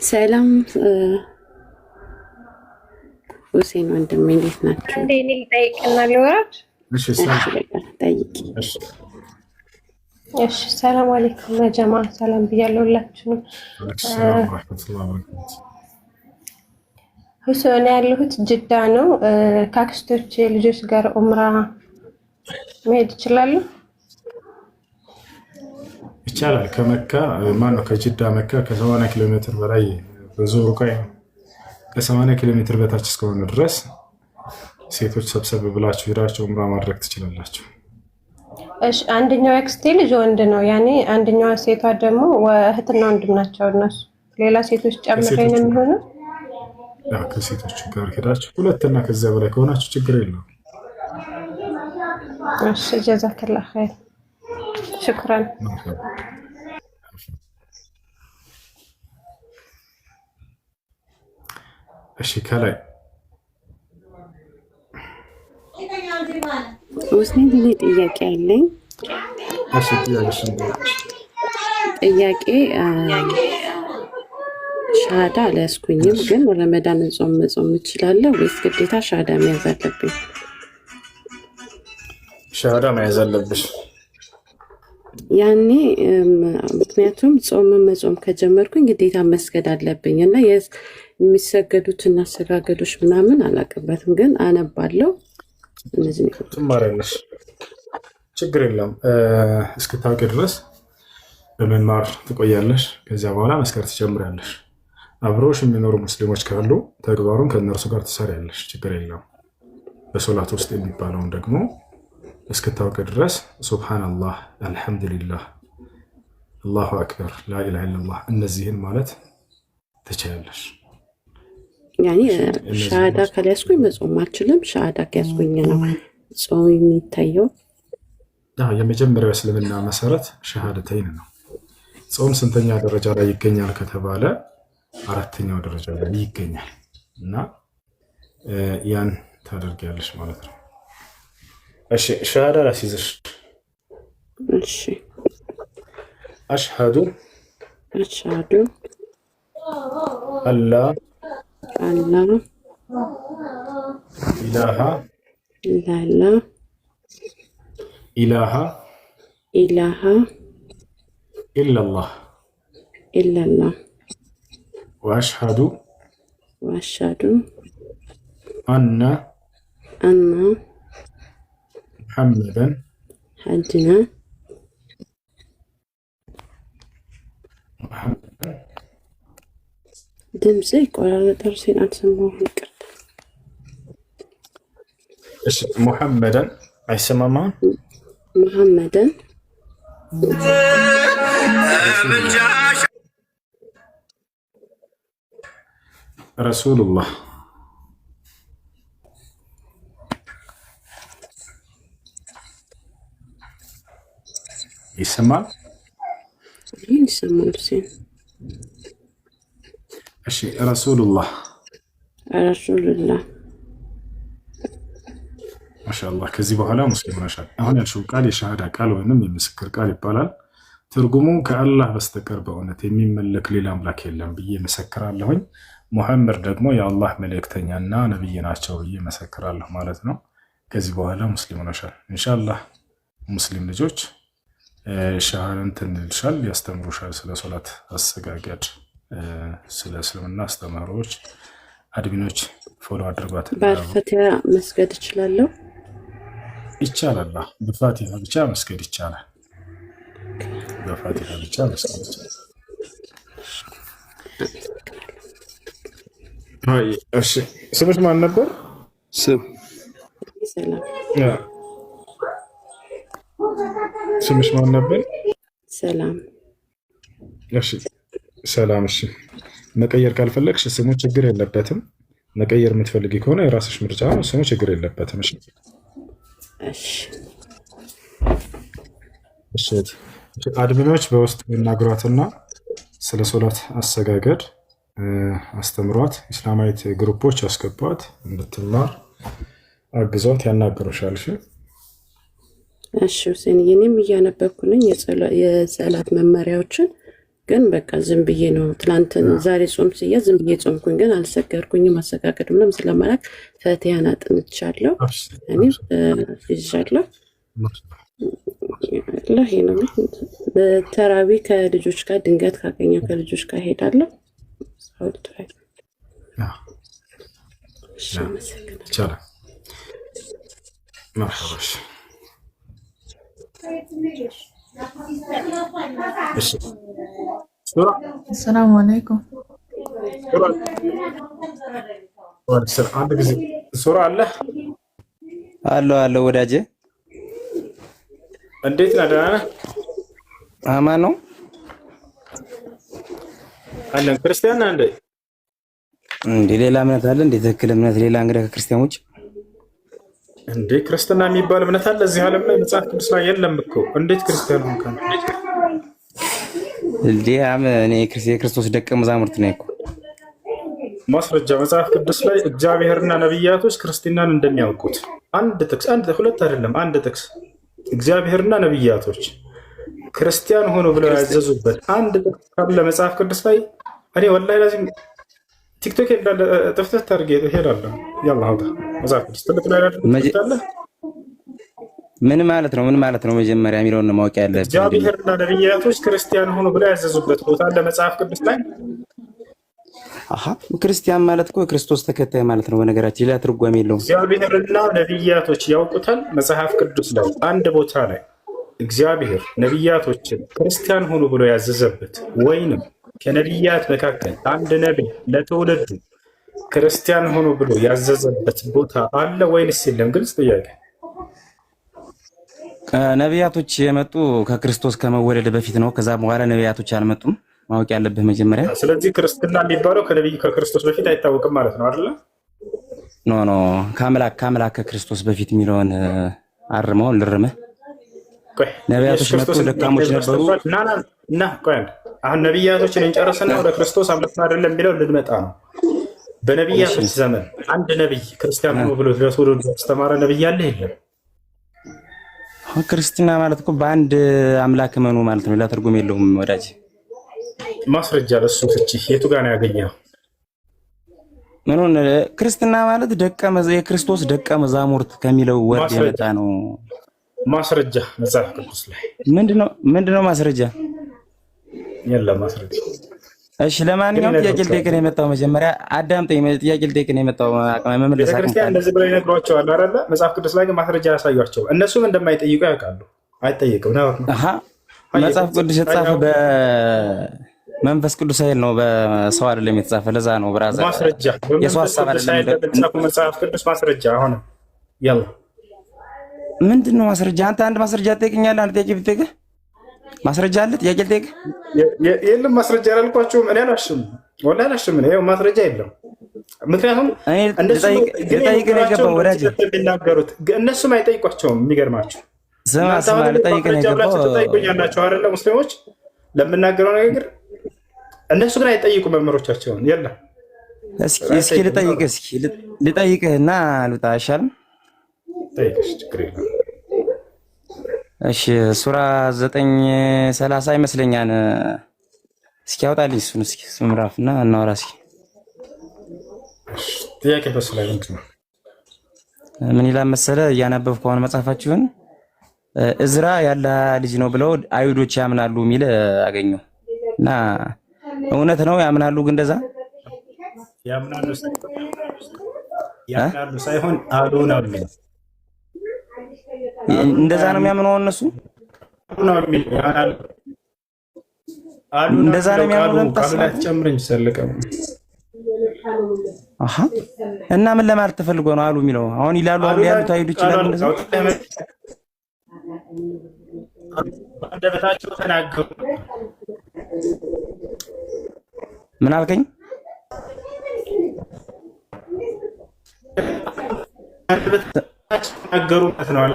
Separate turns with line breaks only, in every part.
ሰላም ሁሴን ወንድሜ እንዴት ናችሁ?
አንዴ እኔ ልጠይቅና ልወራድ።
እሺ ሰላም
ጠይቂ።
እሺ ሰላም አለይኩም ጀማ፣ ሰላም ብያለሁ ሁላችሁንም።
ሰላም ወራህመቱላሂ ወበረካቱ።
ሁሴን ያለሁት ጅዳ ነው። ከአክስቶቼ ልጆች ጋር ኡምራ መሄድ እችላለሁ?
ይቻላል። ከመካ ማነው ከጅዳ መካ ከ80 ኪሎ ሜትር በላይ ብዙ ሩቅ አይደለም። ከ80 ኪሎ ሜትር በታች እስከሆነ ድረስ ሴቶች ሰብሰብ ብላችሁ ሄዳችሁ ኡምራ ማድረግ ትችላላችሁ።
እሺ አንደኛው አክስቴ ልጅ ወንድ ነው። ያኔ አንደኛዋ ሴቷ ደግሞ እህትና ወንድም ናቸው እነሱ። ሌላ ሴቶች ጨምሬ ነው የሚሆነው?
ያ ከሴቶች ጋር ሄዳችሁ ሁለትና ከዚያ በላይ ከሆናችሁ ችግር የለውም።
እሺ ጀዛከላህ ኸይር ሽክራን።
እሺ ከላይ
ሁሴን እኔ ጥያቄ አለኝ።
እሺ
ጥያቄ ሻሃዳ አልያዝኩኝም፣ ግን ረመዳን ጾም መጾም እችላለሁ ወይስ ግዴታ ሻሃዳ መያዝ አለብኝ?
ሻሃዳ መያዝ አለብሽ።
ያኔ ምክንያቱም ጾም መጾም ከጀመርኩኝ ግዴታ መስገድ አለብኝ እና የሚሰገዱትን አሰጋገዶች ምናምን አላውቅበትም፣ ግን አነባለሁ። እነዚህ
ትማሪያለሽ፣ ችግር የለም። እስክታውቂ ድረስ በመማር ትቆያለሽ። ከዚያ በኋላ መስከር ትጀምሪያለሽ። አብሮሽ የሚኖሩ ሙስሊሞች ካሉ ተግባሩን ከእነርሱ ጋር ትሰሪያለሽ፣ ችግር የለም። በሶላት ውስጥ የሚባለውን ደግሞ እስክታውቂ ድረስ ሱብሃነላህ፣ አልሐምዱሊላህ፣ አላሁ አክበር፣ ላኢላሃ ኢለላህ እነዚህን ማለት ትችያለሽ።
ያኔ ሻሃዳ ካልያዝኩኝ መጾም አልችልም። ሻሃዳ ከያዝኩኝ ነው ጾም የሚታየው።
የመጀመሪያው እስልምና መሰረት ሸሃደተይን ነው። ጾም ስንተኛ ደረጃ ላይ ይገኛል ከተባለ አራተኛው ደረጃ ላይ ይገኛል እና ያን ታደርጊያለሽ ማለት ነው። እሺ ሸሃዳ ላስይዝሽ።
እሺ
አሽሃዱ አላ ኢላሃ ኢላላህ ወአሽሃዱ አነ ሙሐመደን
ድምጽ ይቆራረጣል። ሁሴን አልሰማሁም፣ ይቅርታ።
እሺ ሙሐመደን አይሰማማ?
ሙሐመደን
ረሱሉላህ ይሰማል?
ይህን ይሰማል ሁሴን።
እሺ ረሱሉላህ ማሻአላህ። ከዚህ በኋላ ሙስሊም ነሻል። አሁን ያልሽው ቃል የሻሃዳ ቃል ወይንም የምስክር ቃል ይባላል። ትርጉሙ ከአላህ በስተቀር በእውነት የሚመለክ ሌላ አምላክ የለም ብዬ መሰክራለሁኝ። ሙሐመድ ደግሞ የአላህ መልእክተኛና ነብይ ናቸው ብዬ መሰክራለሁ ማለት ነው። ከዚህ በኋላ ሙስሊም ነሻል ኢንሻአላህ። ሙስሊም ልጆች ሻሃዳን ይልሻል፣ ያስተምሩሻል ስለ ሶላት አሰጋገድ፣ ስለ እስልምና አስተማሪዎች አድሚኖች ፎሎ አድርጓት።
በፋቲሃ መስገድ እችላለሁ?
ይቻላል። በፋቲሃ ብቻ መስገድ ይቻላል። በፋቲሃ ብቻ መስገድ ይቻላል። አይ እሺ፣ ስምሽ ማን ነበር? ስምሽ ማን ነበር?
ሰላም።
እሺ ሰላም። እሺ መቀየር ካልፈለግሽ ስሙ ችግር የለበትም። መቀየር የምትፈልጊ ከሆነ የራስሽ ምርጫ ነው። ስሙ ችግር የለበትም። እሺ እሺ። አድሚኖች በውስጥ ይናግሯትና ስለ ሶላት አሰጋገድ አስተምሯት። ኢስላማዊት ግሩፖች አስገቧት፣ እንድትማር አግዟት፣ ያናገሩሻል።
እሺ ሁሴን፣ እኔም እያነበብኩ ነኝ የሰላት መመሪያዎችን ግን በቃ ዝም ብዬ ነው ትናንት ዛሬ ጾም ስያ ዝም ብዬ ጾምኩኝ፣ ግን አልሰገድኩኝም። አሰጋገድ ምንም ስለማላውቅ ፈቲያን አጥንቻለሁ፣ እኔም ይዣለሁ። ይሄ ነው በተራዊ ከልጆች ጋር ድንገት ካገኘው ከልጆች ጋር ሄዳለሁ።
ይቻላል። መርሐባሽ
السلام عليكم.
አንድ ጊዜ ሱራ
አለ ወዳጄ፣
እንዴት ነህ? ደህና ነህ?
አማን ነው
አለን። ክርስቲያን ነህ
እንዴ? ሌላ እምነት አለ እንዴ? ትክክል እምነት ሌላ እንግዲህ ከክርስቲያን ውጭ
እንዴ? ክርስትና የሚባል እምነት አለ እዚህ ዓለም ላይ? መጽሐፍ ቅዱስ ላይ የለም እኮ። እንዴት ክርስቲያን ሆንክ?
እኔ የክርስቶስ ደቀ መዛሙርት ነኝ እኮ።
ማስረጃ መጽሐፍ ቅዱስ ላይ እግዚአብሔርና ነቢያቶች ክርስትናን እንደሚያውቁት አንድ ጥቅስ፣ ሁለት አይደለም፣ አንድ ጥቅስ እግዚአብሔርና ነቢያቶች ክርስቲያን ሆኖ ብለው ያዘዙበት አንድ ጥቅስ ካለ መጽሐፍ ቅዱስ ላይ እኔ ወላሂ ላዚም ቲክቶክ እንዳለ ጥፍትፍት አድርጌ እሄዳለሁ። ያላ አውጣ መጽሐፍ ቅዱስ ትልቅ ላይ ያለ
ምን ማለት ነው? ምን ማለት ነው? መጀመሪያ የሚለውን ማወቅ ያለብን
እግዚአብሔርና ነቢያቶች ክርስቲያን ሆኖ ብለው ያዘዙበት ቦታ አለ መጽሐፍ ቅዱስ ላይ።
ክርስቲያን ማለት እኮ የክርስቶስ ተከታይ ማለት ነው። በነገራችን ሌላ ትርጓሜ የለውም።
እግዚአብሔርና ነቢያቶች ያውቁታል። መጽሐፍ ቅዱስ ላይ አንድ ቦታ ላይ እግዚአብሔር ነቢያቶችን ክርስቲያን ሆኖ ብሎ ያዘዘበት ወይንም ከነቢያት መካከል አንድ ነቢይ ለትውልዱ ክርስቲያን ሆኖ ብሎ ያዘዘበት ቦታ አለ ወይንስ የለም? ግልጽ ጥያቄ።
ነቢያቶች የመጡ ከክርስቶስ ከመወለድ በፊት ነው። ከዛ በኋላ ነቢያቶች አልመጡም። ማወቅ ያለብህ መጀመሪያ።
ስለዚህ ክርስትና የሚባለው ከነቢይ ከክርስቶስ በፊት አይታወቅም ማለት ነው አይደለ?
ኖ ከአምላክ ከክርስቶስ በፊት የሚለውን አርመው ልርምህ። ነቢያቶች መጡ፣ ደካሞች ነበሩ።
አሁን ነቢያቶችን እንጨርስና ወደ ክርስቶስ አምላክ አይደለም የሚለው ልንመጣ ነው። በነቢያቶች ዘመን አንድ ነቢይ ክርስቲያን ሆኖ ብሎ ለትውልዱ ያስተማረ ነቢይ ያለ የለም?
ክርስትና ማለት እኮ በአንድ አምላክ መኑ ማለት ነው። ሌላ ትርጉም የለውም ወዳጅ።
ማስረጃ ለሱ ፍቺ የቱ ጋር ነው ያገኘው?
ምኑን? ክርስትና ማለት የክርስቶስ ደቀ መዛሙርት ከሚለው ወርድ የመጣ ነው።
ማስረጃ መጽሐፍ ቅዱስ ላይ
ምንድነው ማስረጃ?
የለም ማስረጃ።
እሺ ለማንኛውም ጥያቄ ልጠይቅ ነው የመጣው። መጀመሪያ አዳምጠኝ። ጥያቄ ልጠይቅ ነው የመጣው። መመለስ
ቤተክርስቲያን እንደዚህ ብለው ይነግሯቸዋል አይደለ? መጽሐፍ ቅዱስ ላይ ግን ማስረጃ ያሳያቸው። እነሱም እንደማይጠይቁ ያውቃሉ። አይጠይቅም ነው
መጽሐፍ ቅዱስ የተጻፈ በመንፈስ ቅዱስ ኃይል ነው፣ በሰው አይደለም የተጻፈ። ለዛ ነው ብራዘር
ማስረጃ
የሰው ሐሳብ አይደለም።
መጽሐፍ ቅዱስ ማስረጃ አሁን ያላ
ምንድነው ማስረጃ? አንተ አንድ ማስረጃ ትጠይቀኛለህ። አንድ ጥያቄ ብትጠይቅህ ማስረጃ አለ? ጥያቄ ልጠይቅህ።
የለም ማስረጃ አላልኳቸውም። እኔ አላሽም፣ ወላሂ አላሽም። ይኸው ማስረጃ የለም። ምክንያቱም
ልጠይቅህ ነው የገባው ወዳጅ።
የሚናገሩት እነሱም አይጠይቋቸውም። የሚገርማቸው
ስማ ልጠይቅህ ነው የገባው።
ትጠይቁኛላቸው አይደለ? ሙስሊሞች ለምናገረው ነገር እነሱ ግን አይጠይቁ መምህሮቻቸውን። የለም
እስኪ ልጠይቅህ እና ልውጣ አይሻልም? እሺ ሱራ 9:30 ይመስለኛል። እስኪ ያውጣልኝ እሱን እስኪ ምዕራፍና እናወራ እስኪ።
ጥያቄ በሱ ላይ ምንድን ነው?
ምን ይላል መሰለህ? እያነበብኩ ከሆነ መጽሐፋችሁን እዝራ ያለ ልጅ ነው ብለው አይሁዶች ያምናሉ የሚል አገኘሁ እና እውነት ነው ያምናሉ? ግን እንደዛ
ያምናሉ ሳይሆን አሉ ነው የሚለው።
እንደዛ ነው የሚያምነው እነሱ። እንደዛ ነው የሚያምነው። እና ምን ለማለት ተፈልጎ ነው አሉ የሚለው? አሁን ይላሉ አሁን ያሉት አይሁዶች ይላሉ እንደዛ።
አንደበታቸው ተናገሩ።
ምን አልከኝ?
ተናገሩበት ነው አለ።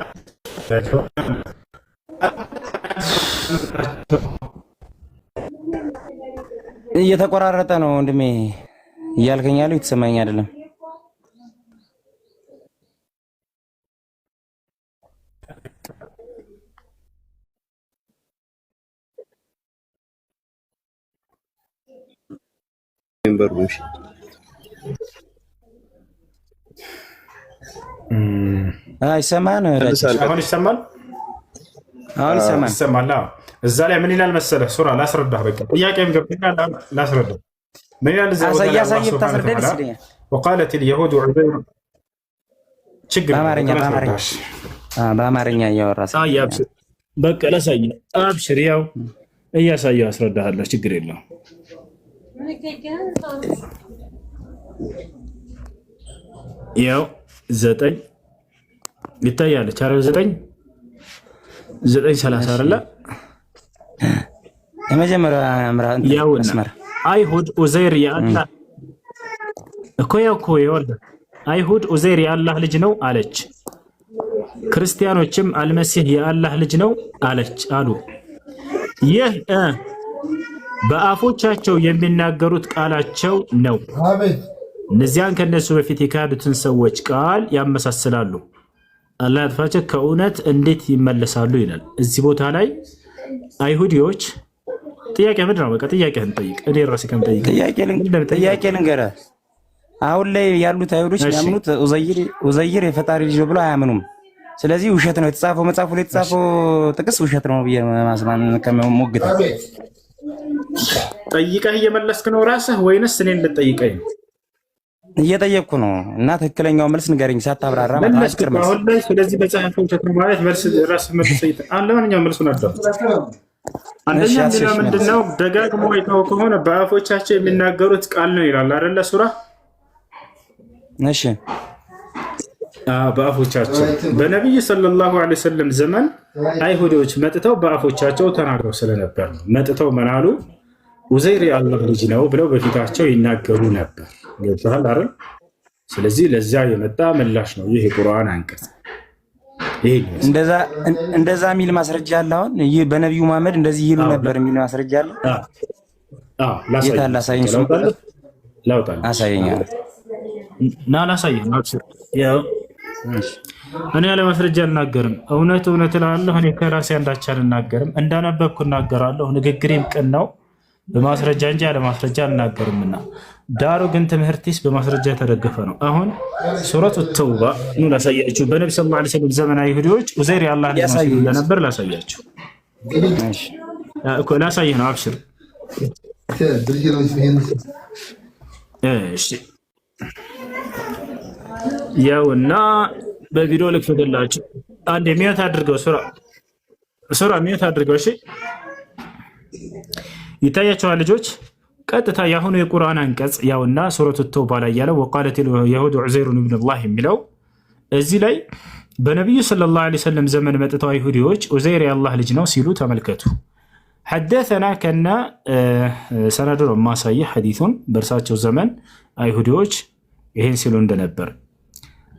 እየተቆራረጠ ነው ወንድሜ እያልከኝ ያለው የተሰማኝ አይደለም።
መንበሩሽ
ይሰማል።
አሁን ይሰማል።
አሁን
ይሰማል። እዛ ላይ ምን ይላል መሰለህ? ሱራ ላስረዳህ። በቃ ጥያቄም ገብቶኛል። ላስረዳህ ምን ይላል እዛ ቦታ ላይ አላህ ሱብሓነሁ ወተዓላ وقالت اليهود عزير ችግር
በአማርኛ እያወራህ
አብሽር። በቃ ላሳይ። አብሽር፣ ያው እያሳየሁ አስረዳሃለሁ። ችግር የለውም። ያው 9 ይታያለች። አረ 9:30 አይደለ?
የመጀመሪያ መስመር
አይሁድ ኡዘይር የአላህ እኮ ይወርድ አይሁድ ኡዘይር የአላህ ልጅ ነው አለች። ክርስቲያኖችም አልመሲህ የአላህ ልጅ ነው አሉ። ይህ በአፎቻቸው የሚናገሩት ቃላቸው ነው። እነዚያን ከነሱ በፊት የካዱትን ሰዎች ቃል ያመሳስላሉ። አላህ ያጥፋቸው። ከእውነት እንዴት ይመለሳሉ ይላል። እዚህ ቦታ ላይ አይሁዲዎች ጥያቄ ምንድን ነው? በቃ ጥያቄህን ጠይቅ። እኔ ራሴ ከምጠይቅ
ጥያቄ ልንገርህ። አሁን ላይ ያሉት አይሁዶች የሚያምኑት ኡዘይር የፈጣሪ ልጅ ነው ብለው አያምኑም። ስለዚህ ውሸት ነው የተጻፈው፣ መጽሐፉ ላይ የተጻፈው ጥቅስ ውሸት ነው ብዬ ማስማን ከሞግት
ጠይቀህ እየመለስክ ነው ራስህ ወይንስ እኔን ልጠይቀኝ ነው?
እየጠየቅኩ ነው። እና ትክክለኛው መልስ ንገረኝ ሳታብራራ ማለት ነው።
አሁን ላይ ስለዚህ መጽሐፉ ውሸት ነው ማለት መልስ ራስህ መልስ ይተ ለማንኛውም መልሱን አዳም አንደኛ ሌላ ምንድነው? ደጋግሞ አይተው ከሆነ በአፎቻቸው የሚናገሩት ቃል ነው ይላል አይደለ? ሱራ
እሺ
በአፎቻቸው በነብዩ ሰለላሁ ዐለይሂ ወሰለም ዘመን አይሁዶች መጥተው በአፎቻቸው ተናግረው ስለነበር ነው። መጥተው ምናሉ ኡዘይር የአላህ ልጅ ነው ብለው በፊታቸው ይናገሩ ነበር። ገብቶሃል አይደል? ስለዚህ ለዛ የመጣ ምላሽ ነው ይህ የቁርአን አንቀጽ።
እንደዛ የሚል ማስረጃ አለ። አሁን ይህ በነብዩ መሐመድ እንደዚህ ይሉ ነበር የሚል ማስረጃ አለ።
እኔ ያለ ማስረጃ አልናገርም። እውነት እላለሁ። እኔ ከራሴ አንዳች አልናገርም። እንዳነበብኩ እናገራለሁ። ንግግሬም ቅን ነው፣ በማስረጃ እንጂ ያለ ማስረጃ አልናገርምና። ዳሩ ግን ትምህርቴስ በማስረጃ የተደገፈ ነው። አሁን ሱረቱ ተውባ ላሳያችሁ። በነቢ ሰለላሁ ዐለይሂ ወሰለም ዘመን አይሁዶች ኡዘይር የአላህ ልጅ ነው እንደነበር ላሳያችሁ። ላሳይህ ነው። አብሽር። እሺ ያውና በቪዲዮ ልክፈትላችሁ። አንድ ሚዩት አድርገው። ሱራ ሚዩት አድርገው። እሺ ይታያቸዋል ልጆች። ቀጥታ የአሁኑ የቁርአን አንቀጽ ያውና ሱረቱ ተውባ ላይ ያለው ወቃለት የሁድ ዑዘይሩን ኢብኑላህ የሚለው እዚህ ላይ በነቢዩ ሰለላሁ ዐለይሂ ወሰለም ዘመን መጥተው አይሁዲዎች ዑዘይር የአላህ ልጅ ነው ሲሉ ተመልከቱ። ሐደሰና ከና ሰነዱ ነው ማሳየ ሐዲሱን በእርሳቸው ዘመን አይሁዲዎች ይሄን ሲሉ እንደነበር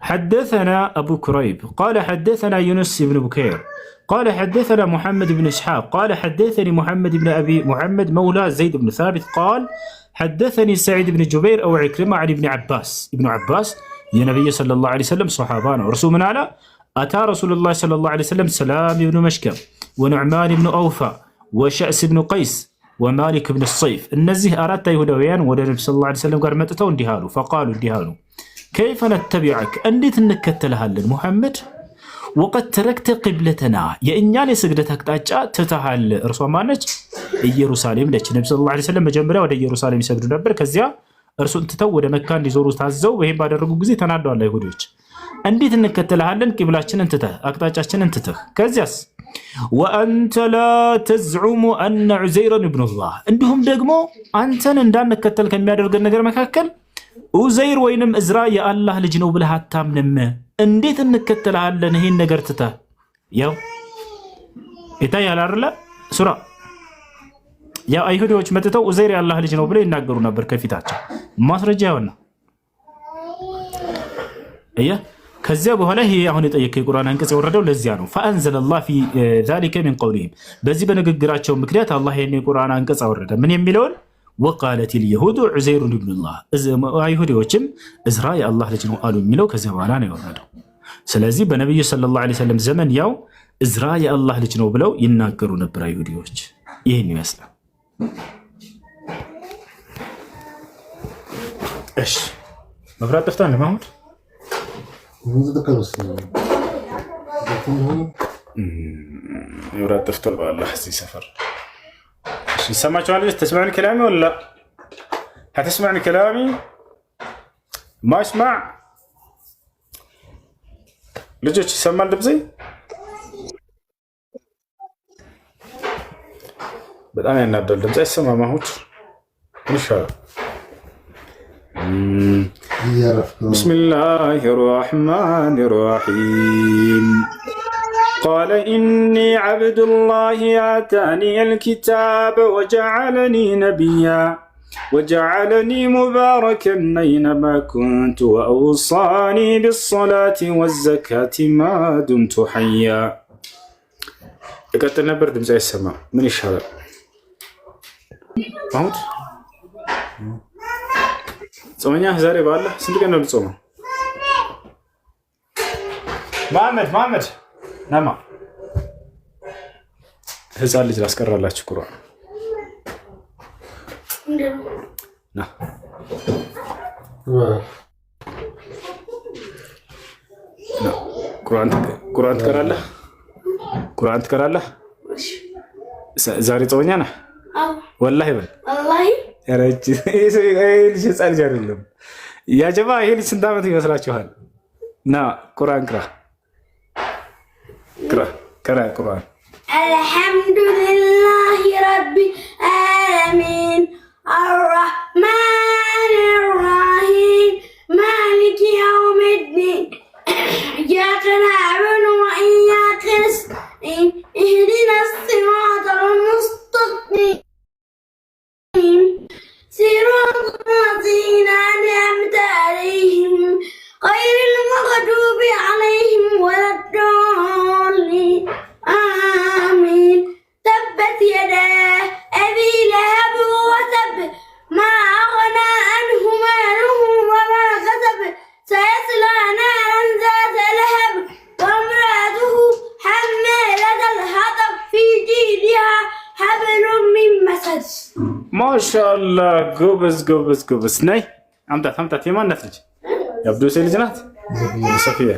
حدثنا أبو كريب قال حدثنا يونس بن بكير قال حدثنا محمد بن إسحاق قال حدثني محمد بن أبي محمد مولى زيد بن ثابت قال حدثني سعيد بن جبير أو عكرمة عن ابن عباس يا نبي صلى الله عليه وسلم صحابانا ورسول من على أتى رسول الله صلى الله عليه وسلم سلام بن مشكم ونعمان بن أوفى وشأس بن قيس ومالك بن الصيف النزه أردت يهودويان ودى صلى الله عليه وسلم قال متتو اندهالو فقالوا اندهالو كيف نتبعك أنديت نكتلها محمد وقد تركت قبلتنا يا إنياني سجدتك تاجا تتهال رسول مانج يروساليم ليش النبي صلى الله عليه وسلم مجمرة ودا يروساليم يسجدوا نبر كزيا رسول تتو ودا مكان يزوروا تعزوا وهم بعد الرجوع جزء تنادوا على يهوديش أنديت نكتلها لن قبلاتنا انتته أكتاجنا انتته كزياس وأنت لا تزعم أن عزير ابن الله عندهم دقمو أنت ندان نكتل كم يادر النجار مكاكل ኡዘይር ወይንም እዝራ የአላህ ልጅ ነው ብለህ አታምንም። እንዴት እንከተልሃለን ይሄን ነገር ትተህ? ያው ይታያል አይደለ? ሱራ ያው አይሁዶች መጥተው ኡዘይር የአላህ ልጅ ነው ብለው ይናገሩ ነበር ከፊታቸው። ማስረጃ ያውና ከዚያ በኋላ ይሄ አሁን የጠየቀው የቁርአን አንቀጽ የወረደው ለዚያ ነው። فأنزل الله في ذلك من قولهم በዚህ በንግግራቸው ምክንያት አላህ ይሄን የቁርአን አንቀጽ አወረደ። ምን የሚለውን وقالت اليهود عزير ابن الله አይሁዶችም እዝራ የአላህ ልጅ ነው አሉ የሚለው ከዚያ በኋላ ነው የወረደው። ስለዚህ በነብዩ ሰለላሁ ዐለይሂ ወሰለም ዘመን ያው እዝራ የአላህ ልጅ ነው ብለው ይናገሩ ነበር አይሁዶች። ይሄን ይመስላል። እሺ መብራት ጠፍቷል ማሙድ መብራት ጠፍቷል በአላህ እዚህ ሰፈር እሺ ይሰማችኋል تسمعني كلامي ولا لا هتسمعني كلامي ما اسمع ልጆች ይሰማል ድምጼ በጣም ያናዳል ድምጼ አይሰማም ማሙድ ኢንሻአላህ بسم الله الرحمن الرحيم قال إني عبد الله آتاني الكتاب وجعلني نبيا وجعلني مباركا أينما كنت وأوصاني بالصلاة والزكاة ما دمت حيا قلت برد مزاي السماء من الشهر محمود ጾመኛ ዛሬ ባለ ስንት ቀን ነው ልጾመው? መሐመድ ናማ ህፃን ልጅ ላስቀራላችሁ ቁርአን ና ቁርአን ትቀራለህ? ዛሬ ጾመኛ ነህ? ወላሂ በል ልጅ ህፃን ልጅ አይደለም። ያ ጀማ ይሄ ልጅ ስንት ዓመት ይመስላችኋል? ና ቁርአን ቅራ ቁርአን
አልሐምዱሊላሂ ረቢል ዓለሚን አርረሕማን አርረሒም ማሊክ የውሚዲን ኢያከ ነዕቡዱ ወኢያከ ነስተዒን ኢህዲና ሲራጠል ሙስተቂም صراط الذين أنعمت عليهم غير المغضوب عليهم ولا الضالين آمين تبت يدا أبي لهب وتب ما أغنى عنه ماله وما كسب سيصلى نارا ذات لهب وامرأته حمالة الحطب في جيدها حبل من مسد
ማሻአላህ ጎበዝ ነይ አምጣት የማናት ልጅ የአብዱሴ ልጅ ናት ሶፊያ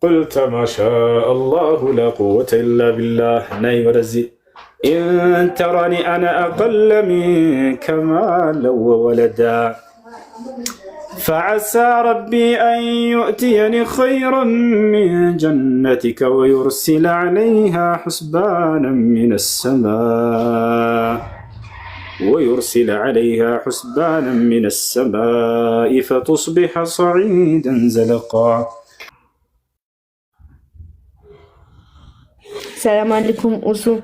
قلت ما شاء الله لا قوة إلا بالله ناي ورزي إن تراني أنا أقل منك مالا وولدا فعسى ربي أن يؤتيني خيرا من جنتك ويرسل عليها حسبانا من السماء فتصبح صعيدا زلقا.
السلام عليكم أسو.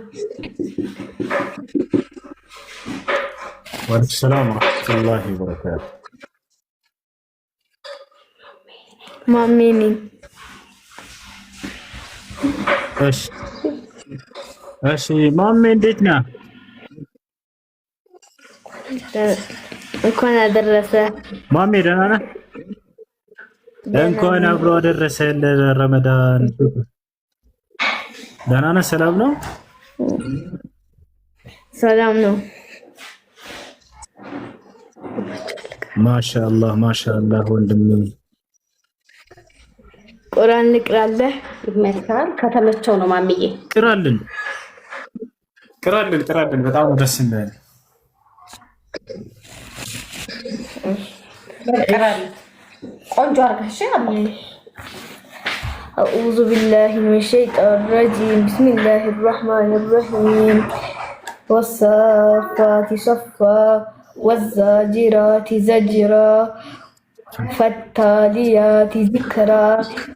وعليكم السلام ورحمة الله وبركاته.
ማሜኒ
እሺ ማሜ እንዴት ነህ?
እንኳን አደረሰ
ማሜ ደህና ነህ? እንኳን አብሮ አደረሰ ለረመዳን። ደህና ነህ? ሰላም ነው?
ሰላም ነው።
ማሻአላህ ወንድሜ
ቁርአን ልቅራለህ?
ይመታል ከተመቸው ነው ማሚዬ።
ቅራልን በጣም ደስ ይላል።
ቅራልን ቆንጆ አርጋሽ አባዬ።
أعوذ بالله من الشيطان الرجيم بسم الله الرحمن الرحيم والصافات صفا والزاجرات زجرا فالتاليات ذكرا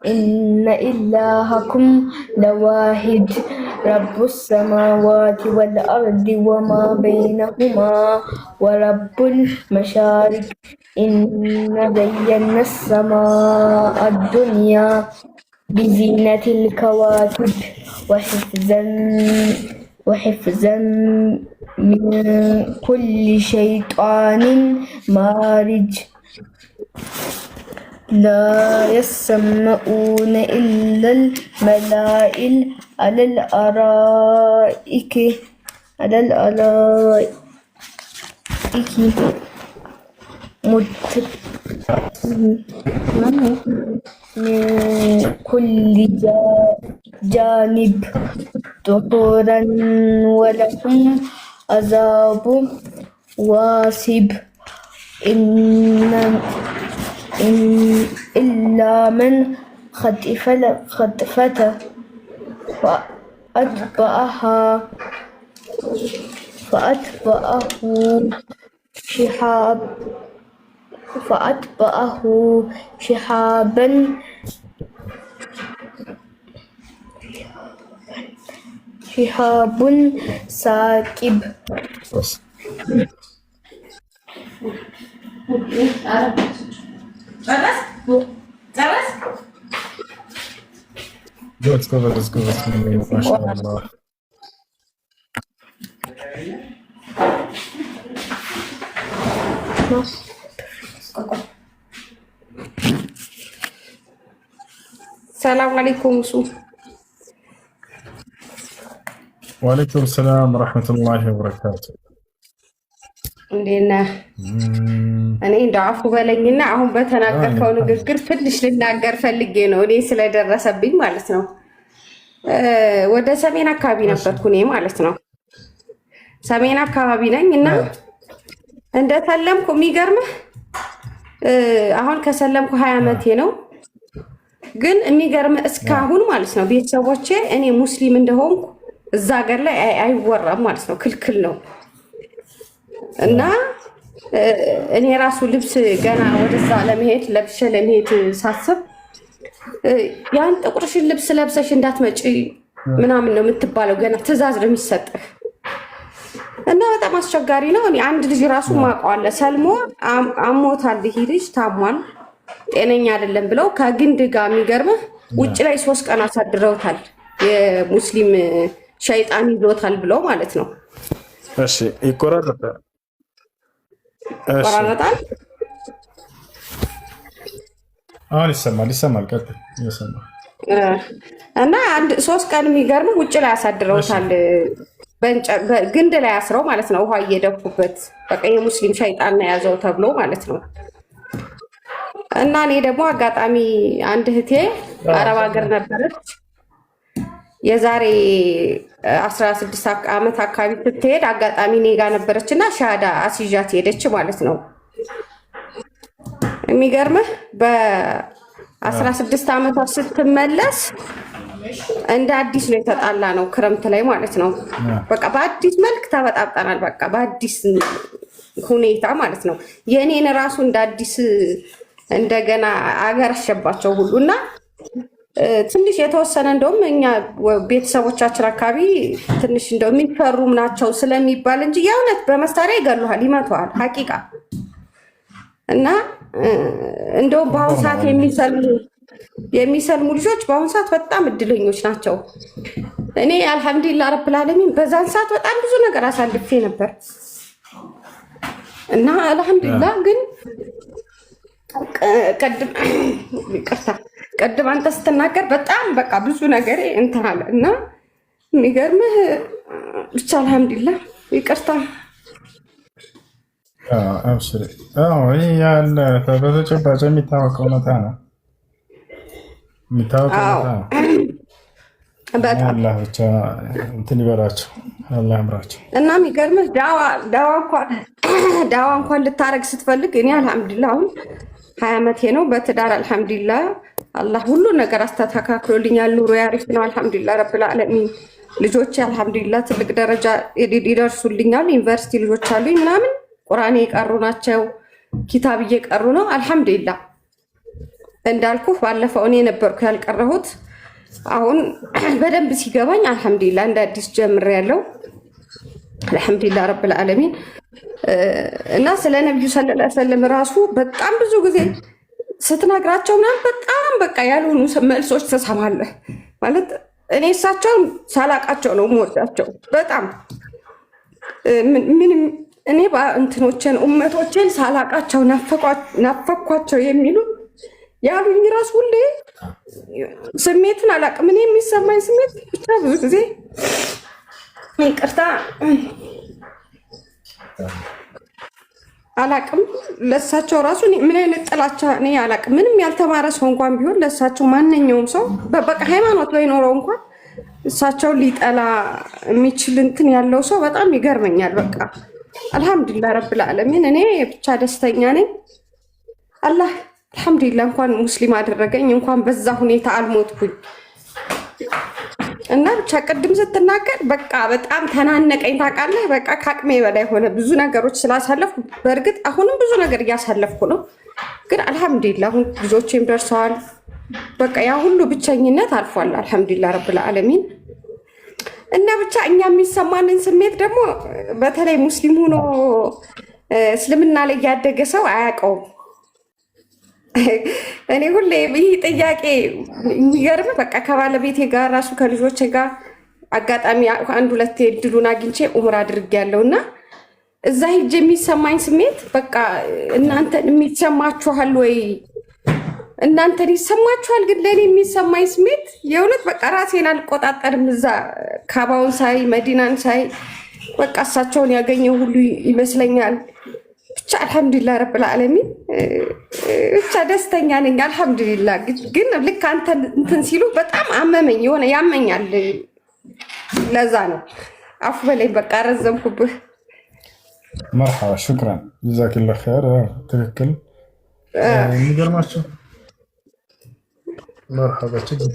إن إلهكم لواحد رب السماوات والأرض وما بينهما ورب المشارق إن زينا السماء الدنيا بزينة الكواكب وحفظا من كل شيطان مارج لا يسمعون إلا الملائل على الأرائك على الأرائك من كل جانب دحورا ولهم عذاب واصب إلا من خطفته فأتبعه شهاب ثاقب.
Let's go. ما شاء الله.
ሰላም አለይኩም ሱ
وعليكم السلام ورحمة الله وبركاته.
እንዴት ነህ? እኔ እንደው አፉ በለኝና አሁን በተናገርከው ንግግር ትንሽ ልናገር ፈልጌ ነው። እኔ ስለደረሰብኝ ማለት ነው። ወደ ሰሜን አካባቢ ነበርኩ እኔ ማለት ነው። ሰሜን አካባቢ ነኝ እና እንደሰለምኩ የሚገርምህ አሁን ከሰለምኩ 20 ዓመቴ ነው። ግን የሚገርምህ እስካሁን ማለት ነው ቤተሰቦቼ እኔ ሙስሊም እንደሆንኩ እዛ ሀገር ላይ አይወራም ማለት ነው፣ ክልክል ነው። እና እኔ ራሱ ልብስ ገና ወደዛ ለመሄድ ለብሼ ለመሄድ ሳስብ ያን ጥቁርሽን ልብስ ለብሰሽ እንዳትመጪ ምናምን ነው የምትባለው። ገና ትዕዛዝ ነው የሚሰጥህ እና በጣም አስቸጋሪ ነው። እኔ አንድ ልጅ ራሱ ማውቀዋለ ሰልሞ አሞታል፣ ይሄ ልጅ ታሟል፣ ጤነኛ አይደለም ብለው ከግንድ ጋር የሚገርምህ ውጭ ላይ 3 ቀን አሳድረውታል። የሙስሊም ሸይጣን ይዞታል ብለው ማለት ነው።
እሺ ይቆራረጣል። አሁን ይሰማል። ቀጥል። ይሰማል
እና 3 ቀን የሚገርምህ ውጭ ላይ አሳድረውታል። ግንድ ላይ አስረው ማለት ነው፣ ውሃ እየደፉበት በቃ የሙስሊም ሸይጣን ነው ያዘው ተብሎ ማለት ነው። እና እኔ ደግሞ አጋጣሚ አንድ እህቴ አረብ ሀገር ነበረች። የዛሬ 16 ዓመት አካባቢ ስትሄድ አጋጣሚ እኔ ጋር ነበረች እና ሻሃዳ አስይዣት ሄደች ማለት ነው። የሚገርምህ በ16 ዓመቷ ስትመለስ እንደ አዲስ ነው የተጣላ ነው፣ ክረምት ላይ ማለት ነው። በቃ በአዲስ መልክ ተበጣብጠናል፣ በቃ በአዲስ ሁኔታ ማለት ነው። የእኔን ራሱ እንደ አዲስ እንደገና አገር አሸባቸው ሁሉ እና ትንሽ የተወሰነ እንደውም እኛ ቤተሰቦቻችን አካባቢ ትንሽ እንደው የሚፈሩም ናቸው ስለሚባል እንጂ የእውነት በመሳሪያ ይገሉሃል፣ ይመቱሃል ሀቂቃ። እና እንደውም በአሁኑ ሰዓት የሚሰልሙ ልጆች በአሁኑ ሰዓት በጣም እድለኞች ናቸው። እኔ አልሐምዱሊላህ ረብል ዓለሚን በዛን ሰዓት በጣም ብዙ ነገር አሳልፌ ነበር እና አልሐምዱሊላህ ግን ቅድም አንተ ስትናገር በጣም በቃ ብዙ ነገር እንትን አለ እና የሚገርምህ ብቻ አልሐምዱሊላህ ይቅርታ።
አብሽር። ይህ ያለ በተጨባጭ የሚታወቀው እውነታ ነው። አላህ ብቻ እንትን ይበላቸው፣ አላህ ያምራቸው።
እና የሚገርምህ ዳዋ እንኳን ልታረግ ስትፈልግ እኔ አልሐምዱሊላህ አሁን 20 ዓመቴ ነው በትዳር አልሐምዱሊላህ አላህ ሁሉ ነገር አስተካክሎልኛል። ኑሮ ያሪፍ ነው አልሐምዱሊላህ ረብል ዓለሚን። ልጆቼ አልሐምዱሊላህ ትልቅ ደረጃ ይደርሱልኛል። ዩኒቨርሲቲ ልጆች አሉኝ ምናምን፣ ቁርአን የቀሩ ናቸው፣ ኪታብ እየቀሩ ነው አልሐምዱሊላህ። እንዳልኩ ባለፈው እኔ ነበርኩ ያልቀረሁት። አሁን በደንብ ሲገባኝ አልሐምዱሊላህ እንደ አዲስ ጀምሬያለሁ አልሐምዱሊላህ ረብል ዓለሚን። እና ስለ ነብዩ ሰለላሁ ዐለይሂ ወሰለም ራሱ በጣም ብዙ ጊዜ ስትነግራቸው ምናምን በጣም በቃ ያልሆኑ መልሶች ትሰማለህ። ማለት እኔ እሳቸውን ሳላቃቸው ነው የምወዳቸው በጣም ምንም እኔ እንትኖችን ኡመቶችን ሳላቃቸው ናፈኳቸው የሚሉ ያሉኝ ራሱ ሁሌ ስሜትን አላቅም። እኔ የሚሰማኝ ስሜት ብቻ ብዙ ጊዜ ይቅርታ አላቅም። ለሳቸው ራሱ ምን አይነት ጥላቻ እኔ አላቅም። ምንም ያልተማረ ሰው እንኳን ቢሆን ለሳቸው ማንኛውም ሰው በቃ ሃይማኖት ባይኖረው እንኳን እሳቸው ሊጠላ የሚችል እንትን ያለው ሰው በጣም ይገርመኛል። በቃ አልሐምዱሊላህ ረብል ዓለሚን እኔ ብቻ ደስተኛ ነኝ። አላህ አልሐምዱሊላህ እንኳን ሙስሊም አደረገኝ፣ እንኳን በዛ ሁኔታ አልሞትኩኝ። እና ብቻ ቅድም ስትናገር በቃ በጣም ተናነቀኝ ታውቃለህ። በቃ ከአቅሜ በላይ ሆነ ብዙ ነገሮች ስላሳለፍኩ። በእርግጥ አሁንም ብዙ ነገር እያሳለፍኩ ነው፣ ግን አልሐምዱሊላህ አሁን ልጆቼም ደርሰዋል። በቃ ያ ሁሉ ብቸኝነት አልፏል። አልሐምዱሊላህ ረብል ዓለሚን። እና ብቻ እኛ የሚሰማንን ስሜት ደግሞ በተለይ ሙስሊም ሆኖ እስልምና ላይ ያደገ ሰው አያውቀውም። እኔ ሁሌ ይህ ጥያቄ የሚገርም በቃ ከባለቤቴ ጋር ራሱ ከልጆቼ ጋር አጋጣሚ 1-2 እድሉን አግኝቼ ኡምራ አድርጌያለሁ እና እዛ ሂጅ የሚሰማኝ ስሜት በቃ እናንተን የሚሰማችኋል ወይ? እናንተን ይሰማችኋል? ግን ለእኔ የሚሰማኝ ስሜት የእውነት በቃ ራሴን አልቆጣጠርም። እዛ ካባውን ሳይ መዲናን ሳይ በቃ እሳቸውን ያገኘው ሁሉ ይመስለኛል። ብቻ አልሐምዱሊላህ ረብል ዓለሚን ብቻ ደስተኛ ነኝ። አልሐምዱሊላህ። ግን ልክ አንተ እንትን ሲሉ በጣም አመመኝ፣ የሆነ ያመኛል። ለዛ ነው አፉ በላይ በቃ ረዘምኩብህ።
መርሐባ ሹክራን ጀዛኪላህ ኸይር። ትክክል የሚገርማቸው መርሐባ ችግር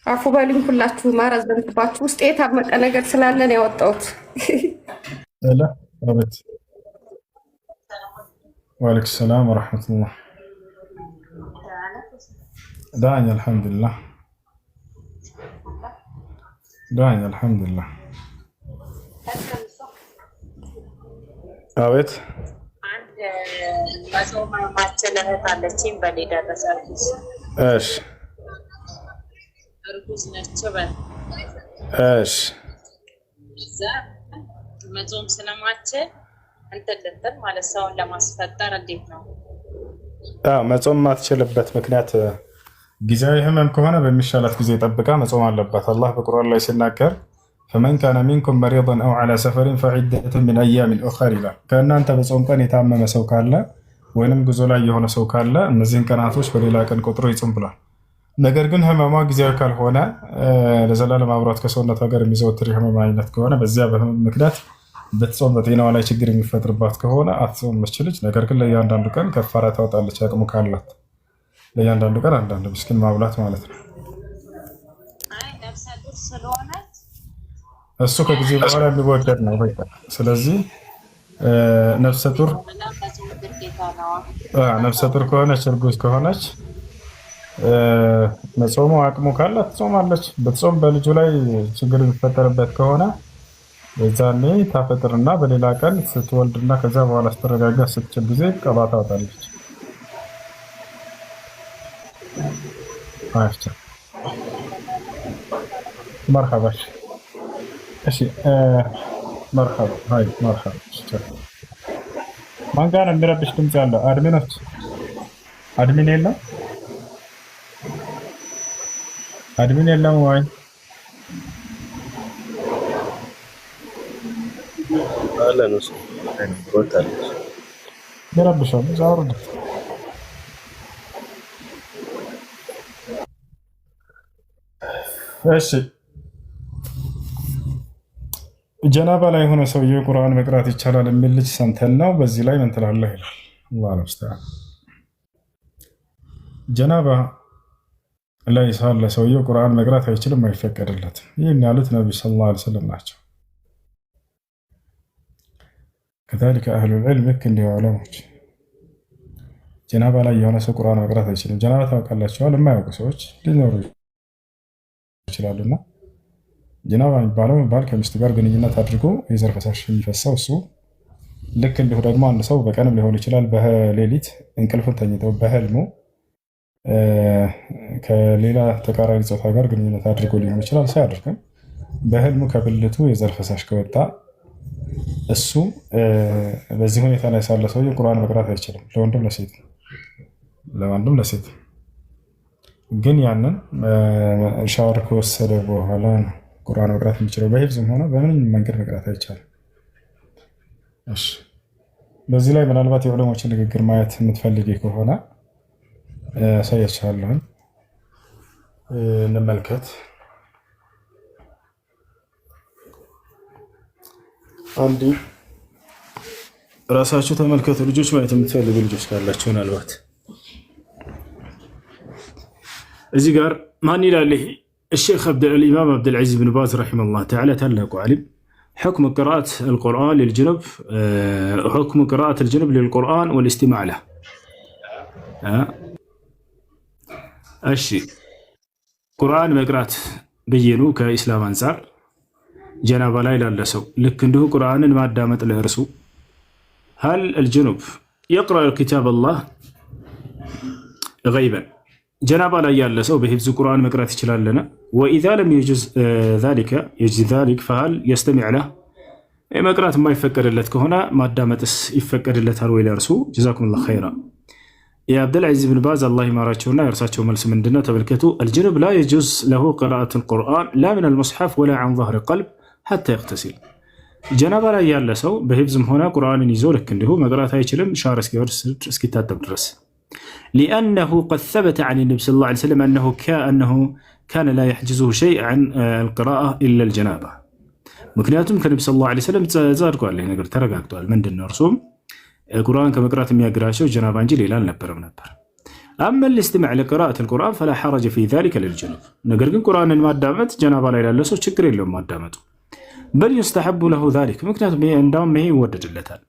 አፉ በሉኝ ሁላችሁ። ማረዘምኩባችሁ ውስጥ የታመቀ ነገር ስላለን ያወጣሁት።
አቤት وعليكم السلام ورحمة الله. داعي الحمد لله. داعي الحمد لله. አቤት
አንድ መጾም ማትችል እህት አለችኝ። በኔ ደረሰች።
እሺ
እርጉዝ ነች። በል
እሺ
እዛ መጾም ስለማትችል እንትን ልትል ማለት ሰውን ለማስፈጠር እንዴት ነው?
መጾም ማትችልበት ምክንያት ጊዜያዊ ህመም ከሆነ በሚሻላት ጊዜ ጠብቃ መጾም አለባት። አላህ በቁርአን ላይ ሲናገር ፈመን ካነ ሚንኩም መሪደን አው ዐላ ሰፈሪን ፈዒደቱን ሚን አያሚን ኡኸር ይላል። ከእናንተ በጾም ቀን የታመመ ሰው ካለ ወይንም ጉዞ ላይ የሆነ ሰው ካለ እነዚህን ቀናቶች በሌላ ቀን ቆጥሮ ይጾም ብሏል። ነገር ግን ህመሟ ጊዜያዊ ካልሆነ ለዘላለም አብሯት ከሰውነቷ ጋር የሚዘወትር የህመም አይነት ከሆነ በዚያ በህመም ምክንያት በጾም በጤናዋ ላይ ችግር የሚፈጥርባት ከሆነ አትጾም መስችልች። ነገር ግን ለእያንዳንዱ ቀን ከፋራ ታወጣለች አቅሙ ካላት። ለእያንዳንዱ ቀን አንዳንድ ምስኪን ማብላት ማለት ነው።
ነፍሰ ጡር ስለሆነች
እሱ ከጊዜ በኋላ የሚወደድ ነው። ስለዚህ ነፍሰ ጡር ከሆነች እርጉዝ ከሆነች መጾሙ አቅሙ ካላት ትጾማለች። በጾም በልጁ ላይ ችግር የሚፈጠርበት ከሆነ የዛኔ ታፈጥርና በሌላ ቀን ስትወልድና ከዛ በኋላ ስትረጋጋ ስትችል ጊዜ ቀባ ታወጣለች። مرحبا. እሺ مرحبا هاي مرحبا. ማን ጋር የሚረብሽ ድምጽ ያለው? አድሚኖች አድሚን የለም? አድሚን የለም ወይ? አለ ነው ወጣለ ይረብሻል። ዛውር እሺ ጀናባ ላይ የሆነ ሰውዬው ቁርአን መቅራት ይቻላል የሚል ልጅ ሰምተን ነው። በዚህ ላይ ምን ትላለህ ይላል። አላህ ነው ጀናባ ላይ ሳለ ሰውዬው ቁርአን መቅራት አይችልም፣ አይፈቀድለትም። ይህን ያሉት ነብዩ ሰለላሁ ዐለይሂ ወሰለም ናቸው። ከዛሊከ አህሉል ዒልም ልክ እንዲሁ ዑለሞች ጀናባ ላይ የሆነ ሰው ቁርአን መቅራት አይችልም። ጀናባ ታውቃላችኋል? የማያውቁ ሰዎች ሊኖሩ ይችላሉና ጀናባ የሚባለው ባል ከሚስቱ ጋር ግንኙነት አድርጎ የዘር ፈሳሽ የሚፈሰው እሱ። ልክ እንዲሁ ደግሞ አንድ ሰው በቀንም ሊሆን ይችላል በሌሊት እንቅልፉን ተኝተው በህልሙ ከሌላ ተቃራኒ ጾታ ጋር ግንኙነት አድርጎ ሊሆን ይችላል። ሳያደርግም በህልሙ ከብልቱ የዘር ፈሳሽ ከወጣ እሱ በዚህ ሁኔታ ላይ ሳለ ሰውዬው ቁርአን መቅራት አይችልም። ለወንድም ለሴት ለወንድም ለሴት ግን ያንን ሻወር ከወሰደ በኋላ ነው ቁርአን መቅራት የሚችለው በሂፍዝም ሆነ በምንም መንገድ መቅራት አይቻልም። እሺ በዚህ ላይ ምናልባት የዑለሞችን ንግግር ማየት የምትፈልጊ ከሆነ አሳያችኋለሁ። እንመልከት። አንዴ ራሳችሁ ተመልከቱ። ልጆች ማየት የምትፈልጉ ልጆች ካላችሁ ምናልባት እዚህ ጋር ማን ይላል? ይሄ الشيخ الإمام عبد العزيز بن باز رحمه الله تعالى تلق علم حكم قراءة القرآن للجنب، حكم قراءة الجنب للقرآن والاستماع له. الشيء قرآن مقرات بينو كإسلام أنصار جناب لا إله إلا سو لكن ده قرآن ما دامت له رسول. هل الجنب يقرأ كتاب الله غيبا؟ جناب لا إله سو بحفظ قرآن مقرات يشلال لنا، وإذا لم يجز ذلك فهل يستمع له؟ مقرات ما يفكر لك هنا ما دامت يفكر لك هروي لرسول. جزاكم الله خيرا. يا عبد العزيز بن باز الله ما راتشونا يرساتشو ملس من دنا تبلكتو الجنب لا يجوز له قراءة القرآن لا من المصحف ولا عن ظهر قلب حتى يغتسل. جناب لا يالا سو بحفظم هنا قرآن يزولك عنده مقرات هيشلم شهر اسكتات تدرس، لأنه قد ثبت عن النبي صلى الله عليه وسلم أنه كان لا يحجزه شيء عن القراءة إلا الجنابة. مكنياتهم كان النبي صلى الله عليه وسلم زاركوا عليه نقول ترقاقتوا من دون رسوم القرآن كما قرأت ميقراشو جنابة انجل إلى النبر. أما الاستماع لقراءة القرآن فلا حرج في ذلك للجنوب. نقول القرآن ما دامت جنابة لا إله إلا سو شكر لهم ما دامت، بل يستحب له ذلك. مكنياتهم عندهم هي ودد اللتان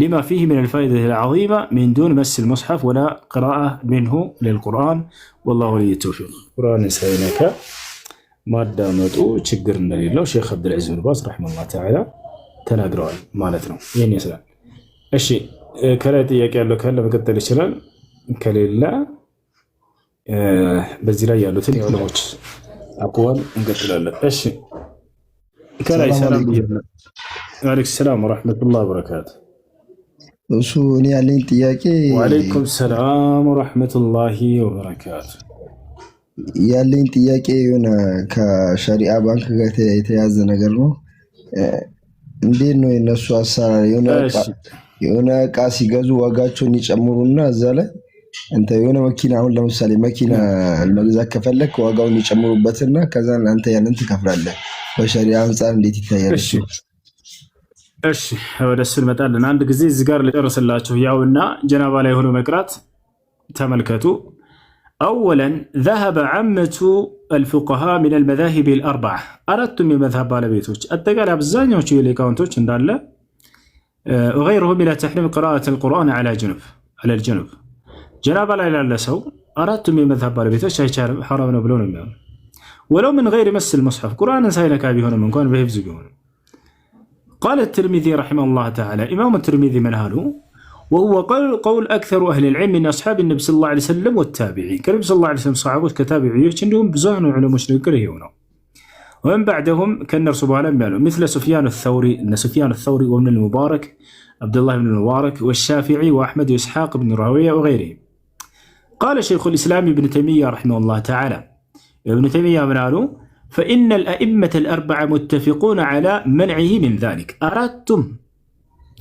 لما فيه من الفائدة العظيمة من دون مس المصحف ولا قراءة منه للقرآن. والله ولي التوفيق. قرآن سينك ما دامتو شكر لله. شيخ عبد العزيز بن باز رحمه الله تعالى تناقروا مالتنا يعني سلام. الشيء كلا ጥያቄ ያለው ካለ መቀጠል ይችላል። ከሌለ በዚህ ላይ ያሉትን የዑለሞች አቋም እንቀጥላለን። እሺ ከላይ ሰላም ወአለይኩም ሰላም ወራህመቱላሂ ወበረካቱ።
እሱ እኔ ያለኝ ጥያቄ
ወአለይኩም ሰላም ወራህመቱላሂ ወበረካቱ።
ያለኝ ጥያቄ የሆነ ከሸሪዓ ባንክ ጋር የተያዘ ነገር ነው። እንዴት ነው የነሱ አሰራር? የሆነ እቃ ሲገዙ ዋጋቸውን ይጨምሩና እዛ ላይ አንተ የሆነ መኪና አሁን ለምሳሌ መኪና መግዛት ከፈለክ ዋጋውን ይጨምሩበትና ከዛ አንተ ያንን ትከፍላለህ። በሸሪዓ አንፃር እንዴት ይታያል?
እሺ ወደ እሱ እንመጣለን። አንድ ጊዜ እዚህ ጋር ልጨርስላችሁ። ያውና ጀናባ ላይ ሆኖ መቅራት ተመልከቱ። أولا ذهب عامة الفقهاء من المذاهب الأربعة أردتم المذهب على بيتوش التقال أبزاني وشي اللي كونتوش اندالله وغيرهم إلى تحريم قراءة القرآن على الجنوب جناب لا إله إلا سو أردتم المذهب على بيتوش حرام نبلون المياه ولو من غير مس المصحف قرآن سايلك أبيهون من كون بهفز بيهون. قال الترمذي رحمه الله تعالى إمام الترمذي من هالو وهو قول أكثر أهل العلم من أصحاب النبي صلى الله عليه وسلم والتابعين. كان النبي صلى الله عليه وسلم صحابه كتابعين عندهم بزهن على مشركين هنا ومن بعدهم كان رسول الله مثل سفيان الثوري وابن المبارك عبد الله بن المبارك والشافعي وأحمد وإسحاق بن راهويه وغيرهم. قال شيخ الإسلام ابن تيمية رحمه الله تعالى ابن تيمية من قالوا فإن الأئمة الأربعة متفقون على منعه من ذلك. أردتم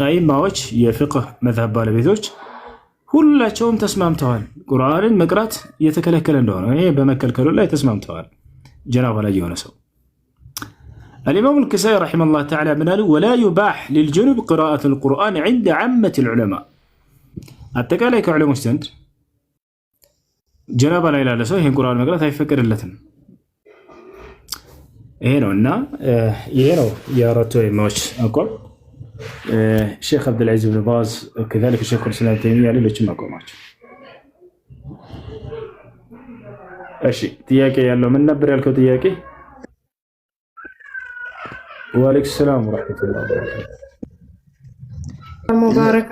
أئمة የፍቅህ መዝሀብ ባለቤቶች ሁላቸውም ተስማምተዋል። ቁርአንን መቅራት የተከለከለ እንደሆነ ይሄ በመከልከሉ ላይ ተስማምተዋል። ጀናባ ላይ የሆነ ሰው الإمام الكسائي رحمه الله تعالى من قال ولا يباح للجنب قراءة القرآن عند عامة العلماء. አጠቃላይ ከዑለሞች ዘንድ ጀናባ ላይ ያለ ሰው ይሄን ቁርአን መቅራት አይፈቀድለትም። ይሄ ነውና ይሄ ነው የአራቱ ኢማሞች አቋም። الشيخ عبد العزيز بن باز وكذلك الشيخ الإسلام تيمية ሌሎችም አቋማቸው። እሺ ጥያቄ ያለው ምን ነበር ያልከው ጥያቄ? ወአለይኩም ሰላም ወራህመቱላሂ ወበረካቱ።
ሙባረክ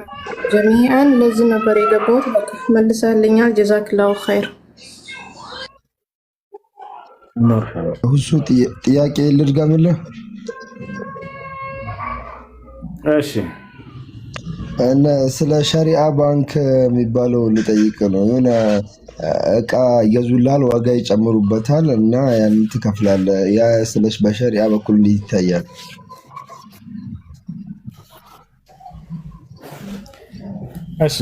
ጀሚዓን ለዚህ ነበር የገባሁት። በቃ መልሰልኛል። ጀዛክላሁ ኸይር።
እሱ ጥያቄ ልድገምልህ።
እሺ
እና ስለ ሸሪዓ ባንክ የሚባለው ልጠይቅ ነው። የሆነ እቃ ይገዙልሃል፣ ዋጋ ይጨምሩበታል እና ያንን ትከፍላለህ። ያ ስለሽ በሸሪዓ በኩል እንዴት ይታያል?
እሺ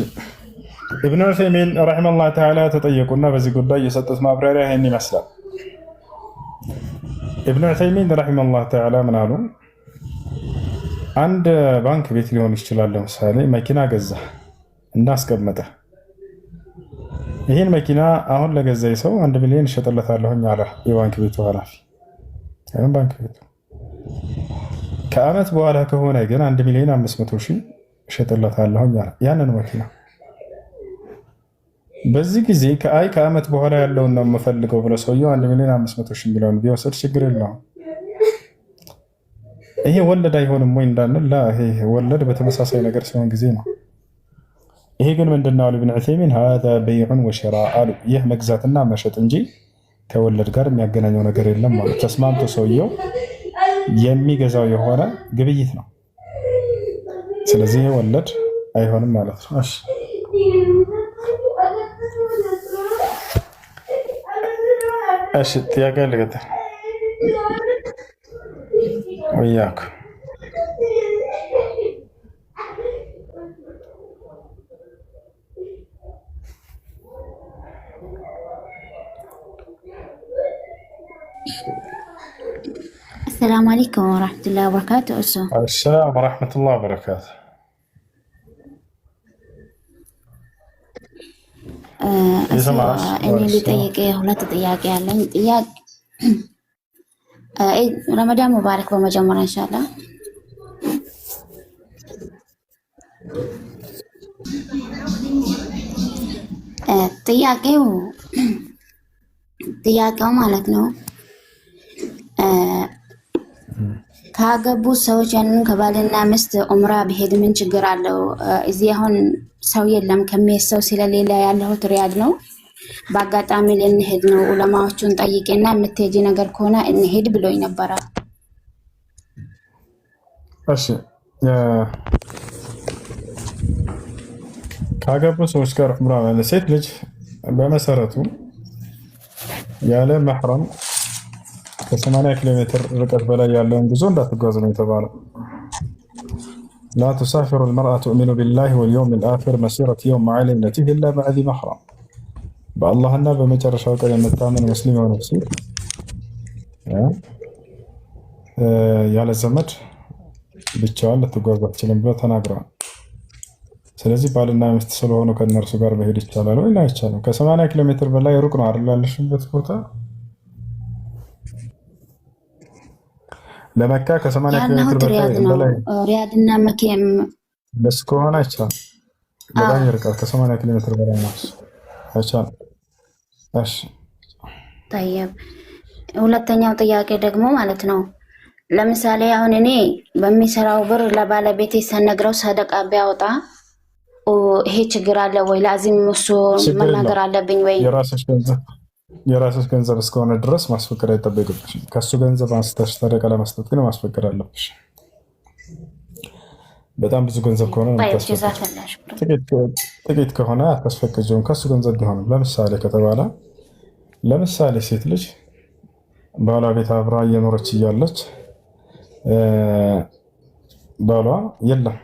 ኢብኑ ዑሰይሚን ረሒመሁላህ ተዓላ ተጠየቁና በዚህ ጉዳይ የሰጡት ማብራሪያ ይህን ይመስላል። ኢብኑ ዑሰይሚን ረሒመሁላህ ተዓላ ምን አሉ? አንድ ባንክ ቤት ሊሆን ይችላል። ለምሳሌ መኪና ገዛ እንዳስቀመጠ ይህን መኪና አሁን ለገዛኝ ሰው 1 ሚሊዮን እሸጥለታለሁኝ አለ የባንክ ቤቱ ኃላፊ። ባንክ ቤቱ ከዓመት በኋላ ከሆነ ግን 1,500,000 እሸጥለታለሁኝ አለ ያንን መኪና። በዚህ ጊዜ ከዓመት በኋላ ያለውን ነው የምፈልገው ብሎ ሰውየው 1,500,000 የሚለውን ቢወስድ ችግር የለውም። ይሄ ወለድ አይሆንም ወይ እንዳንል፣ ላ ይሄ ወለድ በተመሳሳይ ነገር ሲሆን ጊዜ ነው። ይሄ ግን ምንድነው አሉ ኢብኑ ዑሰይሚን ሀዛ በይዑን ወሽራ አሉ። ይህ መግዛትና መሸጥ እንጂ ከወለድ ጋር የሚያገናኘው ነገር የለም ማለት ተስማምቶ ሰውየው የሚገዛው የሆነ ግብይት ነው። ስለዚህ ወለድ አይሆንም ማለት ነው። እሺ ጥያቄ ልቀጥል ወያኩ
السلام عليكم ورحمة الله وبركاته.
السلام ورحمة الله وبركاته.
እኔ ልጠይቅ ሁለት ጥያቄ አለኝ። ጥያቄ ረመዳን ሙባረክ በመጀመሪያ ኢንሻአላህ። ጥያቄው ማለት ነው ካገቡ ሰዎች ያንን ከባልና ሚስት ዑምራ ቢሄድ ምን ችግር አለው? እዚህ አሁን ሰው የለም ከሚሄድ ሰው ስለሌለ ያለሁት ሪያድ ነው። በአጋጣሚ ልንሄድ ነው። ዑለማዎቹን ጠይቄና የምትሄጂ ነገር ከሆነ እንሄድ ብሎኝ ነበረ።
እሺ ካገቡ ሰዎች ጋር ዑምራ ማለት ሴት ልጅ በመሰረቱ ያለ መሕረም ከ80 ኪሎ ሜትር ርቀት በላይ ያለውን ጉዞ እንዳትጓዝ ነው የተባለው። ላ ቱሳፊሩ አልመርአ ቱእሚኑ ቢላሂ ወልየውም አልአኺር መሲረት የውም ዓሊምነቲህ ኢላ መዓ ዚ መሕረም። በአላህና በመጨረሻው ቀን የምታምን ሙስሊም የሆነች ሴት ያለ ዘመድ ብቻዋን ልትጓዝ አትችልም ብለው ተናግረዋል። ስለዚህ ባልና ሚስት ስለሆኑ ከእነርሱ ጋር መሄድ ይቻላል ወይ? አይቻልም። ከ80 ኪሎ ሜትር በላይ ሩቅ ነው አይደል ያለሽበት ቦታ ለመካ ከ80 ኪሎ ሜትር በላይ
ሪያድና መካም
በስ ከሆነ አይቻልም። በጣም ይርቃል። ከ80 ኪሎ ሜትር በላይ ነው አይቻልም። እሺ
طيب ሁለተኛው ጥያቄ ደግሞ ማለት ነው ለምሳሌ አሁን እኔ በሚሰራው ብር ለባለቤቴ ሰነግረው ሰደቃ ቢያወጣ ይሄ ችግር አለ ወይ? ላዚም እሱ መናገር አለብኝ ወይ?
የራስሽ ገንዘብ እስከሆነ ድረስ ማስፈቀድ አይጠበቅብሽም። ከሱ ገንዘብ አንስተሽ ሰደቃ ለመስጠት ግን ማስፈቀድ አለብሽ። በጣም ብዙ ገንዘብ ከሆነ ጥቂት ከሆነ አታስፈቅጂውም። ከሱ ገንዘብ ቢሆንም ለምሳሌ ከተባለ ለምሳሌ ሴት ልጅ ባሏ ቤት አብራ እየኖረች እያለች ባሏ የለም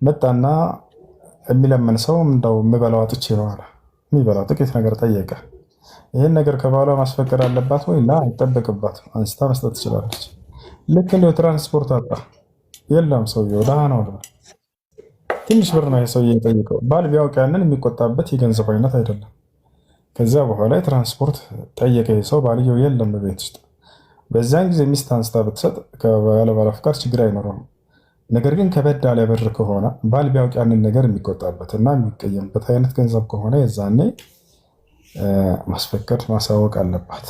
መጣና የሚለምን ሰው እንደው የምበላው አጥቼ ነው አለ። የሚበላው ጥቂት ነገር ጠየቀ። ይህን ነገር ከባሏ ማስፈቀድ አለባት ወይ? ላ አይጠበቅባትም። አንስታ መስጠት ትችላለች። ልክ እንደው ትራንስፖርት አጣ የለም ሰውየው ደሃ ነው አይደል? ትንሽ ብር ነው የሰውዬ የጠየቀው። ባል ቢያውቅ ያንን የሚቆጣበት የገንዘብ አይነት አይደለም። ከዚያ በኋላ ትራንስፖርት ጠየቀ ሰው፣ ባልየው የለም በቤት ውስጥ። በዛን ጊዜ ሚስት አንስታ ብትሰጥ ከባለ ፍቃድ ችግር አይኖረውም። ነገር ግን ከበድ ያለ ብር ከሆነ ባል ቢያውቅ ያንን ነገር የሚቆጣበት እና የሚቀየምበት አይነት ገንዘብ ከሆነ የዛኔ ማስፈቀድ ማሳወቅ አለባት።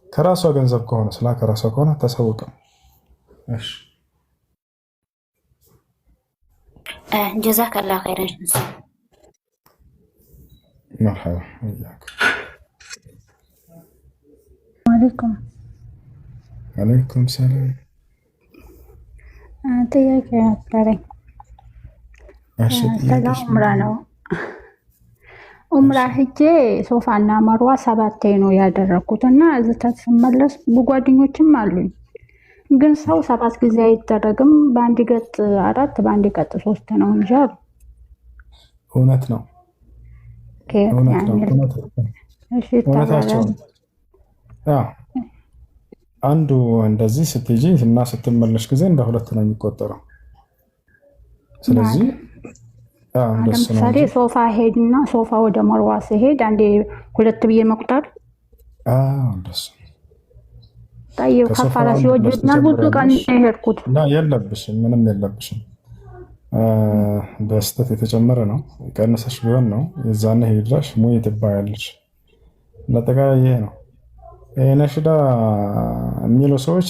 ከራሷ ገንዘብ ከሆነ ከራሷ ከሆነ አታሳውቅም። እሺ
ጀዛከላህ ኸይረን።
መርሐባ ወያክ
ወአለይኩም
ወአለይኩም ሰላም።
ጥያቄ ነበረኝ። ስለ ዑምራ ነው። ኡምራ ሄጄ ሶፋና መርዋ 7 ነው ያደረኩት እና እዚህ ተስመለስ ጓደኞችም አሉኝ። ግን ሰው 7 ጊዜ አይደረግም፣ በአንድ ገጥ 4 በአንድ ገጥ 3 ነው እንጂ አሉ።
እውነት ነው። እውነታቸው አንዱ እንደዚህ ስትሄጂ እና ስትመለሽ ጊዜ እንደ 2 ነው የሚቆጠረው። ስለዚህ
ለምሳሌ ሶፋ ሄድና ሶፋ ወደ መርዋ ሲሄድ አንዴ 2 ብዬ መቁጠር
እንደሱ
ታየው ከፋራ ሲወጅና ብዙ ቀን ሄድኩት
እና የለብሽም፣ ምንም የለብሽም። በስተት የተጨመረ ነው። ቀነሰሽ ቢሆን ነው የዛኔ ሄድራሽ ሙይ ትባያለሽ። ለጠቃላይ ይሄ ነው። ነሽዳ የሚሉ ሰዎች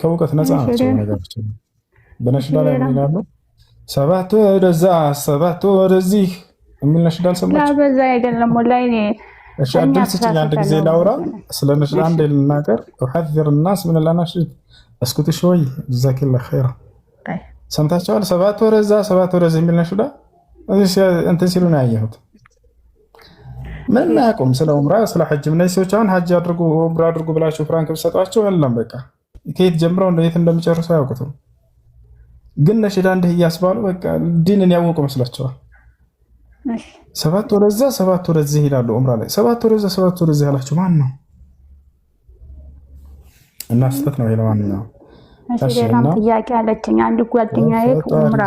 ከእውቀት ነፃ ናቸው። ነገሮች በነሽዳ ላይ ይላሉ 7 ወደዛ 7 ወደዚህ የሚል ነሽዳ አልሰማችም?
በዛ አይደለም ወላሂ እኔ
እሺ አድል ስጭኝ አንድ ጊዜ ላውራ ስለ ነሽዳ አንድ ልናገር። أحذر الناس من الأناشيد اسكت شوي جزاك الله خيرا ሰምታችኋል? 7 ወደዛ 7 ወደዚህ የሚል ነሽዳ እንትን ሲሉ ነው ያየሁት። ምን አያውቁም ስለ ዑምራ ስለ ሐጅ። እነዚህ ሰዎች አሁን ሐጅ አድርጉ ዑምራ አድርጉ ብላችሁ ፍራንክ ብትሰጧቸው የለም በቃ ከየት ጀምረው እንዴት እንደሚጨርሱ አያውቁትም። ግን ነሽዳ እንዲህ እያስባሉ በቃ ዲንን ያወቁ መስላቸዋል። 7 ወደዛ 7 ወደዚህ ይላሉ ዑምራ ላይ 7 ወደዛ 7 ወደዚህ ያላችሁ ማን ነው? እና ስተት ነው ለማንኛውም።
እሺ ሌላም ጥያቄ አለችኝ። አንድ ጓደኛዬ ዑምራ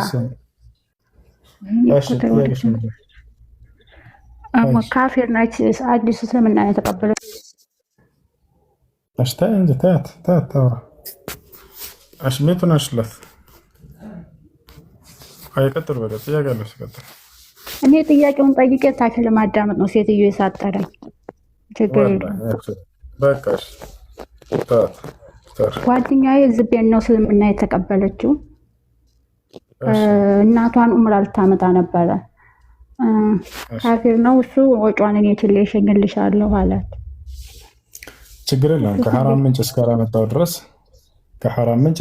ካፊር ነች፣ አዲስ እስልምና የተቀበለች።
እሺ እንጂ ታት ታውራ እሺ ሜቱን አሽለፍ አይቀጥል ወደ ጥያቄ አለሽ ቀጥል።
እኔ ጥያቄውን ጠይቄ ታች ለማዳመጥ ነው ሴትዮ የሳጠረኝ። ችግር የለም
በቃ እሺ ታት
ጓደኛዬ ዝቤን ነው እስልምና የተቀበለችው። እናቷን ዑምራ ልታመጣ ነበረ። ካፊር ነው እሱ። ወጯን እኔ ትል እሸኝልሻለሁ አላት።
ችግር የለም ከሐራም ምንጭ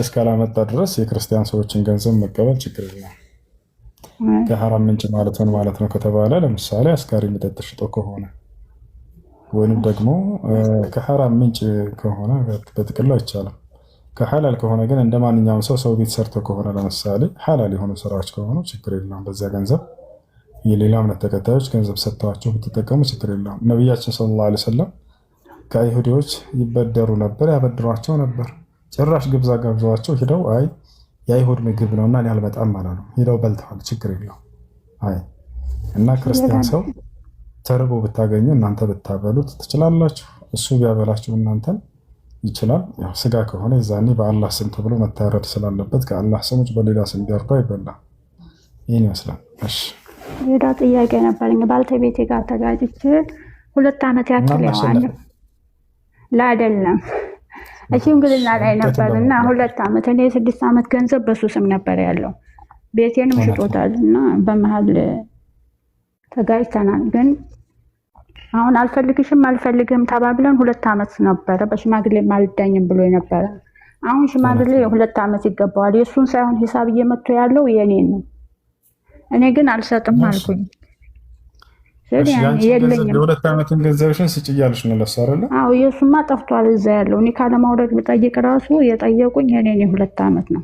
እስካላመጣ ድረስ የክርስቲያን ሰዎችን ገንዘብ መቀበል ችግር የለም። ከሐራም ምንጭ ማለት ምን ማለት ነው ከተባለ ለምሳሌ አስካሪ መጠጥ ሽጦ ከሆነ ወይንም ደግሞ ከሐራም ምንጭ ከሆነ በጥቅሉ አይቻልም። ከሐላል ከሆነ ግን እንደማንኛውም ሰው ቤት ሰርቶ ከሆነ ለምሳሌ ሐላል የሆኑ ስራዎች ከሆኑ ችግር የለውም። በዚያ ገንዘብ የሌላ እምነት ተከታዮች ገንዘብ ሰጥተዋቸው ብትጠቀሙ ችግር የለውም። ነቢያችን ሰለላሁ ዐለይሂ ወሰለም ከአይሁዲዎች ይበደሩ ነበር፣ ያበድሯቸው ነበር። ጭራሽ ግብዣ ጋብዘዋቸው ሂደው አይ የአይሁድ ምግብ ነውና እኔ አልመጣም ማለት ነው። ሂደው በልተዋል፣ ችግር የለውም። አይ እና ክርስቲያን ሰው ተርቦ ብታገኙ እናንተ ብታበሉት ትችላላችሁ። እሱ ቢያበላችሁ እናንተን ይችላል። ያው ስጋ ከሆነ የዛኔ በአላህ ስም ተብሎ መታረድ ስላለበት ከአላህ ስም ውጭ በሌላ ስም ቢያርዱ አይበላም። ይህን ይመስላል። እሺ
ሌላ ጥያቄ ነበረኝ። ባልተቤቴ ጋር ተጋጭቼ 2 ዓመት ያክል ያዋል አይደለም ሽምግልና ላይ ነበርና 2 ዓመት እኔ 6 ዓመት ገንዘብ በሱ ስም ነበር ያለው። ቤቴንም ሽጦታል እና በመሃል ተጋጭተናል። ግን አሁን አልፈልግም ተባብለን 2 ዓመት ነበረ። በሽማግሌ ማልዳኝም ብሎ ነበረ። አሁን ሽማግሌ 2 ዓመት ይገባዋል። የሱን ሳይሆን ሂሳብ እየመቶ ያለው የኔን ነው። እኔ ግን አልሰጥም አልኩኝ።
የለኝም የ2 ዓመትን ገንዘብሽን ስጭ እያልሽ ነው ለእሱ አይደለ?
አዎ የሱማ ጠፍቷል እዛ ያለው። እኔ ካለማውረድ ብጠይቅ ራሱ የጠየቁኝ የኔን የ2 ዓመት ነው።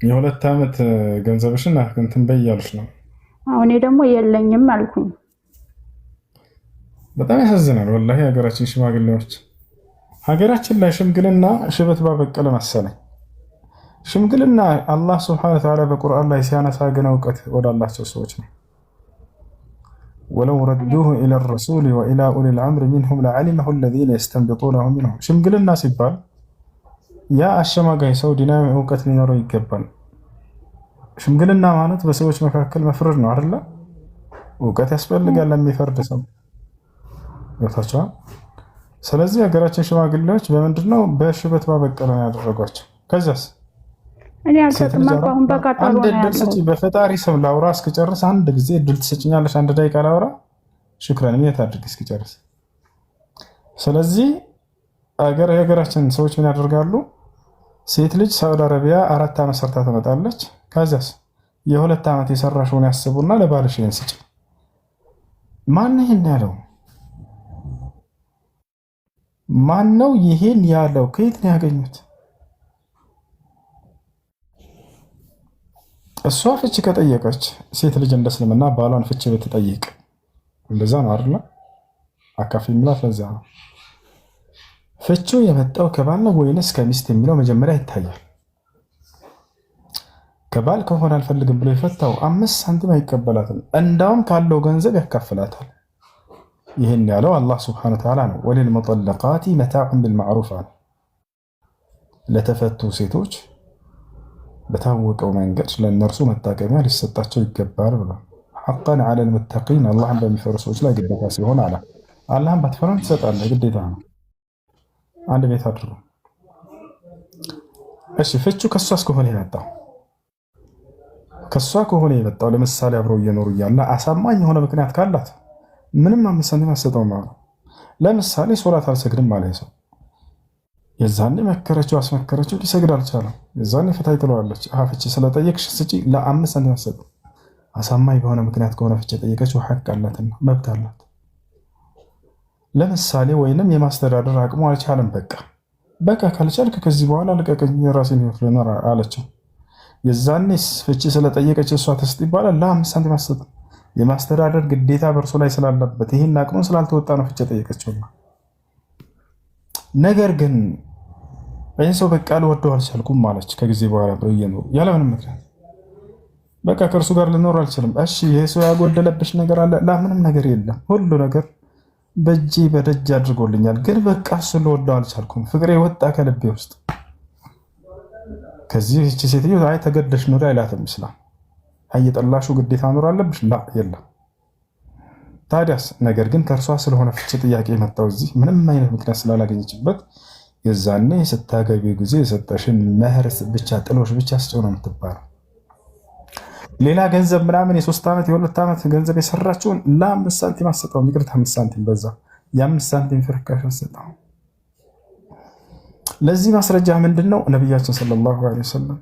የ2 ዓመት ገንዘብሽን እንትን በይ እያልሽ ነው።
አዎ እኔ ደግሞ የለኝም አልኩኝ።
በጣም ያሳዝናል ወላሂ። ሀገራችን ሽማግሌዎች ሀገራችን ላይ ሽምግልና ሽበት ባበቀለ መሰለኝ። ሽምግልና አላህ ሱብሓነሁ ወተዓላ በቁርአን ላይ ሲያነሳ ግን እውቀት ወዳላቸው ሰዎች ነው። ወለው ረዱሁ ኢላ ረሱል ወኢላ ኡሊል አምሪ ሚንሁም ለዓሊመሁ አለዚነ የስተንቢጡነሁ ሚንሁም። ሽምግልና ሲባል ያ አሸማጋይ ሰው ዲናዊ እውቀት ሊኖረው ይገባል። ሽምግልና ማለት በሰዎች መካከል መፍረድ ነው አይደለ? እውቀት ያስፈልጋል ለሚፈርድ ሰው። ገብታችኋል? ስለዚህ ሀገራችን ሽማግሌዎች በምንድነው በሽበት ባበቀለ ነው ያደረጓቸው። ከዛስ
እኔ አልተጠማቀሁም በቀጠሮ ነው ያለው።
በፈጣሪ ስም ላውራ እስክጨርስ አንድ ጊዜ እድል ትሰጭኛለሽ? 1 ደቂቃ ላውራ። ሽክራን ምን ታድርግ እስክጨርስ። ስለዚህ የሀገራችን ሰዎች ምን ያደርጋሉ? ሴት ልጅ ሳውዲ አረቢያ 4 ዓመት ሰርታ ትመጣለች። ከዛስ የ2 ዓመት የሰራሽውን ያስቡና ለባልሽ ይንስጭ ማን ይሄን ያለው? ማን ነው ይሄን ያለው? ከየት ነው ያገኙት? እሷ ፍቺ ከጠየቀች ሴት ልጅ እንደ እስልምና ባሏን ፍቺ ብትጠይቅ እንደዛ ነው አይደል? አካፊ ምላት ለዛ ነው። ፍቺው የመጣው ከባል ነው ወይንስ ከሚስት የሚለው መጀመሪያ ይታያል። ከባል ከሆነ አልፈልግም ብሎ የፈታው 5 ሳንቲም አይቀበላትም፣ እንዳውም ካለው ገንዘብ ያካፍላታል። ይህን ያለው አላህ ሱብሓነሁ ወተዓላ ነው። ወሊልሙጠለቃቲ መታዑን ቢልማዕሩፍ አለ። ለተፈቱ ሴቶች በታወቀው መንገድ ለእነርሱ መታቀሚያ ሊሰጣቸው ይገባል ብሏል። ሐቀን ዐለል ሙተቂን አላህን በሚፈሩ ሰዎች ላይ ግዴታ ሲሆን አለ። አላህን ባትፈራም ትሰጣለህ፣ ግዴታ ነው። አንድ ቤት አድርጎ እሺ። ፍቹ ከሷስ ከሆነ የመጣው ከሷ ከሆነ የመጣው ለምሳሌ አብረው እየኖሩ እያለ አሳማኝ የሆነ ምክንያት ካላት ምንም 5 ሳንቲም አትሰጠውም ማለት ነው። ለምሳሌ ሶላት አልሰግድም ማለት ሰው የዛኔ መከረችው አስመከረችው፣ ሊሰግድ አልቻለም። የዛኔ ፍታይ ትለዋለች። ፍቺ ስለጠየቅሽ ስጪ፣ ለ5 ሳንቲም አትሰጥም። አሳማኝ በሆነ ምክንያት ከሆነ ፍቺ የጠየቀችው ሐቅ አላትና መብት አላት። ለምሳሌ ወይንም የማስተዳደር አቅሙ አልቻለም። በቃ ካልቻልክ ከዚህ በኋላ ልቀቀኝ፣ የራሴን ህይወት ልኖር አለችው። የዛኔ ፍቺ ስለጠየቀች እሷ ትስጥ ይባላል? ለ5 ሳንቲም አትሰጥም። የማስተዳደር ግዴታ በእርሱ ላይ ስላለበት ይህን አቅሙን ስላልተወጣ ነው ፍቺ የጠየቀችው። ነገር ግን ይህን ሰው በቃ ልወደው አልቻልኩም ማለች። ከጊዜ በኋላ ብለው እየኖሩ ያለምንም ምክንያት በቃ ከእርሱ ጋር ልኖር አልችልም። እሺ ይሄ ሰው ያጎደለብሽ ነገር አለ? ምንም ነገር የለም፣ ሁሉ ነገር በእጄ በደጅ አድርጎልኛል። ግን በቃ እሱ ልወደው አልቻልኩም፣ ፍቅሬ ወጣ ከልቤ ውስጥ። ከዚህ እቺ ሴትዮ አይ ተገደሽ ኑሪ አይላትም ኢስላም። እየጠላሹ ግዴታ ኑር አለብሽ የለም። ታዲያስ ነገር ግን ከእርሷ ስለሆነ ፍቺ ጥያቄ የመጣው እዚህ ምንም አይነት ምክንያት ስላላገኘችበት የዛኔ ስታገቢ ጊዜ የሰጠሽን መህር ብቻ ጥሎሽ ብቻ ስጭው ነው የምትባለው። ሌላ ገንዘብ ምናምን የ3 ዓመት የ2 ዓመት ገንዘብ የሰራችውን ለ5 ሳንቲም አትሰጠውም። ይቅርታ 5 ሳንቲም በዛ፣ የ5 ሳንቲም ፍርካሽ አትሰጠውም። ለዚህ ማስረጃ ምንድን ነው? ነቢያችን ሰለላሁ ዐለይሂ ወሰለም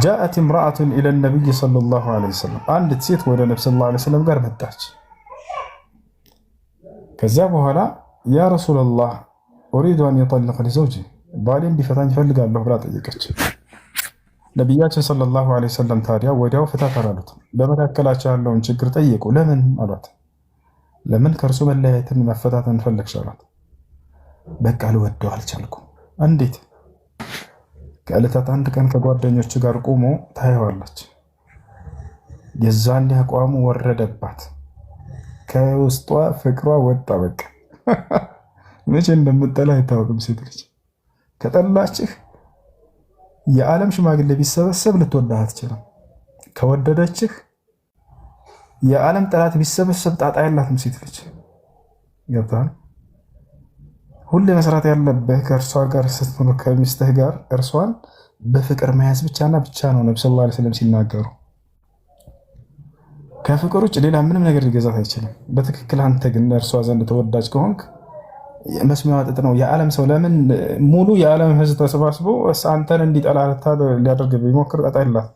ጃአት እምራአቱን ኢለ ነቢይ ሰለላሁ ዐለይሂ ወሰለም፣ አንዲት ሴት ወደ ነብዩ ሰለላሁ ዐለይሂ ወሰለም ጋር መጣች። ከዚያ በኋላ ያ ረሱለላህ ኡሪዱ አን የጠልቀ ሊዘውጂ፣ ባሌ እንዲፈታኝ እፈልጋለሁ ብላ ጠየቀች። ነቢያችን ሰለላሁ ዐለይሂ ወሰለም ታዲያ ወዲያው ፍታት አላሉት። በመካከላቸው ያለውን ችግር ጠየቁ። ለምን አሏት። ለምን ከእርሱ መለያየትን መፈታትን ፈለግሽ አሏት። በቃ ልወደው አልቻልኩም። እንዴት? ከዕለታት አንድ ቀን ከጓደኞች ጋር ቆሞ ታየዋለች። የዛኔ አቋሙ ወረደባት፣ ከውስጧ ፍቅሯ ወጣ። በቃ መቼ እንደምጠላ አይታወቅም። ሴት ልጅ ከጠላችህ የዓለም ሽማግሌ ቢሰበሰብ ልትወዳህ አትችልም። ከወደደችህ የዓለም ጠላት ቢሰበሰብ ጣጣ ያላትም ሴት ልጅ ገብቶሃል? ሁሌ መስራት ያለብህ ከእርሷ ጋር ስትኖር ከሚስትህ ጋር እርሷን በፍቅር መያዝ ብቻና ብቻ ነው። ነብዩ ሰለላሁ ዐለይሂ ወሰለም ሲናገሩ ከፍቅር ውጭ ሌላ ምንም ነገር ሊገዛት አይችልም። በትክክል አንተ ግን እርሷ ዘንድ ተወዳጅ ከሆንክ መስሚያ ጥጥ ነው። የዓለም ሰው ለምን ሙሉ የዓለም ሕዝብ ተሰባስቦ አንተን እንዲጠላ ሊያደርግ ቢሞክር ጣጣ የላት።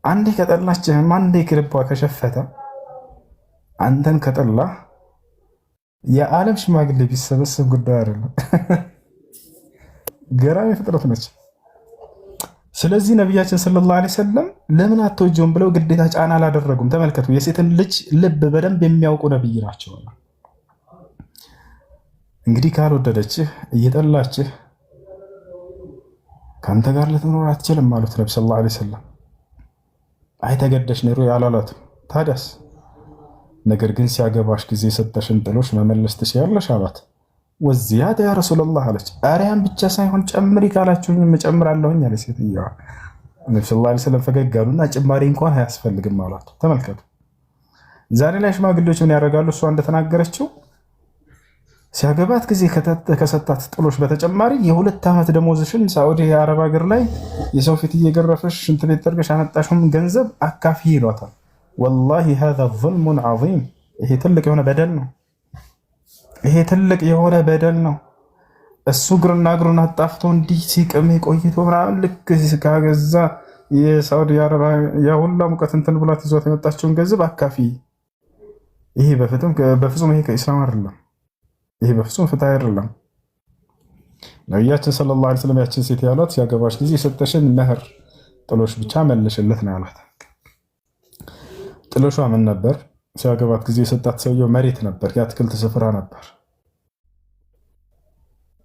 አንዴ ከጠላችህም አንዴ ልቧ ከሸፈተ አንተን ከጠላ የዓለም ሽማግሌ ቢሰበሰብ ጉዳይ አይደለም። ገራሚ ፍጥረት ነች። ስለዚህ ነቢያችን ሰለላሁ ዐለይሂ ወሰለም ለምን አትወጂውም ብለው ግዴታ ጫና አላደረጉም። ተመልከቱ፣ የሴትን ልጅ ልብ በደንብ የሚያውቁ ነብይ ናቸው። እንግዲህ ካልወደደችህ እየጠላችህ ከአንተ ጋር ልትኖር አትችልም ማለት ነብዩ ሰለላሁ ዐለይሂ ወሰለም። አይ ተገደሽ ኑሪ አላላትም። ታዲያስ ነገር ግን ሲያገባሽ ጊዜ የሰጠሽን ጥሎሽ መመለስ ትችያለሽ አሏት። ወዚያዳ ያ ረሱላህ አለች። አርያም ብቻ ሳይሆን ጨምሪ ካላችሁኝ እጨምራለሁኝ አለ ሴትዮዋ። ነብዩ ሰለላሁ ዐለይሂ ወሰለም ፈገግ አሉና ጭማሪ እንኳን አያስፈልግም አሏት። ተመልከቱ፣ ዛሬ ላይ ሽማግሌዎች ምን ያደርጋሉ? እሷ እንደተናገረችው ሲያገባት ጊዜ ከሰጣት ጥሎሽ በተጨማሪ የ2 ዓመት ደሞዝሽን ሳዑዲ የአረብ ሀገር ላይ የሰው ፊት እየገረፈሽ ሽንት ቤት ጠርገሽ ያመጣሽውን ገንዘብ አካፊ ይሏታል። ወላሂ ሃዛ ዙልሙን ዐዚም፣ ይሄ ትልቅ የሆነ በደል ነው። ይሄ ትልቅ የሆነ በደል ነው። እሱ እግርና እግሩን አጣፍቶ እንዲህ ሲቅም ቆይቶ ምናምን ልክ ካገዛ የሳዑዲ አረቢያ የሁላ ሙቀት እንትን ብላት ይዟት የመጣችውን ገንዘብ አካፊ ይሄ በፍጹም ይሄ ከኢስላም አይደለም። ይሄ በፍጹም ፍትህ አይደለም። ነቢያችን ሰለላሁ ዐለይሂ ወሰለም ያችን ሴት ያሏት ሲያገባሽ ጊዜ የሰጠሽን መህር ጥሎሽ ብቻ መልሽለት ነው ያሏት። ጥሎሿ ምን ነበር? ሲያገባት ጊዜ የሰጣት ሰውየው መሬት ነበር፣ የአትክልት ስፍራ ነበር።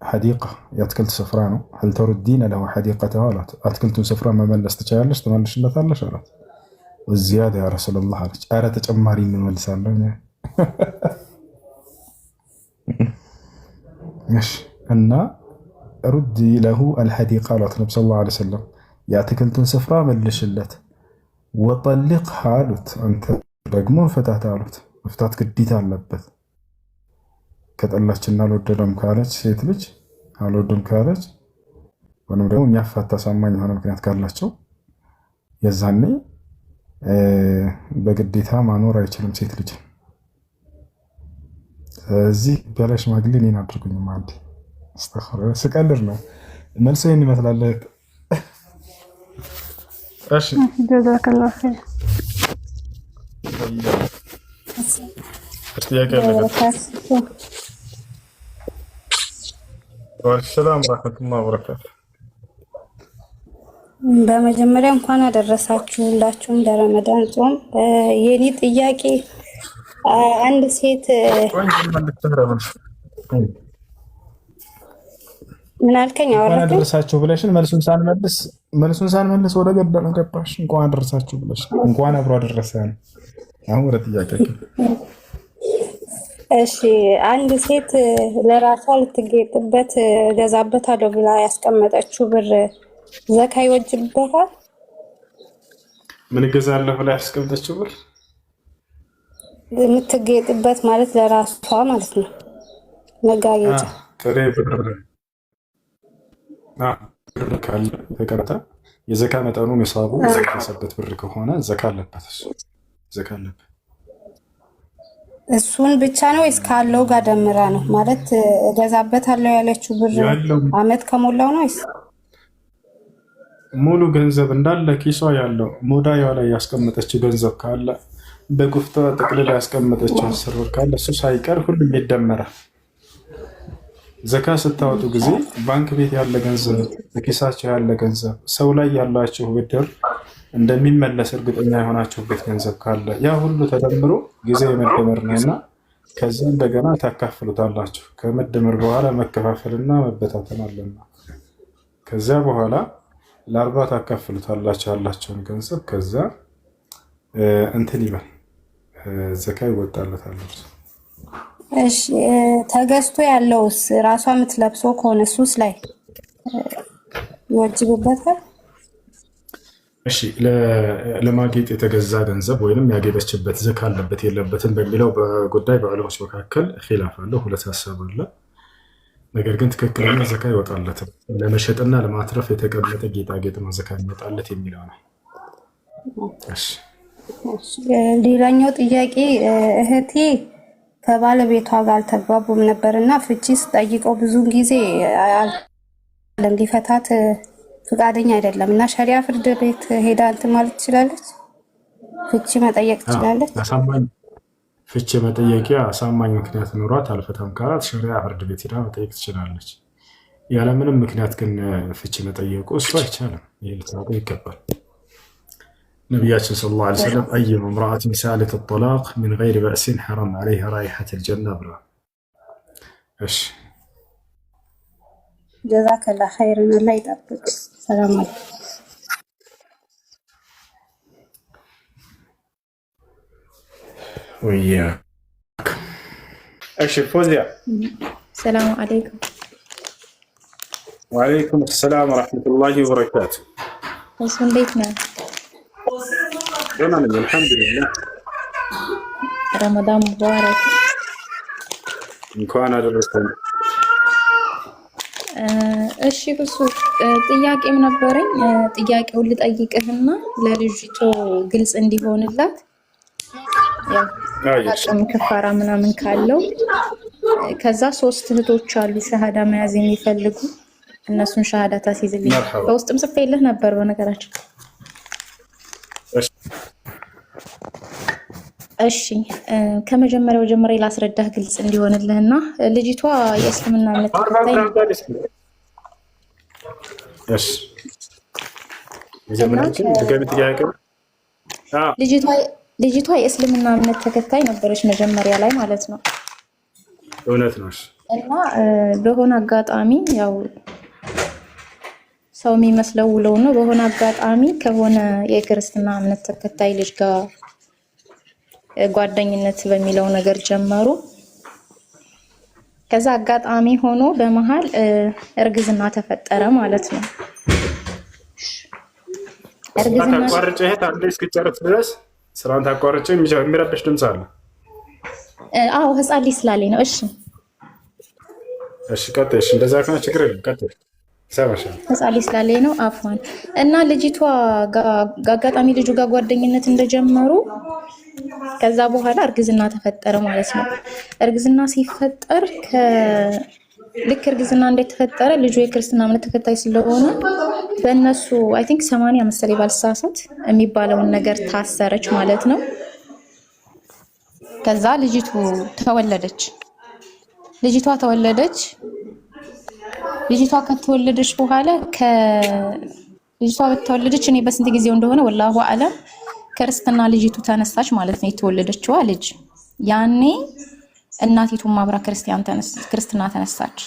ሐዲቃ የአትክልት ስፍራ ነው። هل تردين له حديقته አላት። አትክልቱን ስፍራ መመለስ ትችያለሽ፣ ትመልሽለታለሽ አላት። ወዚያዳ ያ ረሱላህ አለች። ኧረ ተጨማሪ እንመልሳለሁ። እሺ እና ሩዲ ለሁ አልሐዲቃ አሏት ነቢ ሰለላሁ ዐለይሂ ወሰለም። የአትክልቱን ስፍራ መልሽለት። ወጠሊቅሃ አሉት። አንተ ደግሞ ፍታት አሉት። መፍታት ግዴታ አለበት። ከጠላችና አልወደደም ካለች ሴት ልጅ አልወደም ካለች ወይም ደግሞ የሚያፋታ አሳማኝ የሆነ ምክንያት ካላቸው የዛኔ በግዴታ ማኖር አይችልም ሴት ልጅ። ስለዚህ በላይ ሽማግሌ እኔን አድርጉኝ ማለት ስቀልድ ነው። መልሶ ይህን ይመስላል። እሺ
ጀዛከላሁ ኸይር።
ሰላም ወራህመቱላሂ ወበረካቱ።
በመጀመሪያ እንኳን አደረሳችሁ ሁላችሁም ለረመዳን ጾም። የኔ ጥያቄ አንድ ሴት ምን አልከኝ?
እንኳን አደረሳችሁ ብለሽን መልሱን ሳንመልስ ወደ ገደል ገባሽ። እንኳን አደረሳችሁ ብለሽ እንኳን አብሮ አደረሰን። አሁን ወደ ጥያቄ።
እሺ አንድ ሴት ለራሷ ልትጌጥበት ገዛበታለሁ ብላ ያስቀመጠችው ብር ዘካ ይወጅበታል?
ምን ገዛለሁ ብላ ያስቀመጠችው ብር
የምትጌጥበት ማለት ለራሷ ማለት ነው፣ መጋጌጫ
ጥሬ ብር ካለ ተቀረጠ የዘካ መጠኑ ንሳቡ የደረሰበት ብር ከሆነ ዘካ አለበት። ዘካ አለበት።
እሱን ብቻ ነው ወይስ ካለው ጋር ደምራ ነው? ማለት እገዛበታለሁ ያለችው ብር አመት ከሞላው ነው ወይስ
ሙሉ ገንዘብ እንዳለ ኪሷ ያለው ሙዳያው ላይ ያስቀመጠችው ገንዘብ ካለ በጉፍታ ጠቅልላ ያስቀመጠችው 10 ብር ካለ እሱ ሳይቀር ሁሉም ይደመራል። ዘካ ስታወጡ ጊዜ ባንክ ቤት ያለ ገንዘብ፣ በኪሳቸው ያለ ገንዘብ፣ ሰው ላይ ያላችሁ ብድር እንደሚመለስ እርግጠኛ የሆናችሁበት ገንዘብ ካለ ያ ሁሉ ተደምሮ ጊዜ መደመር ነውና ከዚህ እንደገና ታካፍሉታላችሁ። ከመደመር በኋላ መከፋፈልና መበታተን አለና ከዚያ በኋላ ለአርባ ታካፍሉታላችሁ ያላቸውን ገንዘብ። ከዛ እንትን ይበል ዘካ ይወጣለታል።
እሺ ተገዝቶ ያለውስ ራሷ የምትለብሰው ከሆነ እሱስ ላይ ይወጅብበታል?
እሺ ለማጌጥ የተገዛ ገንዘብ ወይንም ያጌጠችበት ዘካ አለበት የለበትም በሚለው በጉዳይ በዑለሞች መካከል ኺላፍ አለ፣ ሁለት ሀሳብ አለ። ነገር ግን ትክክለኛ ዘካ ይወጣለትም ለመሸጥና ለማትረፍ የተቀመጠ ጌጣጌጥ ነው ዘካ ይወጣለት የሚለው ነው። እሺ
ሌላኛው ጥያቄ እህቴ ከባለቤቷ ጋር አልተግባቡም ነበርና ፍቺ ስጠይቀው ብዙ ጊዜ ሊፈታት ፍቃደኛ አይደለም እና ሸሪዓ ፍርድ ቤት ሄዳ እንትን ማለት ትችላለች? ፍቺ መጠየቅ ትችላለች?
ፍቺ መጠየቂያ አሳማኝ ምክንያት ኖሯት አልፈታም ካላት ሸሪዓ ፍርድ ቤት ሄዳ መጠየቅ ትችላለች። ያለምንም ምክንያት ግን ፍቺ መጠየቁ እሱ አይቻልም። ይህ ልታውቁ ይገባል። ነቢያችን ሰለላሁ ዐለይሂ ወሰለም አየማ እምረአትን ሰአለት ጠላቅ ሚን ገይሪ በእሲን ሐረም ዐለይሃ ራኢሐተል ጀና ብለዋል። እሺ
ጀዛከላህ ኸይረን አላህ ይጠብቅ። ሰላም አለይኩም።
ወያክ እሺ ፎዚያ
ሰላም አለይኩም።
ወአለይኩም ሰላም ወራህመቱላሂ ወበረካቱ።
እሱ እንዴት ነህ?
ደህና ነኝ አልሐምዱሊላህ።
ረመዳን ሙባረክ።
እንኳን አደረሰን።
እሺ ብሱ ጥያቄም ነበረኝ። ጥያቄውን ልጠይቅህና ለልጅቶ ግልጽ እንዲሆንላት ያው አቅም ክፋራ ምናምን ካለው ከዛ 3 እህቶች አሉ ሸሃዳ መያዝ የሚፈልጉ እነሱን ሸሃዳ ታስይዝልኝ። በውስጥም ጽፌልህ ነበር በነገራችን። እሺ ከመጀመሪያው ጀምሬ ላስረዳህ ግልጽ እንዲሆንልህና ልጅቷ የእስልምና እምነት ተከታይ ልጅቷ የእስልምና እምነት ተከታይ ነበረች መጀመሪያ ላይ ማለት ነው።
እውነት ነው።
እና በሆነ አጋጣሚ ያው ሰው የሚመስለው ውለው ነው። በሆነ አጋጣሚ ከሆነ የክርስትና እምነት ተከታይ ልጅ ጋር ጓደኝነት በሚለው ነገር ጀመሩ። ከዛ አጋጣሚ ሆኖ በመሃል እርግዝና ተፈጠረ ማለት ነው።
እርግዝና ታቋርጬ አንዴ እስክጨርስ ድረስ ስራን ታቋርጬ የሚረብሽ ድምፅ አለ።
አዎ ህፃን ልጅ ስላለኝ ነው።
እሺ ቀጥይ። እሺ እንደዛ ከሆነ ችግር የለም ቀጥይ።
ህፃን ልጅ ስላለኝ ነው። አፏን እና ልጅቷ አጋጣሚ ልጁ ጋር ጓደኝነት እንደጀመሩ ከዛ በኋላ እርግዝና ተፈጠረ ማለት ነው። እርግዝና ሲፈጠር ልክ እርግዝና እንደተፈጠረ ልጁ የክርስትና እምነት ተከታይ ስለሆነ በእነሱ አይ ቲንክ 80 መሰለኝ ባልሳሳት የሚባለውን ነገር ታሰረች ማለት ነው። ከዛ ልጅቷ ተወለደች። ልጅቷ ከተወለደች በኋላ ልጅቷ በተወለደች እኔ በስንት ጊዜው እንደሆነ ወላሁ አለም ክርስትና ልጅቱ ተነሳች ማለት ነው። የተወለደችዋ ልጅ ያኔ እናቲቱም አብራ ክርስትና ተነሳች።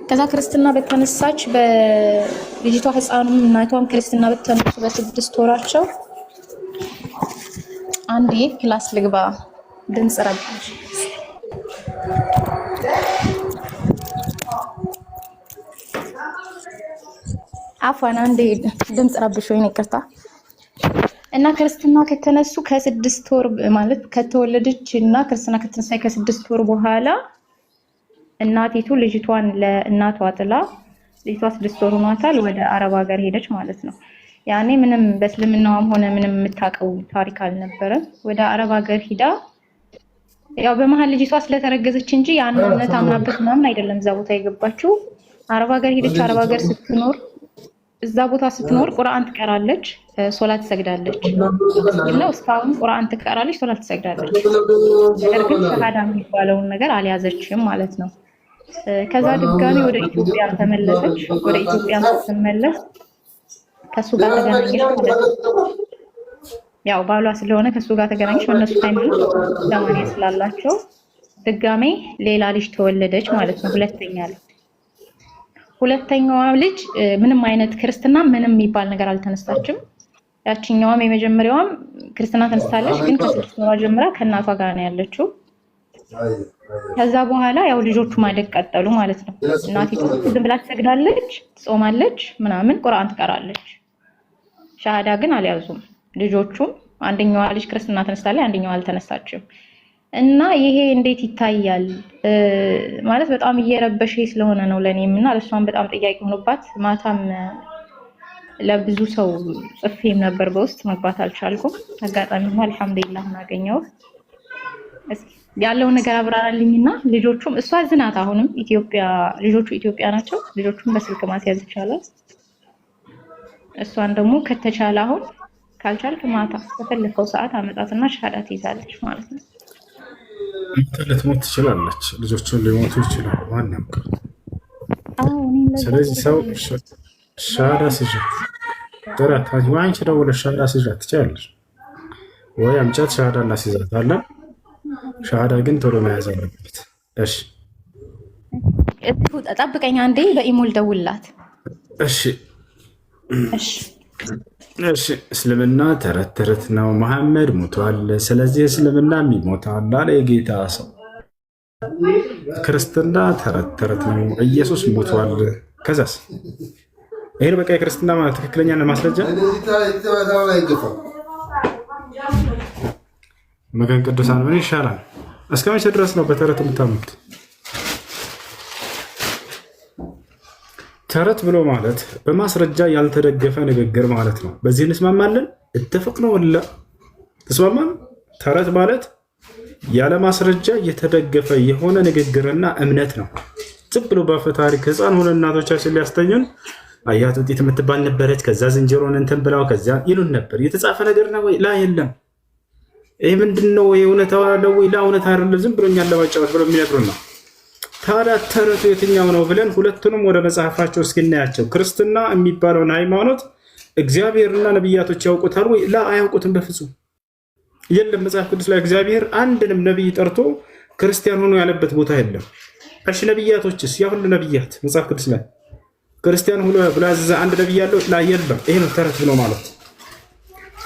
ከዛ ክርስትና በተነሳች በልጅቷ ህፃኑም እናቷም ክርስትና በተነሱ በ6 ወራቸው አንዴ ክላስ ልግባ ድምፅ ረብሽ አፋን አንዴ ድምፅ ረብሽ ወይ ይቅርታ። እና ክርስትና ከተነሱ ከ6 ወር ማለት ከተወለደች እና ክርስትና ከተነሳች ከ6 ወር በኋላ እናቲቱ ልጅቷን ለእናቷ ጥላ ልጅቷ 6 ወር ሆኗታል ወደ አረብ ሀገር ሄደች ማለት ነው። ያኔ ምንም በእስልምናውም ሆነ ምንም የምታውቀው ታሪክ አልነበረም። ወደ አረብ ሀገር ሂዳ ያው በመሃል ልጅቷ ስለተረገዘች እንጂ ያን እምነት አምናበት ምናምን አይደለም እዛ ቦታ የገባችው። አረብ ሀገር ሄደች። አረብ ሀገር ስትኖር እዛ ቦታ ስትኖር ቁርአን ትቀራለች፣ ሶላት ትሰግዳለች። ነው እስካሁን ቁርአን ትቀራለች፣ ሶላት ትሰግዳለች። ነገር ግን ሸሃዳ የሚባለውን ነገር አልያዘችም ማለት ነው። ከዛ ድጋሚ ወደ ኢትዮጵያ ተመለሰች። ወደ ኢትዮጵያ ስትመለስ ከሱ ጋር ተገናኘች ማለት ነው። ያው ባሏ ስለሆነ ከሱ ጋር ተገናኘች። በእነሱ ሃይማኖት ለማን ስላላቸው ድጋሜ ሌላ ልጅ ተወለደች ማለት ነው። ሁለተኛዋ ልጅ ምንም አይነት ክርስትና ምንም የሚባል ነገር አልተነሳችም። ያቺኛዋም የመጀመሪያዋም ክርስትና ተነስታለች፣ ግን ከ6 ወሯ ጀምራ ከእናቷ ጋር ነው ያለችው። ከዛ በኋላ ያው ልጆቹ ማደግ ቀጠሉ ማለት ነው። እናቲቱ ዝም ብላ ትሰግዳለች፣ ትጾማለች፣ ምናምን ቁርአን ትቀራለች። ሻሃዳ ግን አልያዙም ልጆቹም። አንደኛዋ ልጅ ክርስትና ተነስታለች፣ አንደኛዋ አልተነሳችም። እና ይሄ እንዴት ይታያል ማለት በጣም እየረበሸ ስለሆነ ነው ለኔም እና ለሷም በጣም ጥያቄ ሆኖባት ማታም ለብዙ ሰው ጽፌም ነበር በውስጥ መግባት አልቻልኩም። አጋጣሚ ነው አልሐምዱሊላህ ማገኘው። እስኪ ያለው ነገር አብራራልኝና ልጆቹም እሷ ዝናት አሁንም ኢትዮጵያ ልጆቹ ኢትዮጵያ ናቸው። ልጆቹም በስልክ ማስያዝ ይቻላል። እሷን ደግሞ ከተቻለ አሁን ካልቻልክ ማታ በፈለከው ሰዓት አመጣትና ሻሃዳ ትይዛለች ማለት ነው።
ልትሞት ትችላለች። ልጆቹን ሊሞቱ ይችላሉ። ማን ያውቃል? ስለዚህ ሰው ሻሃዳ ስጃት ጥራት አንቺ ደውለሽ ሻሃዳ ስጃት ትችላለች ወይ አምጫት ሻሃዳ እናስይዛታለን። ሻሃዳ ግን ቶሎ መያዝ አለበት። እሺ
ጠብቀኝ አንዴ በኢሞል ደውላት።
እሺ እስልምና ተረት ተረት ነው። መሐመድ ሞቷል፣ ስለዚህ እስልምና ይሞታል አለ የጌታ ሰው። ክርስትና ተረት ተረት ነው፣ ኢየሱስ ሞቷል። ከዛስ ይሄን በቃ የክርስትና ትክክለኛ ማስረጃ መገን ቅዱሳን ምን ይሻላል? እስከ መቼ ድረስ ነው በተረት የምታምኑት? ተረት ብሎ ማለት በማስረጃ ያልተደገፈ ንግግር ማለት ነው። በዚህ እንስማማለን? እተፈቅነ ወላ ተስማማን? ተረት ማለት ያለ ማስረጃ የተደገፈ የሆነ ንግግርና እምነት ነው። ዝም ብሎ በአፈ ታሪክ ህፃን ሆነ እናቶቻችን ሊያስተኙን አያት ውጤት የምትባል ነበረች፣ ከዛ ዝንጀሮን እንትን ብላው ከዛ ይሉን ነበር። የተጻፈ ነገር ነው ወይ? ላ የለም።
ይህ ምንድነው? የእውነታ ነው ወይ ለእውነት አይደለም ዝም ብሎኛል ለማጫወት ብሎ የሚነግሩን ነው። ታዲያ ተረቱ የትኛው ነው ብለን ሁለቱንም ወደ መጽሐፋቸው እስኪናያቸው። ክርስትና የሚባለውን ሃይማኖት እግዚአብሔርና ነቢያቶች ያውቁታል ወይ? ላ አያውቁትም በፍጹም። የለም መጽሐፍ ቅዱስ ላይ እግዚአብሔር አንድንም ነቢይ ጠርቶ ክርስቲያን ሆኖ ያለበት ቦታ የለም። እሺ ነቢያቶችስ? ያ ሁሉ ነቢያት መጽሐፍ ቅዱስ ላይ ክርስቲያን ሆኖ ብሎ ያዘዘ አንድ ነቢይ ያለው ላ የለም። ይሄ ነው ተረት ብሎ ማለት።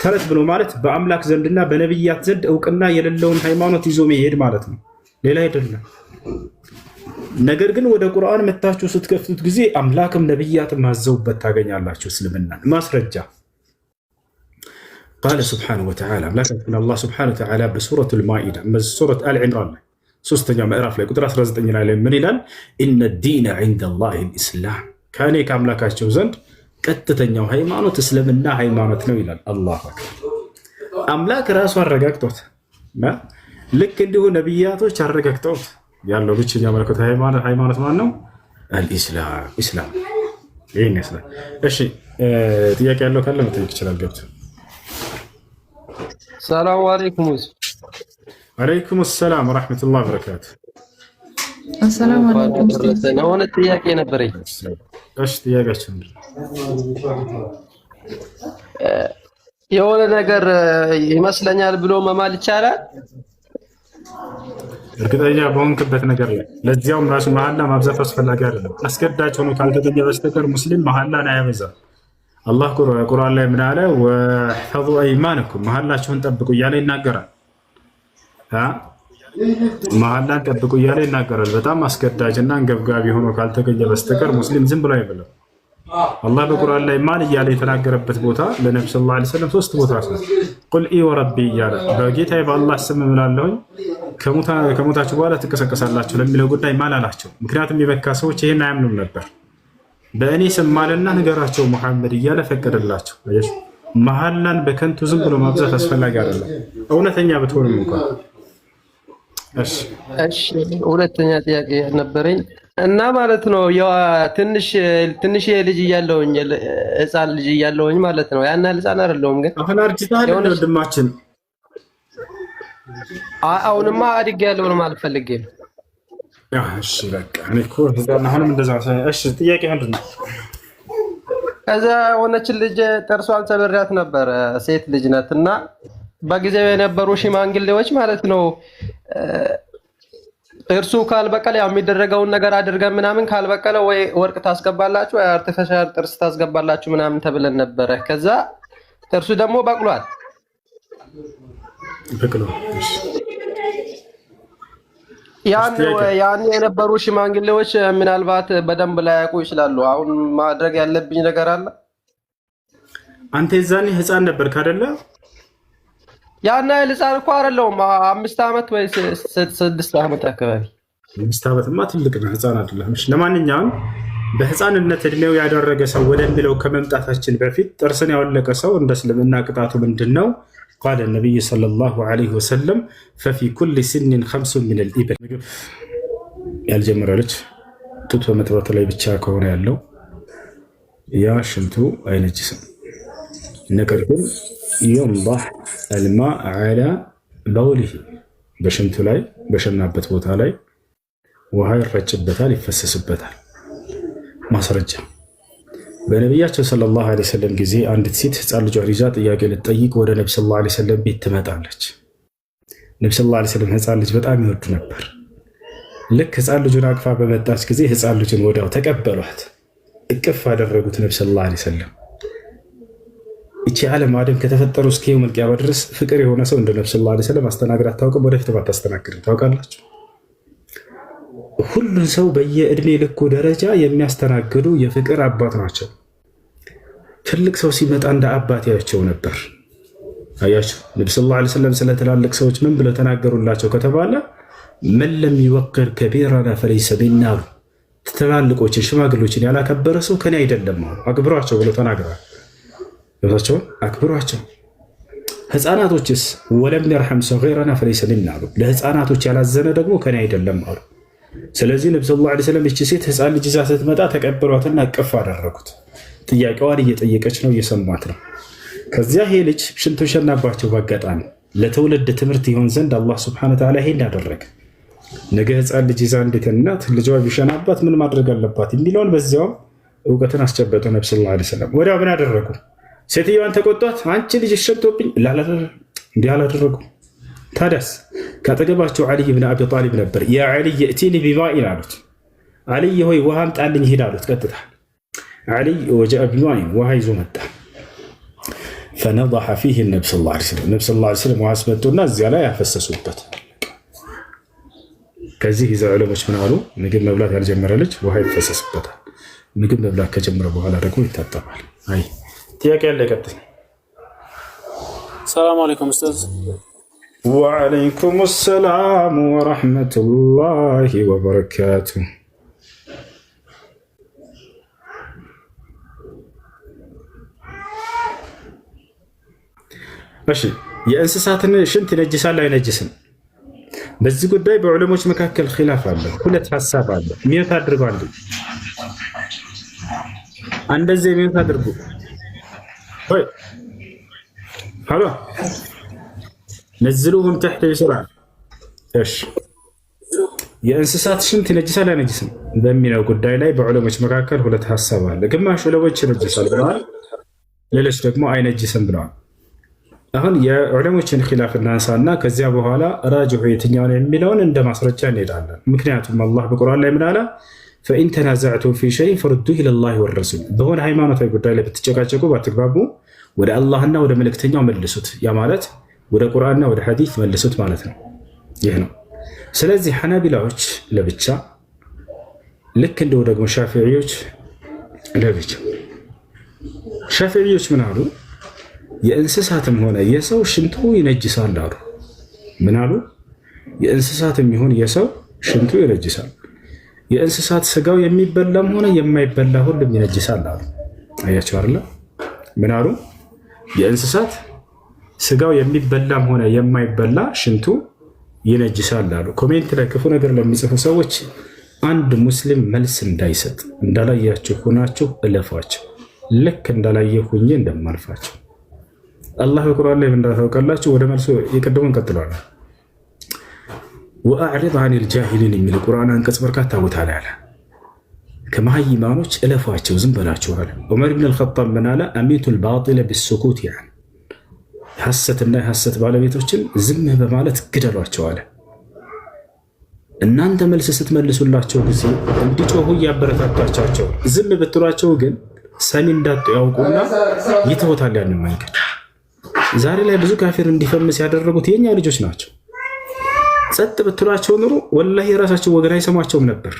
ተረት ብሎ ማለት በአምላክ ዘንድና በነቢያት ዘንድ እውቅና የሌለውን ሃይማኖት ይዞ መሄድ ማለት ነው፣ ሌላ አይደለም። ነገር ግን ወደ ቁርአን መታችሁ ስትከፍቱት ጊዜ አምላክም ነቢያትም ማዘውበት ታገኛላችሁ። እስልምና ማስረጃ ቃለ ስብሓነሁ ወተዓላ አምላካችን አላህ ስብሓነሁ ወተዓላ በሱረቱል ማኢዳ ሱረት አል ዒምራን ላይ 3ኛው ምዕራፍ ላይ ቁጥር 19 ላይ ምን ይላል? ኢነ ዲነ ዒንደላሂ ልኢስላም፣ ከእኔ ከአምላካቸው ዘንድ ቀጥተኛው ሃይማኖት እስልምና ሃይማኖት ነው ይላል። አላሁ አክበር። አምላክ ራሱ አረጋግጦት ልክ እንዲሁ ነቢያቶች አረጋግጠውት ያለው ብቸኛ መለኮታዊ ሃይማኖት ማን ነው? አልኢስላም። ኢስላም ይሄን ይመስላል። እሺ ጥያቄ ያለው ካለ መጠየቅ ይችላል ገብቶ።
ሰላም አለይኩም።
አለይኩም ሰላም ወራህመቱላሂ ወበረካቱ።
ሰላም አለይኩም። የሆነ ጥያቄ ነበረኝ።
እሺ ጥያቄያችን
የሆነ ነገር ይመስለኛል ብሎ መማል ይቻላል?
እርግጠኛ በሆንክበት ነገር ላይ ለዚያውም ራሱ መሐላ ማብዛት አስፈላጊ አይደለም። አስገዳጅ ሆኖ ካልተገኘ በስተቀር ሙስሊም መሐላን አያበዛም። አላህ ቁርአን ላይ ምን አለ? ወሕፈዙ አይማነኩም፣ መሐላችሁን ጠብቁ እያለ ይናገራል። መሐላን ጠብቁ እያለ ይናገራል። በጣም አስገዳጅና አንገብጋቢ ሆኖ ካልተገኘ በስተቀር ሙስሊም ዝም ብሎ አይበለም። አላህ በቁርአን ላይ ማን እያለ የተናገረበት ቦታ ለነብዩ ሰለላሁ ዐለይሂ ወሰለም 3 ቦታ ነው። ቁል ኢ ወረቢ እያለ በጌታዬ በአላህ ስም እምላለሁኝ ከሞታችሁ በኋላ ትቀሰቀሳላችሁ ለሚለው ጉዳይ ማን አላቸው? ምክንያቱም የመካ ሰዎች ይሄን አያምኑም ነበር። በእኔ ስም ማልና ንገራቸው ሙሐመድ እያለ ፈቀደላቸው። መሐላን በከንቱ ዝም ብሎ ማብዛት አስፈላጊ አይደለም፣ እውነተኛ ብትሆንም እንኳን። እሺ
ሁለተኛ ጥያቄ ነበረኝ እና ማለት ነው ትንሽ ልጅ እያለሁኝ ህፃን ልጅ እያለሁኝ ማለት ነው። ያን ህፃን አይደለሁም ግን
አሁን አርጅታል ወንድማችን።
አሁንማ አድጌያለሁ ነው ማለት ፈልጌ ነው።
እሺ በቃ እኔ እኮ አሁንም እንደዛ። እሺ ጥያቄ ምንድን ነው?
ከዛ የሆነች ልጅ ጥርሷን ሰብሬያት ነበረ። ሴት ልጅ ናት እና በጊዜው የነበሩ ሽማግሌዎች ማለት ነው ጥርሱ ካልበቀለ ያው የሚደረገውን ነገር አድርገን ምናምን ካልበቀለ ወይ ወርቅ ታስገባላችሁ ወይ አርቲፊሻል ጥርስ ታስገባላችሁ ምናምን ተብለን ነበረ። ከዛ ጥርሱ ደግሞ በቅሏል። ያን የነበሩ ሽማግሌዎች ምናልባት በደንብ ላያውቁ ይችላሉ። አሁን ማድረግ ያለብኝ ነገር አለ?
አንተ የዛኔ ህፃን ነበርክ አይደለ?
ያን ህፃን እኮ አይደለሁም። 5 ዓመት ወይ 6 ዓመት አካባቢ።
5 ዓመትማ ትልቅ ነው፣ ህፃን አይደለም። ለማንኛውም በህፃንነት እድሜው ያደረገ ሰው ወደሚለው ከመምጣታችን በፊት ጥርስን ያወለቀ ሰው እንደ እስልምና ቅጣቱ ምንድን ነው? ቃለ ነቢይ ሰለላሁ ዐለይሂ ወሰለም ፈፊ ኩል ሲንን 5 ሚነል ኢብል። ምግብ ያልጀመረች ጡት በመጥባቱ ላይ ብቻ ከሆነ ያለው ያ ሽንቱ አይነጅስም። ነገር ግን የንضح الماء على بوله በሽንቱ ላይ በሸናበት ቦታ ላይ ውሃ ይረጭበታል፣ ይፈሰስበታል። ማስረጃ በነቢያቸው ሰለላሁ ዐለይሂ ወሰለም ጊዜ አንዲት ሴት ህፃን ልጇን ይዛ ጥያቄ ልትጠይቅ ወደ ነብዩ ሰለላሁ ዐለይሂ ወሰለም ቤት ትመጣለች። ነብዩ ሰለላሁ ዐለይሂ ወሰለም ህፃን ልጅ በጣም ይወዱ ነበር። ልክ ህፃን ልጁን አቅፋ በመጣች ጊዜ ህፃን ልጁን ወዲያው ተቀበሏት፣ እቅፍ አደረጉት። ነብዩ ሰለላሁ ዐለይሂ ወሰለም እቺ ዓለም አደም ከተፈጠሩ እስከ የውመል ቂያማ ድረስ ፍቅር የሆነ ሰው እንደ ነብዩ ሰለላሁ ዐለይሂ ወሰለም አስተናግዳ አታውቅም፣ ወደፊትም አታስተናግድም። ታውቃላችሁ? ሁሉን ሰው በየእድሜ ልኩ ደረጃ የሚያስተናግዱ የፍቅር አባት ናቸው። ትልቅ ሰው ሲመጣ እንደ አባት ያቸው ነበር። አያችሁ ነብዩ ሰለላሁ ዐለይሂ ወሰለም ስለ ትላልቅ ሰዎች ምን ብለው ተናገሩላቸው ከተባለ መን ለም ይወቅር ከቢረና ፈለይሰ ሚና፣ ትላልቆችን ሽማግሎችን ያላከበረ ሰው ከኔ አይደለም። አክብሯቸው ብለው ተናግረዋል። ገብታቸው አክብሯቸው። ህፃናቶችስ ወለም የርሐም ሰጊረና ፈለይሰ ሚና አሉ። ለህፃናቶች ያላዘነ ደግሞ ከኔ አይደለም አሉ። ስለዚህ ነብዩ ሰለላሁ ዐለይሂ ወሰለም እቺ ሴት ህፃን ልጅ ይዛ ስትመጣ ተቀበሏትና እቅፍ አደረጉት። ጥያቄዋን እየጠየቀች ነው፣ እየሰሟት ነው። ከዚያ ይሄ ልጅ ሽንቱን ሸናባቸው። በአጋጣሚ
ለትውልድ ትምህርት ይሆን ዘንድ አላህ ሱብሓነሁ ወተዓላ ይሄን ያደረገ። ነገ ህፃን ልጅ ይዛ እንዴት እናት ልጇ ቢሸናባት ምን ማድረግ አለባት የሚለውን በዚያውም እውቀትን አስጨበጡ። ነብዩ ሰለላሁ ዐለይሂ ወሰለም ወዲያው ምን አደረጉ? ሴትዮዋን ተቆጧት። አንቺ ልጅ ሸንቶብኝ እንዲህ አላደረጉ። ታዲያስ ከአጠገባቸው ዓሊ ብን አቢ ጣሊብ ነበር። ያ ዓሊ የእቲኒ ቢማኢን አሉት። ዓሊ ሆይ ውሃ አምጣልኝ ሂድ አሉት። ቀጥታ ዓሊ ወጀአ ቢማኢን ውሃ ይዞ መጣ። ፈነضሐ ፊህ ነብዩ ሰለላሁ ዐለይሂ ወሰለም ነብዩ ሰለላሁ ዐለይሂ ወሰለም ውሃ አስመጡና እዚያ ላይ ያፈሰሱበት። ከዚህ ይዘው ዑለሞች ምን አሉ? ምግብ መብላት ያልጀመረ ልጅ ውሃ ይፈሰስበታል። ምግብ መብላት ከጀመረ በኋላ ደግሞ ይታጠባል። አይ ጥያቄ ያለ ቀጥል።
ሰላም አለይኩም ኡስታዝ።
ወአለይኩም ሰላም ወራህመቱላሂ ወበረካቱ። እሺ የእንስሳትን ሽንት ይነጅሳል አይነጅስም? በዚህ ጉዳይ በዑለሞች መካከል ኺላፍ አለ። ሁለት ሐሳብ አለ። ሚዩት አድርጉ። እንደዚህ ሚዩት አድርጉ። ወይ ሀሎ ነዝሉሁም ተሕተ ይስራ። እሺ የእንስሳት ሽንት ይነጅሳል አይነጅስም በሚለው ጉዳይ ላይ በዑለሞች መካከል ሁለት ሐሳብ አለ። ግማሽ ዑለሞች ይነጅሳል ብለዋል፣ ሌሎች ደግሞ አይነጅስም ብለዋል። አሁን የዑለሞችን ኺላፍ እናንሳና ከዚያ በኋላ ራጅሑ የትኛውን የሚለውን እንደ ማስረጃ እንሄዳለን። ምክንያቱም አላህ በቁርአን ላይ ምን አለ? ፈኢን ተናዘዕቱም ፊ ሸይን ፈሩዱሁ ኢለላሂ ወረሱል። በሆነ ሃይማኖታዊ ጉዳይ ላይ ብትጨቃጨቁ ባትግባቡ ወደ አላህና ወደ መልእክተኛው መልሱት። ያ ማለት ወደ ቁርአንና ወደ ሐዲስ መልሱት ማለት ነው። ይህ ነው። ስለዚህ ሐናቢላዎች ለብቻ፣ ልክ እንደው ደግሞ ሻፊዒዎች ለብቻ። ሻፊዒዎች ምን አሉ? የእንስሳትም ሆነ የሰው ሽንቱ ይነጅሳል አሉ። ምን አሉ? የእንስሳትም ይሁን የሰው ሽንቱ ይነጅሳል። የእንስሳት ስጋው የሚበላም ሆነ የማይበላ ሁሉም ይነጅሳል አሉ። አያቸው አይደለ? ምን አሉ? የእንስሳት ስጋው የሚበላም ሆነ የማይበላ ሽንቱ ይነጅሳል አሉ። ኮሜንት ላይ ክፉ ነገር ለሚጽፉ ሰዎች አንድ ሙስሊም መልስ እንዳይሰጥ እንዳላያችሁ ሆናችሁ እለፏቸው። ልክ እንዳላየ ሁኜ እንደማልፋቸው አላህ በቁርአን ላይ እንዳታውቃላችሁ። ወደ መልሶ የቀደሙን ቀጥለዋል። ወአዕሪድ አኒል ጃሂሊን የሚል ቁርአን አንቀጽ በርካታ ቦታ ላይ አለ። ከመሃይማኖች እለፏቸው፣ ዝም በላቸው አለ። ዑመር ብን አልኸጣብ ምን አለ? አሚቱል ባጢለ ቢሱኩት ያን ሐሰትና የሐሰት ባለቤቶችን ዝም በማለት ግደሏቸው አለ። እናንተ መልስ ስትመልሱላቸው ጊዜ እንዲጮሁ እያበረታታቻቸው፣ ዝም ብትሏቸው ግን ሰሚ እንዳጡ ያውቁና ይተውታል ያንን መንገድ። ዛሬ ላይ ብዙ ካፊር እንዲፈምስ ያደረጉት የኛ ልጆች ናቸው። ጸጥ ብትሏቸው ኑሮ ወላሂ የራሳቸው ወገን አይሰማቸውም ነበር።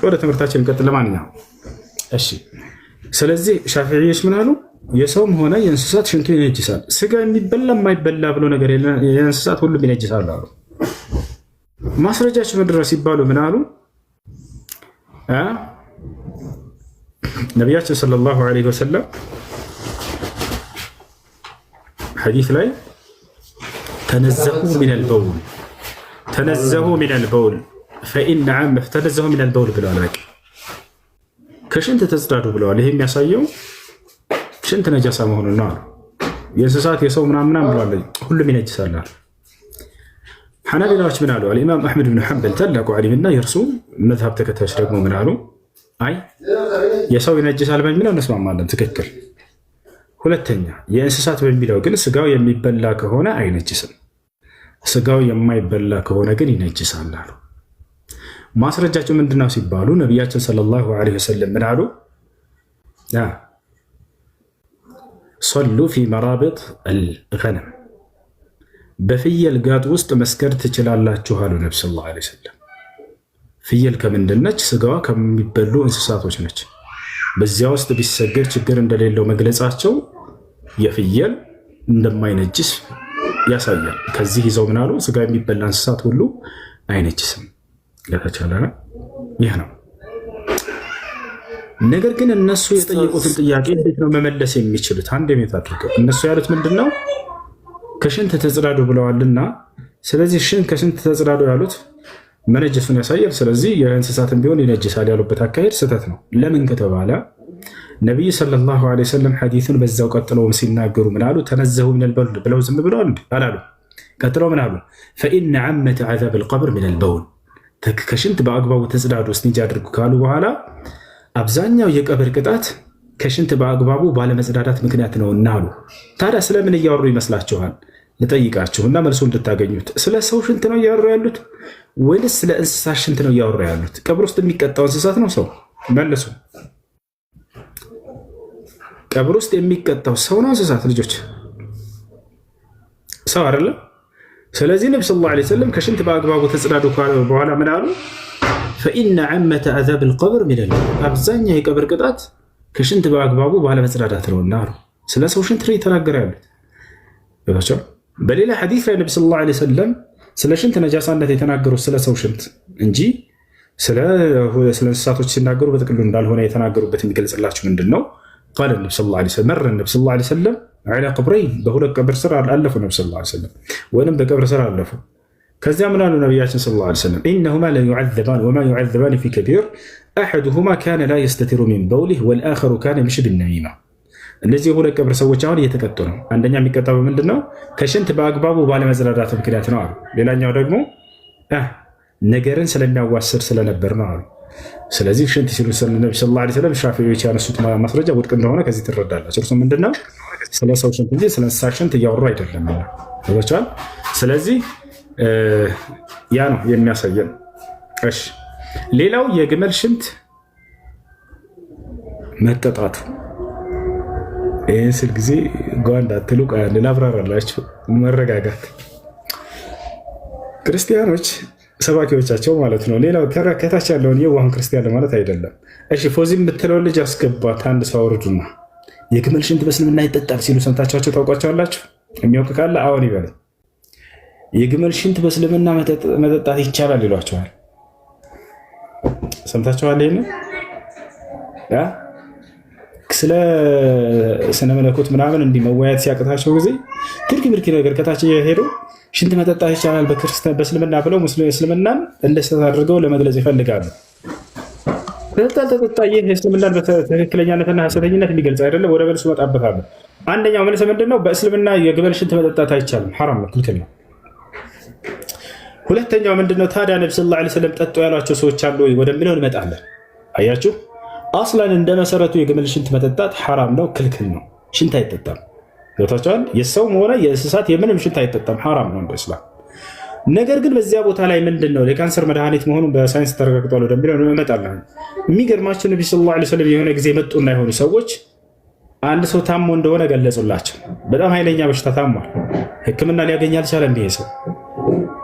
ወደ ትምህርታችን እንቀጥል። ለማንኛውም እሺ፣ ስለዚህ ሻፊዒዎች ምን አሉ? የሰውም ሆነ የእንስሳት ሽንቱ ይነጅሳል። ስጋ የሚበላ የማይበላ ብሎ ነገር የእንስሳት ሁሉም ይነጅሳል አሉ። ማስረጃቸው ምንድን ነው ሲባሉ ምን አሉ? ነቢያችን ሰለላሁ ዐለይሂ ወሰለም ሐዲስ ላይ ተነዘሁ ሚነል በውል ፈኢነ ዓመ ተነዘሁ ሚነል በውል ብለዋል። በቃ ከሽንት ተጽዳዱ ብለዋል። ይሄ የሚያሳየው ሽንት ነጃሳ መሆኑን ነው አሉ። የእንስሳት የሰው ምናምን ብለዋል፣ ሁሉም ይነጅሳል አሉ። ሐናቢላዎች ምን አሉ? አልኢማም አሕመድ ብን ሐንበል ታላቁ ዓሊምና የእርሱ መዝሀብ ተከታዮች ደግሞ ምን አሉ? አይ የሰው ይነጅሳል በሚለው እንስማማለን፣ ትክክል። ሁለተኛ የእንስሳት በሚለው ግን ስጋው የሚበላ ከሆነ አይነጅስም፣ ስጋው የማይበላ ከሆነ ግን ይነጅሳል አሉ። ማስረጃቸው ምንድነው ሲባሉ ነቢያችን ሰለላሁ ዐለይሂ ወሰለም ምን አሉ? ሰሉ ፊ መራቢጥ አልገነም፣ በፍየል ጋጥ ውስጥ መስገድ ትችላላችሁ አሉ ነቢ ሰለላሁ ዐለይሂ ወሰለም። ፍየል ከምንድነች? ስጋዋ ከሚበሉ እንስሳቶች ነች። በዚያ ውስጥ ቢሰገድ ችግር እንደሌለው መግለጻቸው የፍየል እንደማይነጅስ ያሳያል። ከዚህ ይዘው ምን አሉ? ስጋ የሚበላ እንስሳት ሁሉ አይነጅስም። ለተቻለ ይህ ነው። ነገር ግን እነሱ የጠየቁትን ጥያቄ እንዴት ነው መመለስ የሚችሉት? አንድ የሜት አድርገው እነሱ ያሉት ምንድን ነው? ከሽንት ተጽዳዱ ብለዋልና፣ ስለዚህ ከሽንት ተጽዳዱ ያሉት መነጀሱን ያሳያል። ስለዚህ የእንስሳትን ቢሆን ይነጅሳል ያሉበት አካሄድ ስህተት ነው። ለምን ከተባለ
ነቢዩ ሰለላሁ ዐለይሂ ወሰለም ሐዲሱን በዛው ቀጥለው ሲናገሩ ምን አሉ? ተነዘሁ ሚነል በውል ብለው ዝም ብለው አላሉ። ቀጥለው ምን አሉ? ፈኢነ ዐመተ ዐዛብል ቀብር ሚነል በውል፣ ከሽንት በአግባቡ ተጽዳዱ እስቲንጃ አድርጉ ካሉ በኋላ አብዛኛው የቀብር ቅጣት ከሽንት በአግባቡ ባለመጽዳዳት ምክንያት ነው እና አሉ። ታዲያ ስለምን እያወሩ ይመስላችኋል? ልጠይቃችሁ እና መልሶ እንድታገኙት። ስለ ሰው ሽንት ነው እያወሩ ያሉት ወይስ ስለ እንስሳት ሽንት ነው እያወሩ ያሉት? ቀብር ውስጥ የሚቀጣው እንስሳት ነው ሰው? መልሱ። ቀብር ውስጥ የሚቀጣው ሰው ነው እንስሳት? ልጆች ሰው አይደለም። ስለዚህ ነብዩ ሰለላሁ ዐለይሂ ወሰለም ከሽንት በአግባቡ ተጽዳዱ በኋላ ምን አሉ? ፈኢነ ዐመተ ዐዛብል ቀብር ሚነል በውል፣ አብዛኛው የቀብር ቅጣት ከሽንት በአግባቡ ባለመጽዳዳት ነውና አሉ። ስለ ሰው ሽንት ነው የተናገረ ያሉት። በሌላ ሐዲስ ላይ ነብዩ ሰለላሁ ዐለይሂ ወሰለም ስለ ሽንት ነጃሳነት የተናገሩት ስለ ሰው ሽንት እንጂ ስለ እንስሳቶች ሲናገሩ በጥቅሉ እንዳልሆነ የተናገሩበት የሚገልጽላችሁ ምንድን ነው? ቃለ ነብዩ ሰለላሁ ዐለይሂ ወሰለም መረ ነብዩ ሰለላሁ ዐለይሂ ወሰለም ዐላ ቀብረይን፣ በሁለት ቀብር ስር አለፉ ነብዩ ሰለላሁ ዐለይሂ ወሰለም፣ ወይም በቀብር ስር አለፉ። ከዚያ ምን አሉ ነቢያችን ሰለላሁ ዐለይሂ ወሰለም? ኢነሁማ ለዩዐዘባን ወማ ዩዐዘባን ፊ ከቢር አሐዱሁማ ካነ ላ የስተቲሩ ሚን በውሊህ ወልአኸሩ ካነ የምሺ ቢነሚማ። እነዚህ ሁለት ቀብር ሰዎች አሁን እየተቀጡ ነው። አንደኛ የሚቀጣው በምንድን ነው? ከሽንት በአግባቡ ባለመጽዳዳት ምክንያት ነው አሉ። ሌላኛው ደግሞ ነገርን ስለሚያዋስድ ስለነበር ነው አሉ። ስለዚህ ሽንት ሲሉ ነቢ ሰለላሁ ዐለይሂ ወሰለም ሻፊዒዎች ያነሱት ማስረጃ ውድቅ እንደሆነ ከዚህ ትረዳላችሁ። እርሱ ምንድነው? ስለ ሰው ሽንት እንጂ ስለ እንስሳ ሽንት እያወሩ አይደለም ይሏቸዋል። ስለዚህ ያ ነው የሚያሳየን። እሺ ሌላው የግመል ሽንት መጠጣቱ። ይህን ስል ጊዜ ጓንዳ አትሉ፣ ላብራራላችሁ። መረጋጋት ክርስቲያኖች ሰባኪዎቻቸው ማለት ነው። ሌላው ከታች ያለውን የዋህን ክርስቲያን ለማለት አይደለም። እሺ ፎዚ የምትለውን ልጅ አስገባት፣ አንድ ሰው አውርዱና የግመል ሽንት በእስልምና ይጠጣል ሲሉ ሰምታችኋቸው ታውቋቸዋላችሁ? የሚያውቅ ካለ አሁን ይበላል። የግመል ሽንት በእስልምና መጠጣት ይቻላል ይሏቸዋል። ሰምታችኋል? ይሄን ስለ ስነ መለኮት ምናምን እንዲህ መወያየት ሲያቅታቸው ጊዜ ትርኪ ምርኪ ነገር ከታች ሄዱ ሽንት መጠጣት ይቻላል በእስልምና ብለው እስልምናን እንደ ስህተት አድርገው ለመግለጽ ይፈልጋሉ። ተጠጣ ይህ የእስልምናን በትክክለኛነትና ሐሰተኝነት የሚገልጽ አይደለም። ወደ መልሱ እመጣበታለሁ። አንደኛው መልስ ምንድነው? በእስልምና የግመል ሽንት መጠጣት አይቻልም፣ ሐራም ነው፣ ክልክል ነው። ሁለተኛው ምንድነው? ታዲያ ነብዩ ሰለላሁ ዐለይሂ ወሰለም ጠጡ ያሏቸው ሰዎች አሉ ወይ ወደሚለው እንመጣለን። አያችሁ፣ አስላን እንደ መሰረቱ የግመል ሽንት መጠጣት ሐራም ነው፣ ክልክል ነው። ሽንት አይጠጣም። ገብታችኋል? የሰውም ሆነ የእንስሳት የምንም ሽንት አይጠጣም፣ ሐራም ነው እንደ እስላም። ነገር ግን በዚያ ቦታ ላይ ምንድነው የካንሰር መድኃኒት መሆኑን በሳይንስ ተረጋግጧል ወደሚለው እንመጣለን። የሚገርማቸው ነብዩ ሰለላሁ ዐለይሂ ወሰለም የሆነ ጊዜ መጡና የሆኑ ሰዎች አንድ ሰው ታሞ እንደሆነ ገለጹላቸው። በጣም ኃይለኛ በሽታ ታሟል፣ ሕክምና ሊያገኝ አልቻለም ይሄ ሰው።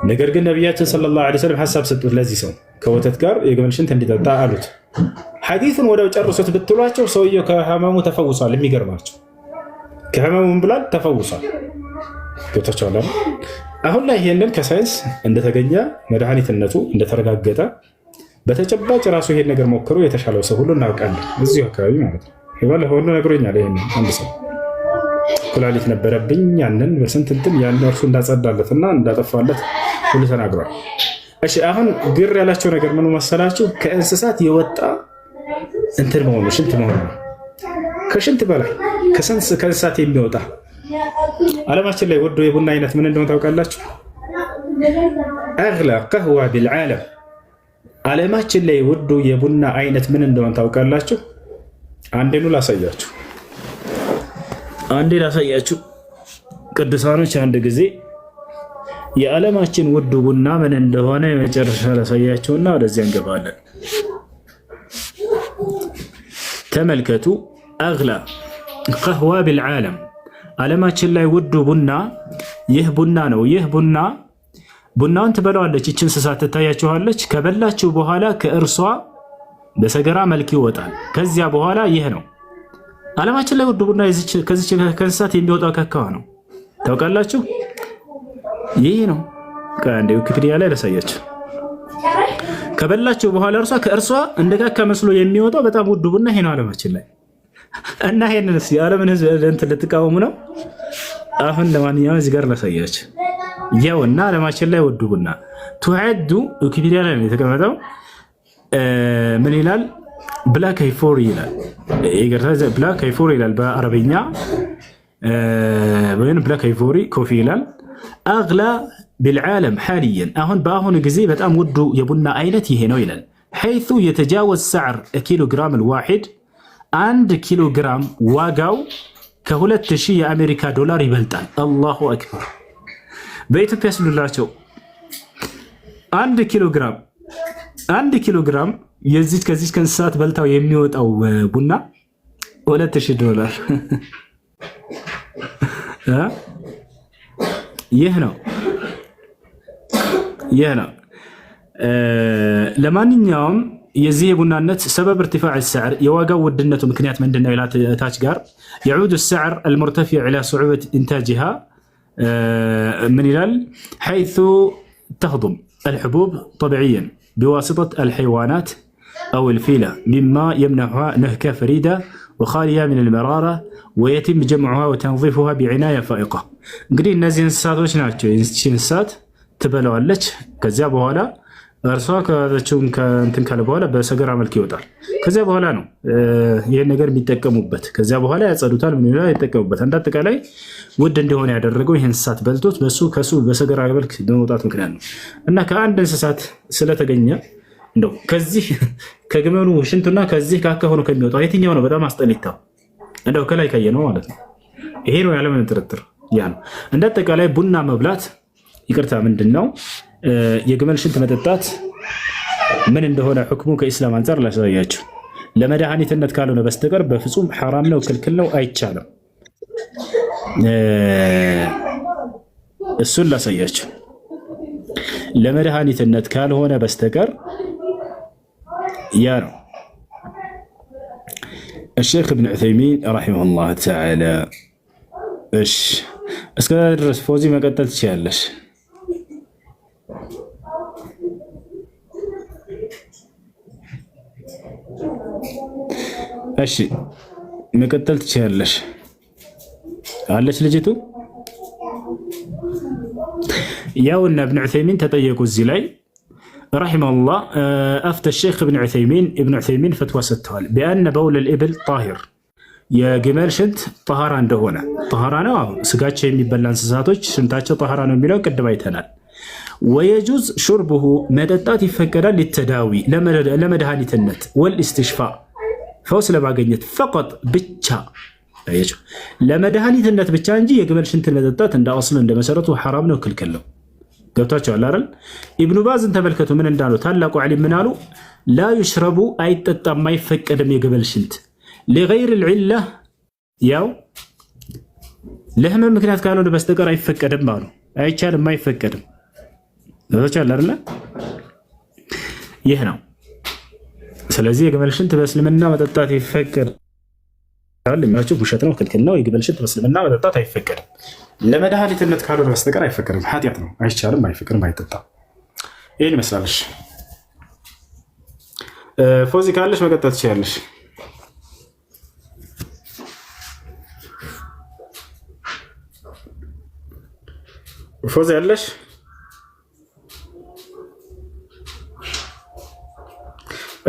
ነገር ግን ነቢያችን ሰለላሁ ዐለይሂ ወሰለም ሐሳብ ሰጡት። ለዚህ ሰው ከወተት ጋር የግመል ሽንት እንዲጠጣ አሉት። ሐዲሱን ወደው ጨርሶት ብትሏቸው ሰውየው ከህመሙ ተፈውሷል። የሚገርማቸው ከህመሙ ብሏል ተፈውሷል። ገብታችኋል? አሁን ላይ ይሄንን ከሳይንስ እንደተገኘ መድኃኒትነቱ እንደተረጋገጠ በተጨባጭ ራሱ ይሄን ነገር ሞክሮ የተሻለው ሰው ሁሉ እናውቃለን። እዚሁ አካባቢ ማለት ነው። ይባል ሁሉ ነግሮኛል። ይሄን አንድ ሰው ኩላሊት ነበረብኝ ያንን በስንት እንትን ያን እርሱ እንዳጸዳለትና እንዳጠፋለት ሁሉ ተናግሯል። እሺ አሁን ግር ያላቸው ነገር ምን መሰላችሁ? ከእንስሳት የወጣ እንትን መሆኑ ሽንት መሆኑ ነው። ከሽንት በላይ ከእንስሳት የሚወጣ ዓለማችን ላይ ወዶ የቡና አይነት ምን እንደሆነ ታውቃላችሁ? አግላ ቀህዋ ቢልዓለም። ዓለማችን ላይ ወዶ የቡና አይነት ምን እንደሆነ ታውቃላችሁ? አንዴኑ ላሳያችሁ። ቅዱሳኖች አንድ ጊዜ የዓለማችን ውዱ ቡና ምን እንደሆነ የመጨረሻ ላሳያችሁና ወደዚያ እንገባለን። ተመልከቱ። አግላ ቀህዋ ቢልዓለም፣ ዓለማችን ላይ ውዱ ቡና ይህ ቡና ነው። ይህ ቡናውን ትበላዋለች ይህች እንስሳ ትታያችኋለች። ከበላችሁ በኋላ ከእርሷ በሰገራ መልክ ይወጣል። ከዚያ በኋላ ይህ ነው ዓለማችን ላይ ውዱ ቡና ከዚች ከእንስሳት የሚወጣው ከካዋ ነው። ታውቃላችሁ? ይህ ነው። ከአንዴ ዊኪፒዲያ ላይ ላሳያችሁ። ከበላችሁ በኋላ ከእርሷ እንደ ካካ መስሎ የሚወጣው በጣም ውዱ ቡና ይሄ ነው ዓለማችን ላይ። እና ይሄንንስ የዓለምን ሕዝብ እንትን ልትቃወሙ ነው? አሁን ለማንኛውም እዚህ ጋር ላሳያችሁ። ያውና ዓለማችን ላይ ውዱ ቡና ቱዐዱ ዊኪፒዲያ ላይ ነው የተቀመጠው። ምን ይላል? ብላክ አይፎሪ ይላል። ብላክ አይፎሪ ይላል በአረብኛ ወይም ብላክ አይፎሪ ኮፊ ይላል። አግላ ቢልዓለም ሓልየን አሁን በአሁኑ ጊዜ በጣም ውዱ የቡና አይነት ይሄ ነው ይላል። ሐይቱ የተጃወዝ ሰዕር ኪሎ ግራም ልዋሒድ 1 ኪሎ ግራም ዋጋው ከ2000 የአሜሪካ ዶላር ይበልጣል። አላሁ አክበር። በኢትዮጵያ ስሉላቸው 1 ኪሎ ግራም የዚህ ከዚህ ከእንስሳት በልታው የሚወጣው ቡና 2000 ዶላር ይህ ነው። ለማንኛውም የዚህ የቡናነት ሰበብ ارتفاع السعر የዋጋው ውድነቱ ምክንያት ምንድነው ይላል ታች ጋር يعود السعر المرتفع الى صعوبة انتاجها من ይላል حيث تهضم الحبوب طبيعيا بواسطة الحيوانات أو الفيلة مما يمنحها نهكة فريدة وخالية من المرارة ويتم جمعها وتنظيفها بعناية فائقة. እንግዲህ እነዚህ እንስሳቶች ናቸው። እነዚህ እንስሳት ትበላዋለች። ከዚያ በኋላ እርሷ ከዛቸውን ከእንትን ካለ በኋላ በሰገራ መልክ ይወጣል። ከዚያ በኋላ ነው ይሄን ነገር የሚጠቀሙበት። ከዚያ በኋላ ያጸዱታል፣ ምን ይላል ይጠቀሙበት። አንድ አጠቃላይ ውድ እንደሆነ ያደረገው ይሄን እንስሳት በልቶት ከሱ በሰገራ መልክ በመውጣት ምክንያት ነው። እና ከአንድ እንስሳት ስለተገኘ እንደው ከዚህ ከግመሉ ሽንቱና ከዚህ ካከሆነ ከሚወጣው የትኛው ነው በጣም አስጠሊታው? እንደው ከላይ ካየ ነው ማለት ነው። ይሄ ነው ያለምን ጥርጥር ያ ነው። እንደ አጠቃላይ ቡና መብላት ይቅርታ ምንድነው የግመል ሽንት መጠጣት ምን እንደሆነ ሁክሙ ከኢስላም አንፃር ላሳያችሁ። ለመድኃኒትነት ካልሆነ በስተቀር በፍጹም ሐራም ነው፣ ክልክል ነው፣ አይቻልም። እሱን ላሳያችሁ። ለመድኃኒትነት ካልሆነ በስተቀር ያ ነው። الشيخ ابن عثيمين رحمه الله تعالى እሺ እስከ ድረስ ፎዚ መቀጠል ትችላለሽ። እሺ መቀጠል ትችላለሽ። አለች ልጅቱ ያውና ابن عثيمين ተጠየቁ እዚህ ላይ رحمه الله أفتى الشيخ ابن عثيمين فتوى ستوال بأن بول الإبل طاهر يا جمال شنت طهران دهونا طهران سقاتش يميبلا انسساتوش شنتاتش طهران ميلو كدبايتنا ويجوز شربه مدتات يفكرا للتداوي لما دهاني النت والاستشفاء فوس لباقينيت فقط بتشا لما دهاني النت بتشا نجي يا جمال شنت المدتات عند أصلا عند مسارته حرام ነው ክልክል ነው። ገብታችኋል አይደል? ኢብኑ ባዝን ተመልከቱ ምን እንዳሉ ታላቁ ዓሊም ምን አሉ? ላ ይሽረቡ አይጠጣም አይፈቀድም የግመል ሽንት ለغير العله ያው ለህመም ምክንያት ካልሆነ በስተቀር አይፈቀድም አሉ። አይቻልም አይፈቀድም። ገብታችኋል አይደል? ይህ ነው። ስለዚህ የግመል ሽንት በእስልምና መጠጣት ይፈቀዳል። የሚያችሁ ውሸት ነው፣ ክልክል ነው። የግመል ሽንት በእስልምና መጠጣት አይፈቀድም። ለመድኃኒትነት ካልሆነ በስተቀር አይፈቀድም። ኃጢአት ነው፣ አይቻልም፣ አይፈቅድም፣ አይጠጣም። ይህን ይመስላለሽ። ፎዚ ካለሽ መቀጠል ትችላለሽ። ፎዚ ያለሽ?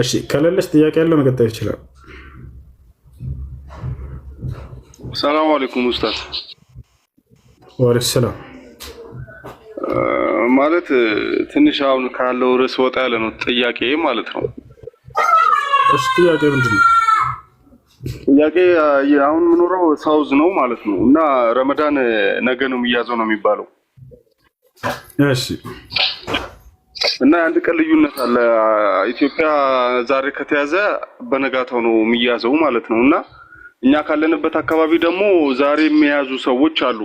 እሺ ከሌለሽ ጥያቄ ያለው መቀጠል ይችላል።
ሰላም አለይኩም ኡስታዝ። ወአለይኩም ሰላም። ማለት ትንሽ አሁን ካለው ርዕስ ወጣ ያለ ነው ጥያቄ ማለት ነው።
እሺ ጥያቄ ምንድን ነው?
ጥያቄ አሁን የምኖረው ሳውዝ ነው ማለት ነው እና ረመዳን ነገ ነው የሚያዘው ነው የሚባለው።
እሺ
እና አንድ ቀን ልዩነት አለ። ኢትዮጵያ ዛሬ ከተያዘ በነጋታው ነው የሚያዘው ማለት ነው እና እኛ ካለንበት አካባቢ ደግሞ ዛሬ የሚያዙ ሰዎች አሉ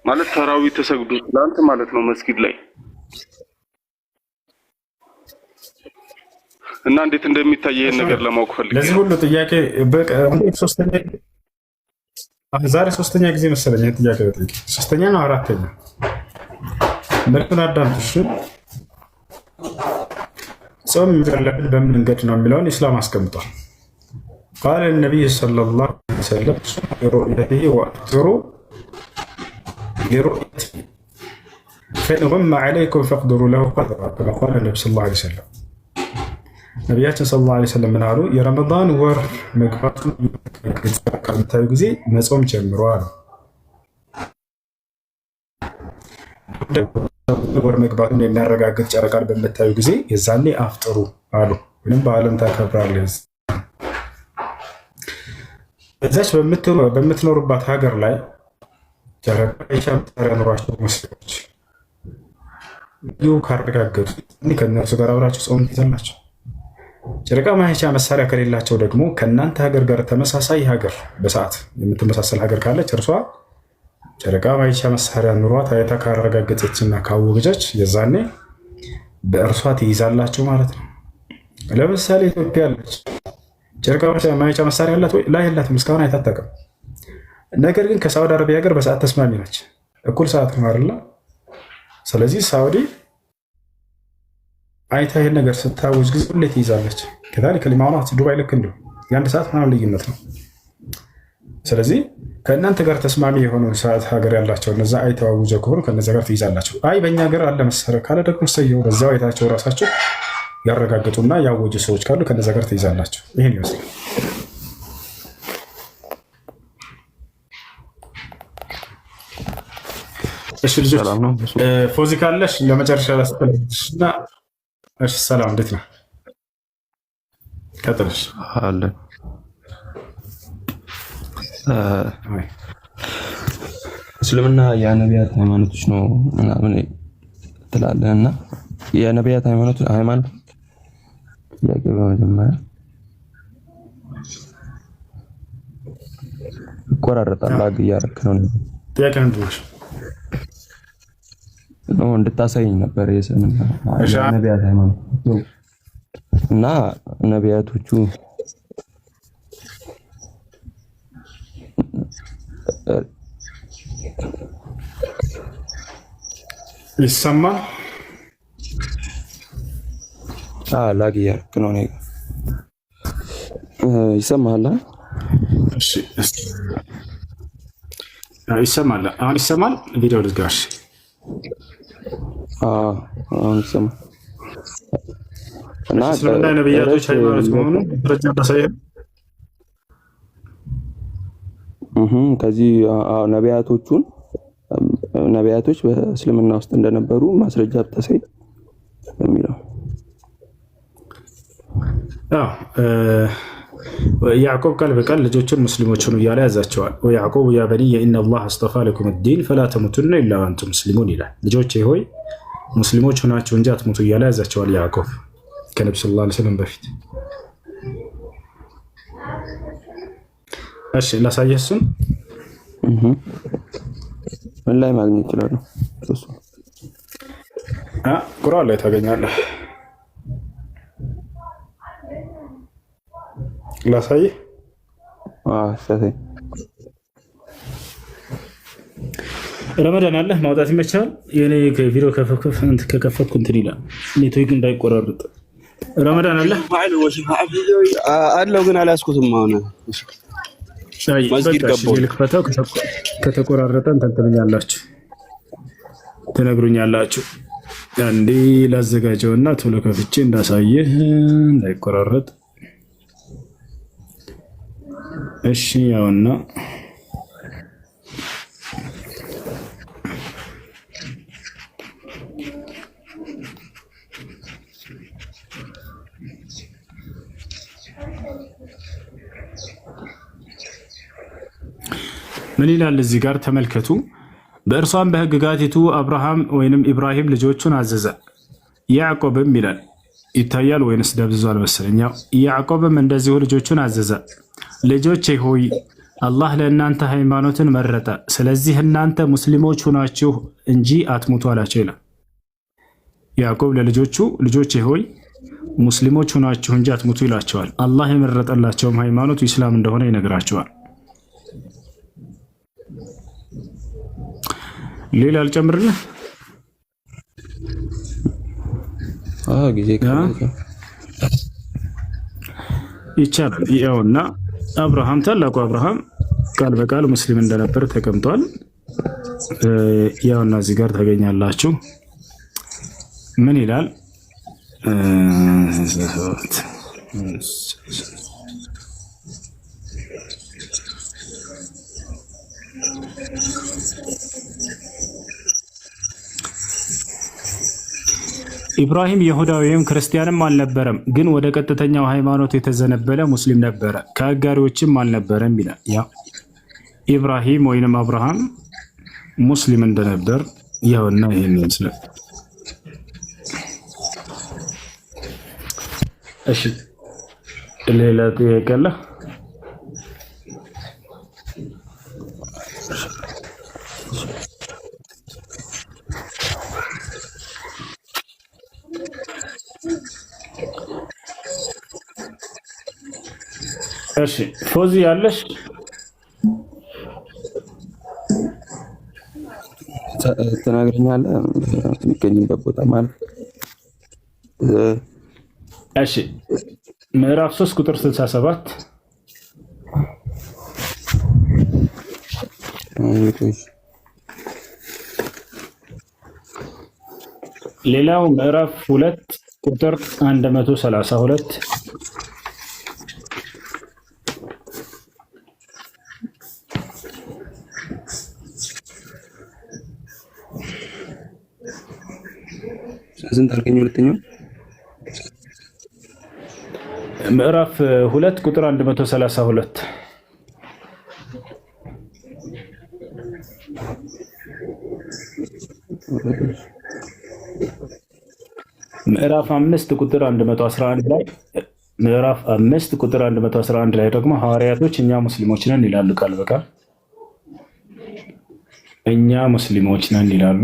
ማለት ተራዊ ተሰግዶ ትላንት ማለት ነው መስጊድ ላይ እና እንዴት እንደሚታይ ይሄን ነገር ለማወቅ ፈልጌ
ለዚህ ሁሉ ጥያቄ ዛሬ ሶስተኛ ጊዜ መሰለኝ ጥያቄ በጥያቄ ሶስተኛ ነው አራተኛ መልኩን አዳምጥሽ ጾም የሚፈለግ በምን መንገድ ነው የሚለውን ኢስላም አስቀምጧል። قال النبي صلى الله عليه وسلم برؤيته وأفطروا لرؤيته فإن غم عليكم فاقدروا له قدرا كما قال النبي صلى الله عليه وسلم ነቢያችን ሰለላሁ ዐለይሂ ወሰለም ምን አሉ? የረመዳን ወር መግባቱን ከምታዩ ጊዜ መጾም ጀምሩ አሉ። ወር መግባቱን የሚያረጋግጥ ጨረቃን በምታዩ ጊዜ የዛኔ አፍጥሩ አሉ። ወይም በዓለም ታከብራለህ። በዛች በምትኖሩባት ሀገር ላይ ጨረቃ የሻምጣሪያ ኑሯቸው ሙስሊሞች ይሁ ካረጋገጡ ከእነርሱ ጋር አብራችሁ ጾም ትይዛላችሁ። ጨረቃ ማየቻ መሳሪያ ከሌላቸው ደግሞ ከእናንተ ሀገር ጋር ተመሳሳይ ሀገር በሰዓት የምትመሳሰል ሀገር ካለች እርሷ ጨረቃ ማየቻ መሳሪያ ኑሯት አይታ ካረጋገጠችና ካወገጨች የዛኔ በእርሷ ትይዛላችሁ ማለት ነው። ለምሳሌ ኢትዮጵያ አለች ጨረቃ ማየቻ መሳሪያ አላት ወይ? ላይ የላትም፣ እስካሁን አይታጠቅም። ነገር ግን ከሳውዲ አረቢያ ጋር በሰዓት ተስማሚ ነች። እኩል ሰዓት ነው አይደለ? ስለዚህ ሳውዲ አይታ ይሄን ነገር ስታውጅ ጊዜ ሁሌ ትይዛለች። ከዛልክ ለማውራት ዱባይ ልክ እንደው የአንድ ሰዓት ምናምን ልዩነት ነው። ስለዚህ ከእናንተ ጋር ተስማሚ የሆነውን ሰዓት ሀገር ያላቸው እነዛ አይተው አውጀው ከሆኑ ከነዛ ጋር ትይዛላችሁ። አይ በእኛ ሀገር አለ መሰረት ካለ ደግሞ ሰየው በዛው አይታቸው ራሳቸው ያረጋግጡና ያወጁ ሰዎች ካሉ ከነዛ ጋር ትይዛላችሁ። ይሄን ይመስላል። እሺ ልጆች ፎዚ ካለሽ ለመጨረሻ ላስተላልፍሽና እሺ ሰላም እንዴት ነህ? ቀጥልሽ አለ
እስልምና የነቢያት ሃይማኖቶች ነው ምናምን ትላለህ እና የነቢያት ሃይማኖት ጥያቄ በመጀመሪያ ይቆራረጣል። ላግ እያደረክ ነው።
ጥያቄ ምንድነው?
ነው እንድታሳይኝ ነበር የሰምና ነቢያት ሃይማኖት እና ነቢያቶቹ
ይሰማል?
ላግ እያደረክ ነው። ይሰማል?
እሺ ይሰማል። አሁን ይሰማል? ቪዲዮ ልዝጋሽ።
አሁን ይሰማል።
እና እስልምና የነቢያቶች ሃይማኖት መሆኑ ረጃ ታሳየ።
ከዚህ ነቢያቶች በእስልምና ውስጥ እንደነበሩ ማስረጃ ብታሳይ የሚለው
ያዕቆብ ቃል በቃል ልጆቹን ሙስሊሞች ሁኑ እያለ ያዛቸዋል። ወያዕቆብ ያ በኒየ ኢነላህ አስጠፋ ለኩም ዲን ፈላ ተሙቱነ ኢላ ወአንቱም ሙስሊሙን ይላል። ልጆቼ ሆይ ሙስሊሞች ሆናችሁ እንጂ አትሙቱ እያለ ያዛቸዋል ያዕቆብ ከነቢ ሰለላሁ ዐለይሂ ወሰለም በፊት። እሺ ላሳየህ እሱን
ምን ላይ ማግኘት ይችላል? እሱ
ቁርአን ላይ ታገኛለህ። ላሳየህ
ሰተኝ
ረመዳን አለ ማውጣት ይመቻል። የኔ ቪዲዮ ከከፈትኩ እንትን ይላል ኔትወርክ እንዳይቆራረጥ። ረመዳን አለ
አለው ግን አላስኩትም። አሁን
መስጊድ ገባሁ። ልክፈተው ከተቆራረጠ እንትን ትነግሩኛላችሁ። አንዴ ላዘጋጀውና ቶሎ ከፍቼ እንዳሳየህ እንዳይቆራረጥ። እሺ ያውና ምን ይላል እዚህ ጋር ተመልከቱ። በእርሷም በሕግጋቲቱ አብርሃም ወይንም ኢብራሂም ልጆቹን አዘዘ። ያዕቆብም ይላል ይታያል ወይንስ ደብዝዟል መሰለኝ። ያዕቆብም እንደዚሁ ልጆቹን አዘዘ። ልጆቼ ሆይ አላህ ለእናንተ ሃይማኖትን መረጠ፣ ስለዚህ እናንተ ሙስሊሞች ሁናችሁ እንጂ አትሙቱ አላቸው ይላል። ያዕቆብ ለልጆቹ ልጆቼ ሆይ ሙስሊሞች ሁናችሁ እንጂ አትሙቱ ይላቸዋል። አላህ የመረጠላቸውም ሃይማኖቱ ኢስላም እንደሆነ ይነግራቸዋል። ሌላ አልጨምርልህ?
ጊዜ
ይቻላል። ያውና አብርሃም ታላቁ አብርሃም ቃል በቃል ሙስሊም እንደነበር ተቀምጧል። ያውና እዚህ ጋር ታገኛላችሁ። ምን ይላል? ኢብራሂም ይሁዳዊም ክርስቲያንም አልነበረም፣ ግን ወደ ቀጥተኛው ሃይማኖት የተዘነበለ ሙስሊም ነበረ፣ ከአጋሪዎችም አልነበረም ይላል። ያ ኢብራሂም ወይንም አብርሃም ሙስሊም እንደነበር ያውና ይሄን ይመስላል። እሺ ሌላ ጥያቄ አለ? እሺ ፎዚ ያለሽ
ተናግረኛለህ የሚገኝበት ቦታ ማለት
እሺ ምዕራፍ 3 ቁጥር 67 ሌላው ምዕራፍ 2 ቁጥር 132
ስንት አልከኝ? ሁለተኛው
ምዕራፍ 2 ቁጥር 132 ምዕራፍ 5 ቁጥር 111 ላይ ምዕራፍ 5 ቁጥር 111 ላይ ደግሞ ሐዋርያቶች እኛ ሙስሊሞች ነን ይላሉ። ቃል በቃል እኛ ሙስሊሞች ነን ይላሉ።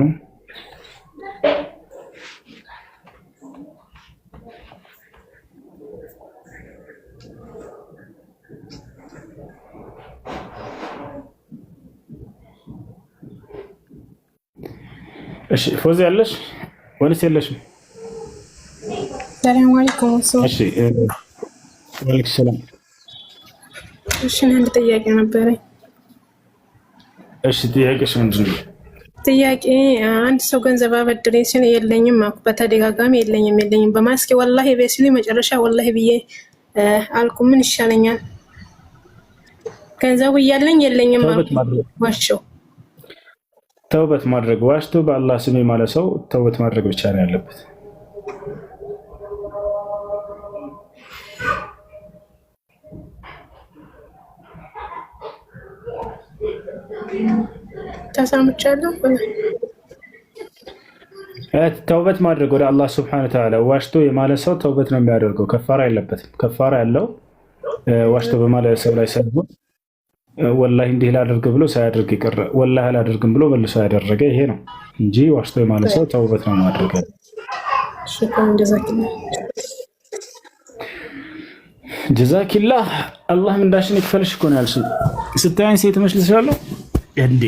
እሺ ፎዚ ያለሽ ወይስ የለሽም?
ሰላም አለይኩም።
እሺ ወአለይኩም ሰላም።
እሺ አንድ ጥያቄ ነበረኝ።
እሺ ጥያቄሽ ምንድን ነው?
ጥያቄ አንድ ሰው ገንዘብ አበድረኝ ሲል የለኝም አልኩ። በተደጋጋሚ የለኝም በማስኪ ወላሂ በሲሉ መጨረሻ ወላሂ ብዬ አልኩ። ምን ይሻለኛል? ገንዘቡ እያለኝ የለኝም ዋሸው።
ተውበት ማድረግ ዋሽቶ በአላህ ስም ማለት ሰው ተውበት ማድረግ ብቻ ነው ያለበት።
ተሳምቻለሁ።
ተውበት ማድረግ ወደ አላህ Subhanahu Wa Ta'ala ዋሽቶ የማለት ሰው ተውበት ነው የሚያደርገው። ከፋራ የለበትም። ከፋራ ያለው ዋሽቶ በማለት ሰው ላይ ሰው ወላሂ እንዲህ ላድርግ ብሎ ሳያደርግ ይቀር ወላሂ አላደርግም ብሎ መልሶ ያደረገ ይሄ ነው እንጂ ዋሽቶ የማለት ሰው ተውበት ነው ማድረግ።
ሽክራን
ጀዛኪላህ አላህ ምንዳሽን ይክፈልሽ እኮ ነው ያልሽኝ። ስታይን ሴት መስልሻለሁ እንዴ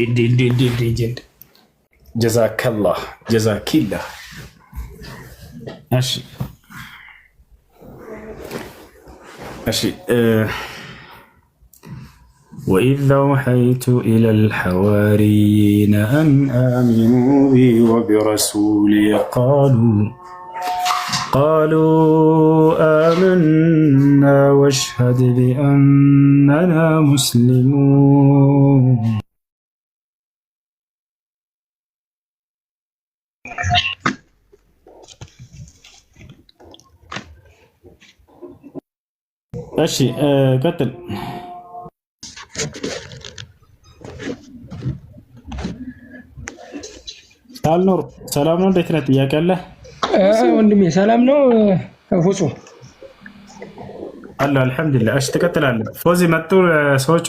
ጀዛከላህ ጀዛኪላህ። እሺ وإذ أوحيت إلى الحواريين أن آمنوا بي وبرسولي قالوا آمنا واشهد بأننا مسلمون. ماشي قتل አልኖር ሰላም ነው። እንዴት ነህ? ጥያቄ አለ
ወንድሜ? ሰላም ነው ፉጹ
አለ አልሐምዱሊላህ። እሺ ትቀጥላለህ። ፎዚ መጡ ሰዎቹ?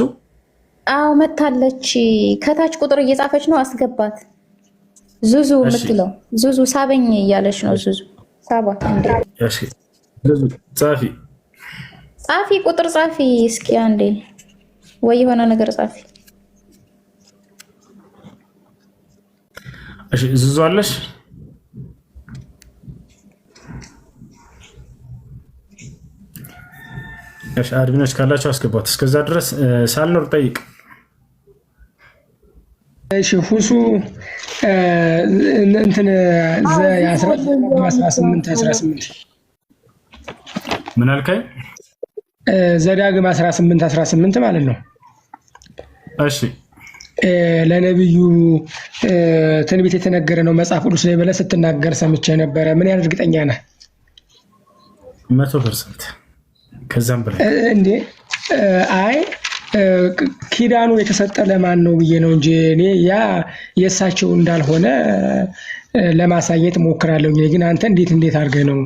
አዎ መታለች። ከታች ቁጥር እየጻፈች ነው። አስገባት። ዙዙ የምትለው ዙዙ ሳበኝ እያለች ነው። ዙዙ ሳባት እንዴ?
እሺ ዙዙ ጻፊ
ቁጥር ጻፊ እስኪ አንዴ፣ ወይ የሆነ ነገር ጻፊ።
እሺ ዙዙ አለሽ? እሺ አድሚኖች ካላችሁ አስገባት። እስከዛ ድረስ ሳልኖር ጠይቅ።
እሺ ፉሱ እንትን 18
ምን አልከኝ?
ዘዳግም 18 ማለት ነው።
እሺ
ለነብዩ ትንቢት የተነገረ ነው መጽሐፍ ቅዱስ ላይ ብለህ ስትናገር ሰምቼ ነበረ። ምን ያህል እርግጠኛ ነህ?
100% ከዛም በላይ
እንዴ? አይ ኪዳኑ የተሰጠ ለማን ነው ብዬ ነው እንጂ እኔ ያ የእሳቸው እንዳልሆነ ለማሳየት ሞክራለሁ። ግን አንተ እንዴት አድርገህ ነው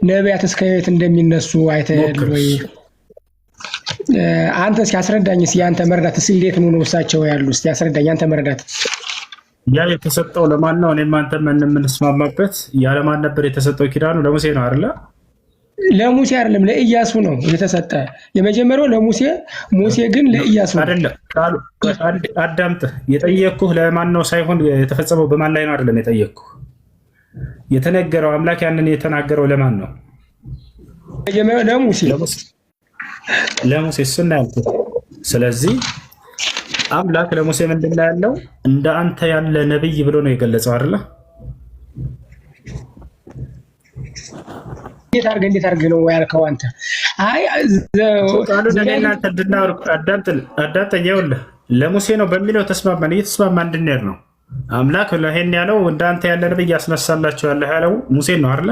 ነቢያት እስከ የት እንደሚነሱ አይተህ ወይ? አንተ እስኪ አስረዳኝ። እስኪ አንተ መረዳት እስኪ እንዴት ነው እሳቸው ያሉ? እስኪ አስረዳኝ አንተ መረዳት።
ያ የተሰጠው ለማን ነው? እኔም አንተም የምንስማማበት ያ ለማን ነበር የተሰጠው? ኪዳኑ ለሙሴ ነው አይደለ?
ለሙሴ አይደለም ለኢያሱ ነው የተሰጠ። የመጀመሪያው ለሙሴ፣ ሙሴ ግን ለኢያሱ
አይደለም። ቃሉ አዳምጥ። የጠየቅኩህ ለማን ነው ሳይሆን የተፈጸመው በማን ላይ ነው አይደለም የጠየቅኩህ። የተነገረው አምላክ ያንን የተናገረው ለማን ነው? ለሙሴ እሱን ነው ያልኩት። ስለዚህ አምላክ ለሙሴ ምንድን ነው ያለው? እንደ አንተ ያለ ነብይ ብሎ ነው የገለጸው አይደለ?
እንዴት አድርገህ ነው ያልከው አንተ? አይ
ለእናንተ እንድናወር አዳምጠኝ። ይኸውልህ ለሙሴ ነው በሚለው ተስማማን። እየተስማማ እንድንሄድ ነው። አምላክ ለይሄን ያለው እንደ አንተ ያለ ነብይ ያስነሳላችኋለሁ ያለው ሙሴ ነው አይደለ?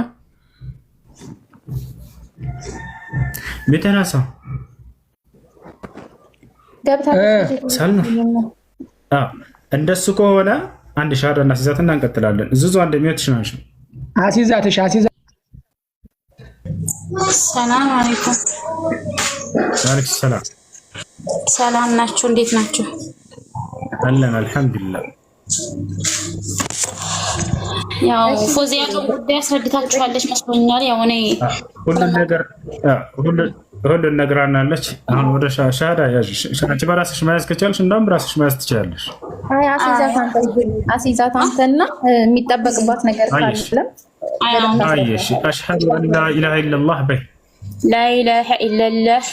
ቤተናሳ እንደሱ ከሆነ አንድ ሻሃዳ እናስይዛትና እንቀጥላለን። እዙዙ አንድ ሚወትሽ ናንሽ
አሲዛትሽ
ሰላም አለይኩም።
ወአለይኩም ሰላም።
ሰላም ናችሁ? እንዴት ናችሁ?
አለን አልሐምዱሊላህ።
ያው ፎዚያ ጉዳይ አስረድታችኋለች መስሎኛል። ያው እኔ
ሁሉን ነግራናለች። አሁን ወደ ሻሃዳ ያዥ። አንቺ በራስሽ መያዝ ከቻልሽ እንደውም ራስሽ መያዝ ትችላለሽ።
አይ አሲዛት አንተና የሚጠበቅባት ነገር ካለ
አይሽ አሽሀዱ አን ላ ኢላሀ ኢለላህ በይ።
ላ ኢላሀ ኢለላህ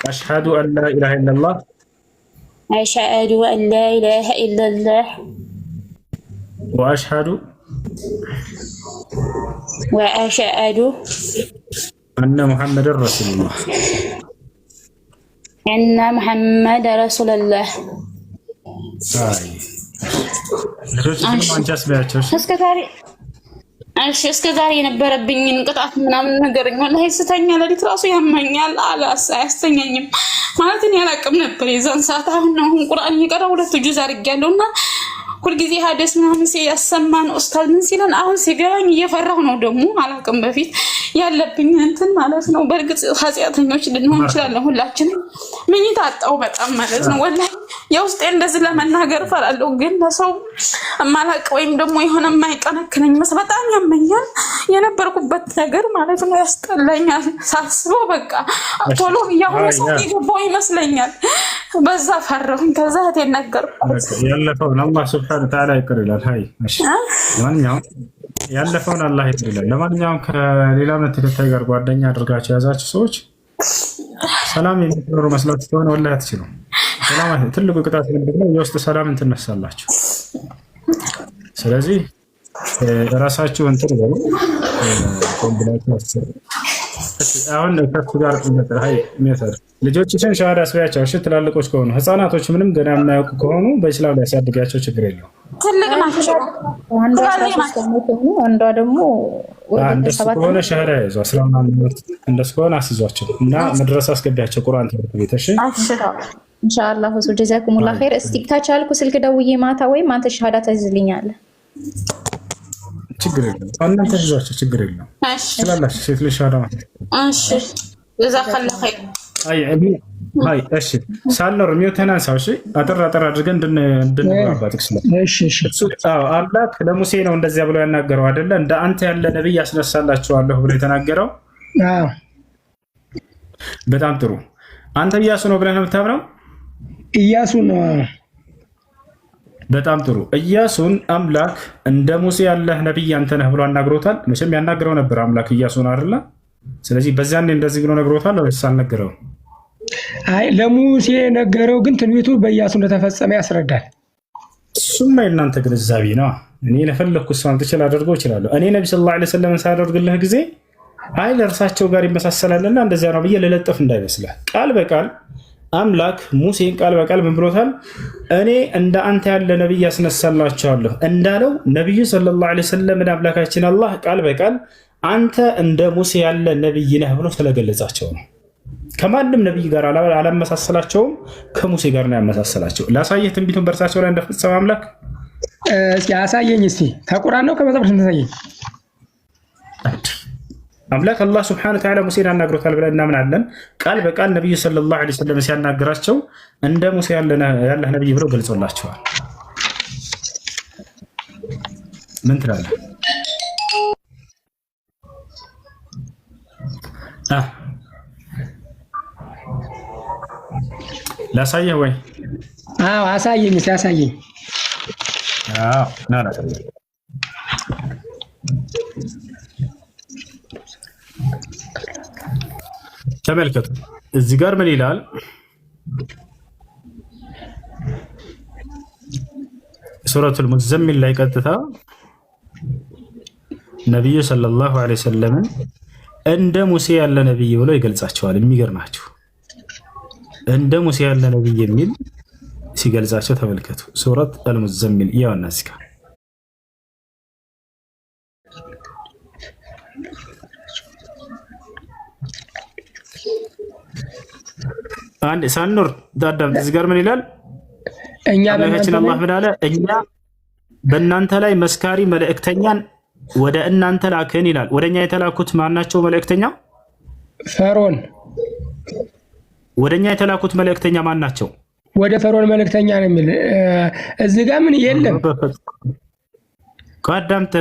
አሽሀዱ አን ላ ኢላሀ ኢለላህ
አሽሀዱ አን ላ ኢላሀ ኢለላህ
ወአሽሀዱ አነ ሙሐመድን ረሱሉላህ
አነ ሙሐመድ ረሱሉላህ። እስከ ዛሬ የነበረብኝን ቅጣት ምናምን ነገርኝ። ወላሂ ስተኛ ሌሊት ራሱ ያመኛል። አያስተኛኝም ማለት እኔ አላውቅም ነበር የዛን ሰዓት። አሁን ቁርአን እየቀረሁ 2 ጁዝ አድርጌያለሁ እና ሁልጊዜ ሀዲስ ምናምን ሲያሰማን ኡስታዝ ምን ሲለን አሁን ሲገባኝ እየፈራሁ ነው። ደግሞ አላውቅም በፊት ያለብኝ እንትን ማለት ነው። በእርግጥ ኃጢአተኞች ልንሆን እንችላለን ሁላችንም። ምኝታ አጣሁ በጣም ማለት ነው። ወላሂ የውስጤ እንደዚህ ለመናገር እፈራለሁ፣ ግን ለሰው ማላቅ ወይም ደግሞ የሆነ የማይቀነክነኝ በጣም ያመኛል። የነበርኩበት ነገር ማለት ነው ያስጠላኛል ሳስበው። በቃ ቶሎ እያሁኑ ሰው ይገባው ይመስለኛል። በዛ ፈራሁኝ። ከዛ እህቴን ነገርኩት።
ያለፈውን አላህ ሱብሓነሁ ወተዓላ ይቅር ይላል። ሃይ እሺ፣ ለማንኛውም ያለፈውን አላህ ይቅር ይላል። ለማንኛውም ከሌላ እምነት ተከታይ ጋር ጓደኛ አድርጋችሁ የያዛችሁ ሰዎች ሰላም የምትኖሩ መስላችሁ ከሆነ ወላሂ አትችሉም። ሰላም ትልቁ ቅጣት ምንድነው? የውስጥ ሰላምን ትነሳላችሁ። ስለዚህ ራሳችሁ እንትን በሉ ኮምፕሊት አሁን ከፍ ጋር ሃይ ሜተር ልጆችሽን ሻሃዳ አስበያቸው። እሺ ትላልቆች ከሆኑ ህፃናቶች ምንም ገና የማያውቁ ከሆኑ በእስላም ላይ ያሳድጋቸው ችግር የለውም።
ትልቅ ናቸው።
አንዷ ደግሞ
እንደሱ ከሆነ ሻሃዳ ያዙ። እንደሱ ከሆነ አስይዟቸው እና መድረስ አስገቢያቸው ቁርአን ትምህርት ቤት። እሺ
ኢንሻአላህ ወሱ ጀዛኩሙላህ ኸይር። እስቲ ከቻልኩ ስልክ ደውዬ ማታ ወይም አንተ ሻሃዳ ታዝልኛለህ።
ችግር የለም። እናንተ ይዟቸው ችግር የለም። እሺ ስላላችሁ ሴት ልጅ ሻሃዳ ማለት
እሺ ጀዛከላህ ኸይር።
አይ እሺ ሳልኖር ሚውተናንሳው እሺ አጠር አድርገን እንድንባባጥ ይችላል። እሺ አምላክ ለሙሴ ነው እንደዚያ ብሎ ያናገረው አይደለ? እንደ አንተ ያለ ነብይ ያስነሳላችኋለሁ ብሎ የተናገረው። በጣም ጥሩ። አንተ ኢያሱ ነው ብለህ ነው የምታምነው?
ኢያሱ ነው።
በጣም ጥሩ። ኢያሱን አምላክ እንደ ሙሴ ያለህ ነብይ አንተ ነህ ብሎ አናግሮታል። መቼም ያናገረው ነበር አምላክ ኢያሱን አይደለ? ስለዚህ በዛኔ እንደዚህ ብሎ ነግሮታል ወይስ አልነገረውም?
አይ ለሙሴ ነገረው፣ ግን ትንቢቱ በኢያሱ እንደተፈጸመ ያስረዳል።
እሱማ የእናንተ ግንዛቤ ነው። እኔ ለፈለኩት ሰው አምጥቼ ላደርገው እችላለሁ። እኔ ነብይ ሰለላሁ ዐለይሂ ወሰለም ሳደርግልህ ጊዜ አይ ለእርሳቸው ጋር ይመሳሰላልና እንደዚያ ነው ብዬ ልለጥፍ እንዳይመስልህ። ቃል በቃል አምላክ ሙሴን ቃል በቃል ምን ብሎታል? እኔ እንደ አንተ ያለ ነብይ ያስነሳላቸዋለሁ እንዳለው ነብዩ ሰለላሁ ዐለይሂ ወሰለም አምላካችን አላህ ቃል በቃል አንተ እንደ ሙሴ ያለ ነብይ ነህ ብሎ ስለገለጻቸው ነው። ከማንም ነብይ ጋር አላመሳሰላቸውም፣ ከሙሴ ጋር ነው ያመሳሰላቸው። ላሳየህ ትንቢቱን በእርሳቸው ላይ እንደፈጸመ አምላክ
እስኪ አሳየኝ። እስቲ ከቁርአን ነው ከመጽሐፍ ተሳየኝ።
አምላክ አላህ ሱብሓነሁ ወተዓላ ሙሴን አናግሮታል ብለን እናምናለን። ቃል በቃል ነብዩ ሰለላሁ ዐለይሂ ወሰለም ሲያናግራቸው እንደ ሙሴ ያለህ ነብይ ብሎ ገልጾላቸዋል። ምን ትላለህ? ላሳየህ ወይ?
አዎ አሳየኝ። እስኪ አሳየኝ።
አዎ ና ተመልከቱ። እዚህ ጋር ምን ይላል? ሱረቱል ሙዘሚል ላይ ቀጥታ ነብዩ ሰለላሁ ዐለይሂ ወሰለም እንደ ሙሴ ያለ ነብይ ብሎ ይገልጻቸዋል። የሚገርማችሁ እንደ ሙሴ ያለ ነብይ የሚል ሲገልጻቸው ተመልከቱ። ሱረት አልሙዘሚል ያውና እስካ አንድ ሳንኖር ዳዳም እዚህ ጋር ምን ይላል? እኛ አላህ ምን አለ? እኛ በእናንተ ላይ መስካሪ መልእክተኛን ወደ እናንተ ላክን ይላል። ወደኛ የተላኩት ማናቸው መልእክተኛ? ፈርዖን። ወደኛ የተላኩት መልእክተኛ ማናቸው?
ወደ ፈርዖን መልእክተኛ ነው የሚል እዚህ ጋር ምን የለም።
ቃዳምተ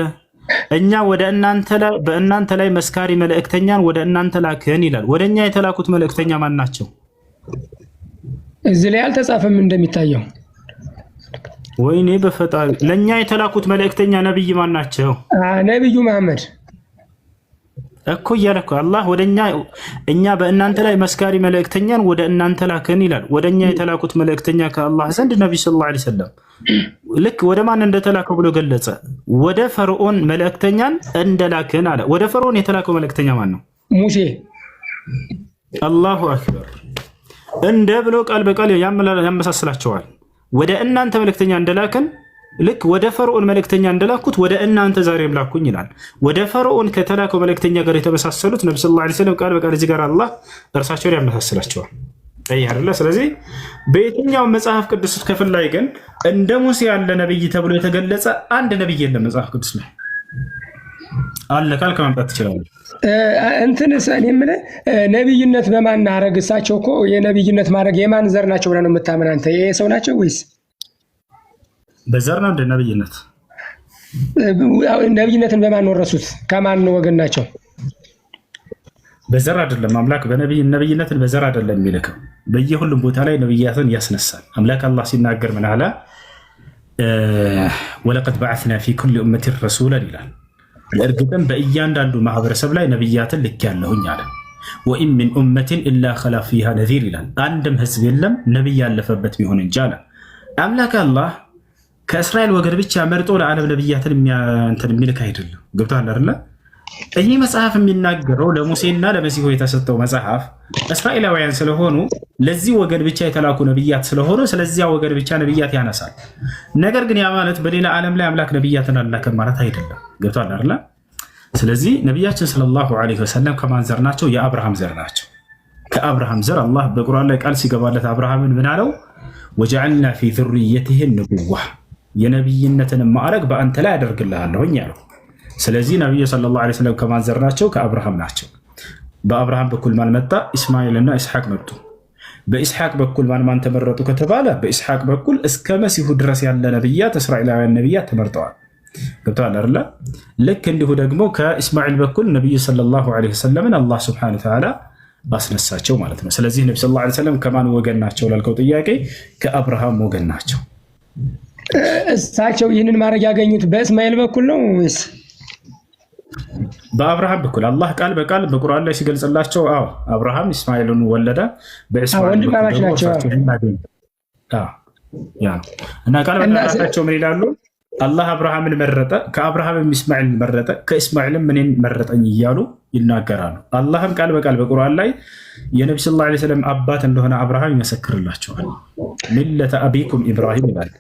እኛ ወደ እናንተ ላይ በእናንተ ላይ መስካሪ መልእክተኛን ወደ እናንተ ላክን ይላል። ወደኛ የተላኩት መልእክተኛ ማናቸው?
እዚህ ላይ አልተጻፈም እንደሚታየው።
ወይኔ በፈጣሪ ለኛ የተላኩት መልእክተኛ ነብይ ማናቸው?
ነብዩ መሐመድ
እኮ እያለኩ አላህ ወደኛ እኛ በእናንተ ላይ መስካሪ መልእክተኛን ወደ እናንተ ላክን ይላል። ወደኛ የተላኩት መልእክተኛ ከአላህ ዘንድ ነብዩ ሰለላሁ ዐለይሂ ወሰለም ልክ ወደ ማን እንደተላከው ብሎ ገለጸ። ወደ ፈርዖን መልእክተኛን እንደላክን አለ። ወደ ፈርዖን የተላከው መልእክተኛ ማን ነው?
ሙሴ።
አላሁ አክበር። እንደ ብሎ ቃል በቃል ያመሳስላቸዋል። ወደ እናንተ መልእክተኛ እንደላክን ልክ ወደ ፈርዖን መልእክተኛ እንደላኩት ወደ እናንተ ዛሬም ላኩኝ ይላል። ወደ ፈርዖን ከተላከው መልእክተኛ ጋር የተመሳሰሉት ነብዩ ሰለላሁ ዐለይሂ ወሰለም ቃል በቃል እዚህ ጋር አላህ እርሳቸውን ያመሳስላቸዋል። አይደለ? ስለዚህ በየትኛው መጽሐፍ ቅዱስ ክፍል ላይ ግን እንደ ሙሴ ያለ ነብይ ተብሎ የተገለጸ አንድ ነብይ የለም መጽሐፍ ቅዱስ ላይ አለ ካልክ ማምጣት ትችላለህ።
እንትንስ እኔ የምልህ ነብይነት በማን አረግ? እሳቸው እኮ የነብይነት ማድረግ የማን ዘር ናቸው ብለህ ነው የምታምን አንተ? ይሄ ሰው ናቸው ወይስ
በዘር ነው እንደ ነብይነት?
ነብይነትን በማን ወረሱት? ከማን ወገን ናቸው?
በዘር አይደለም። አምላክ ነብይነትን በዘር አይደለም የሚልከው። በየሁሉም ቦታ ላይ ነብያትን ያስነሳል። አምላክ አላህ ሲናገር ምን አለ? ወለቀድ በዐስና ፊ ኩሊ ኡመቲን ረሱላን ይላል። እርግጥም በእያንዳንዱ ማህበረሰብ ላይ ነብያትን ልኬያለሁኝ አለ። ወኢን ሚን ኡመቲን ኢላ ኸላ ፊሃ ነዚር ይላል። አንድም ህዝብ የለም ነብይ ያለፈበት ቢሆን እንጂ አለ። አምላክ አላህ ከእስራኤል ወገን ብቻ መርጦ ለዓለም ነብያትን የሚልክ አይደለም። ገብቶሃል አይደለ? ይህ መጽሐፍ የሚናገረው ለሙሴና ለመሲሁ የተሰጠው መጽሐፍ እስራኤላውያን ስለሆኑ ለዚህ ወገን ብቻ የተላኩ ነብያት ስለሆኑ ስለዚያ ወገን ብቻ ነብያት ያነሳል። ነገር ግን ያ ማለት በሌላ ዓለም ላይ አምላክ ነብያትን አላከም ማለት አይደለም። ገብቶሃል አይደለ? ስለዚህ ነቢያችን ሰለላሁ ዐለይሂ ወሰለም ከማን ዘር ናቸው? የአብርሃም ዘር ናቸው። ከአብርሃም ዘር አላህ በቁርአን ላይ ቃል ሲገባለት አብርሃምን ምን አለው? ወጀዐልና ፊ ዙርየቲሂ ኑቡዋ የነብይነትን ማዕረግ በአንተ ላይ አደርግልሃለሁኝ አለው። ስለዚህ ነብዩ ሰለላሁ ዐለይሂ ወሰለም ከማን ዘር ናቸው? ከአብርሃም ናቸው። በአብርሃም በኩል ማን መጣ? ኢስማኤልና ኢስሐቅ መጡ። በኢስሐቅ በኩል ማን ተመረጡ ከተባለ በኢስሐቅ በኩል እስከ መሲሁ ድረስ ያለ ነብያት እስራኤላውያን ነብያት ተመርጠዋል። ገብቶሃል አይደለ? ልክ እንዲሁ ደግሞ ከኢስማኤል በኩል ነብዩ ሰለላሁ ዐለይሂ ወሰለምን አላህ ሱብሓነሁ ወተዓላ አስነሳቸው ማለት ነው። ስለዚህ ነብዩ ሰለላሁ ዐለይሂ ወሰለም ከማን ወገን ናቸው ላልከው ጥያቄ ከአብርሃም ወገን ናቸው።
እሳቸው ይህንን ማድረግ ያገኙት በእስማኤል በኩል ነው ወይስ
በአብርሃም በኩል? አላህ ቃል በቃል በቁርአን ላይ ሲገልጽላቸው አዎ አብርሃም ኢስማኤልን ወለደ። በኢስማኤል
ወንድማማች ናቸው
እና ቃል በቃላቸው ምን ይላሉ? አላህ አብርሃምን መረጠ፣ ከአብርሃምም ኢስማኤልን መረጠ፣ ከኢስማኤልም እኔን መረጠኝ እያሉ ይናገራሉ። አላህም ቃል በቃል በቁርአን ላይ የነቢ ስ ላ ሰለም አባት እንደሆነ አብርሃም ይመሰክርላቸዋል። ሚለተ አቢኩም ኢብራሂም ይላል።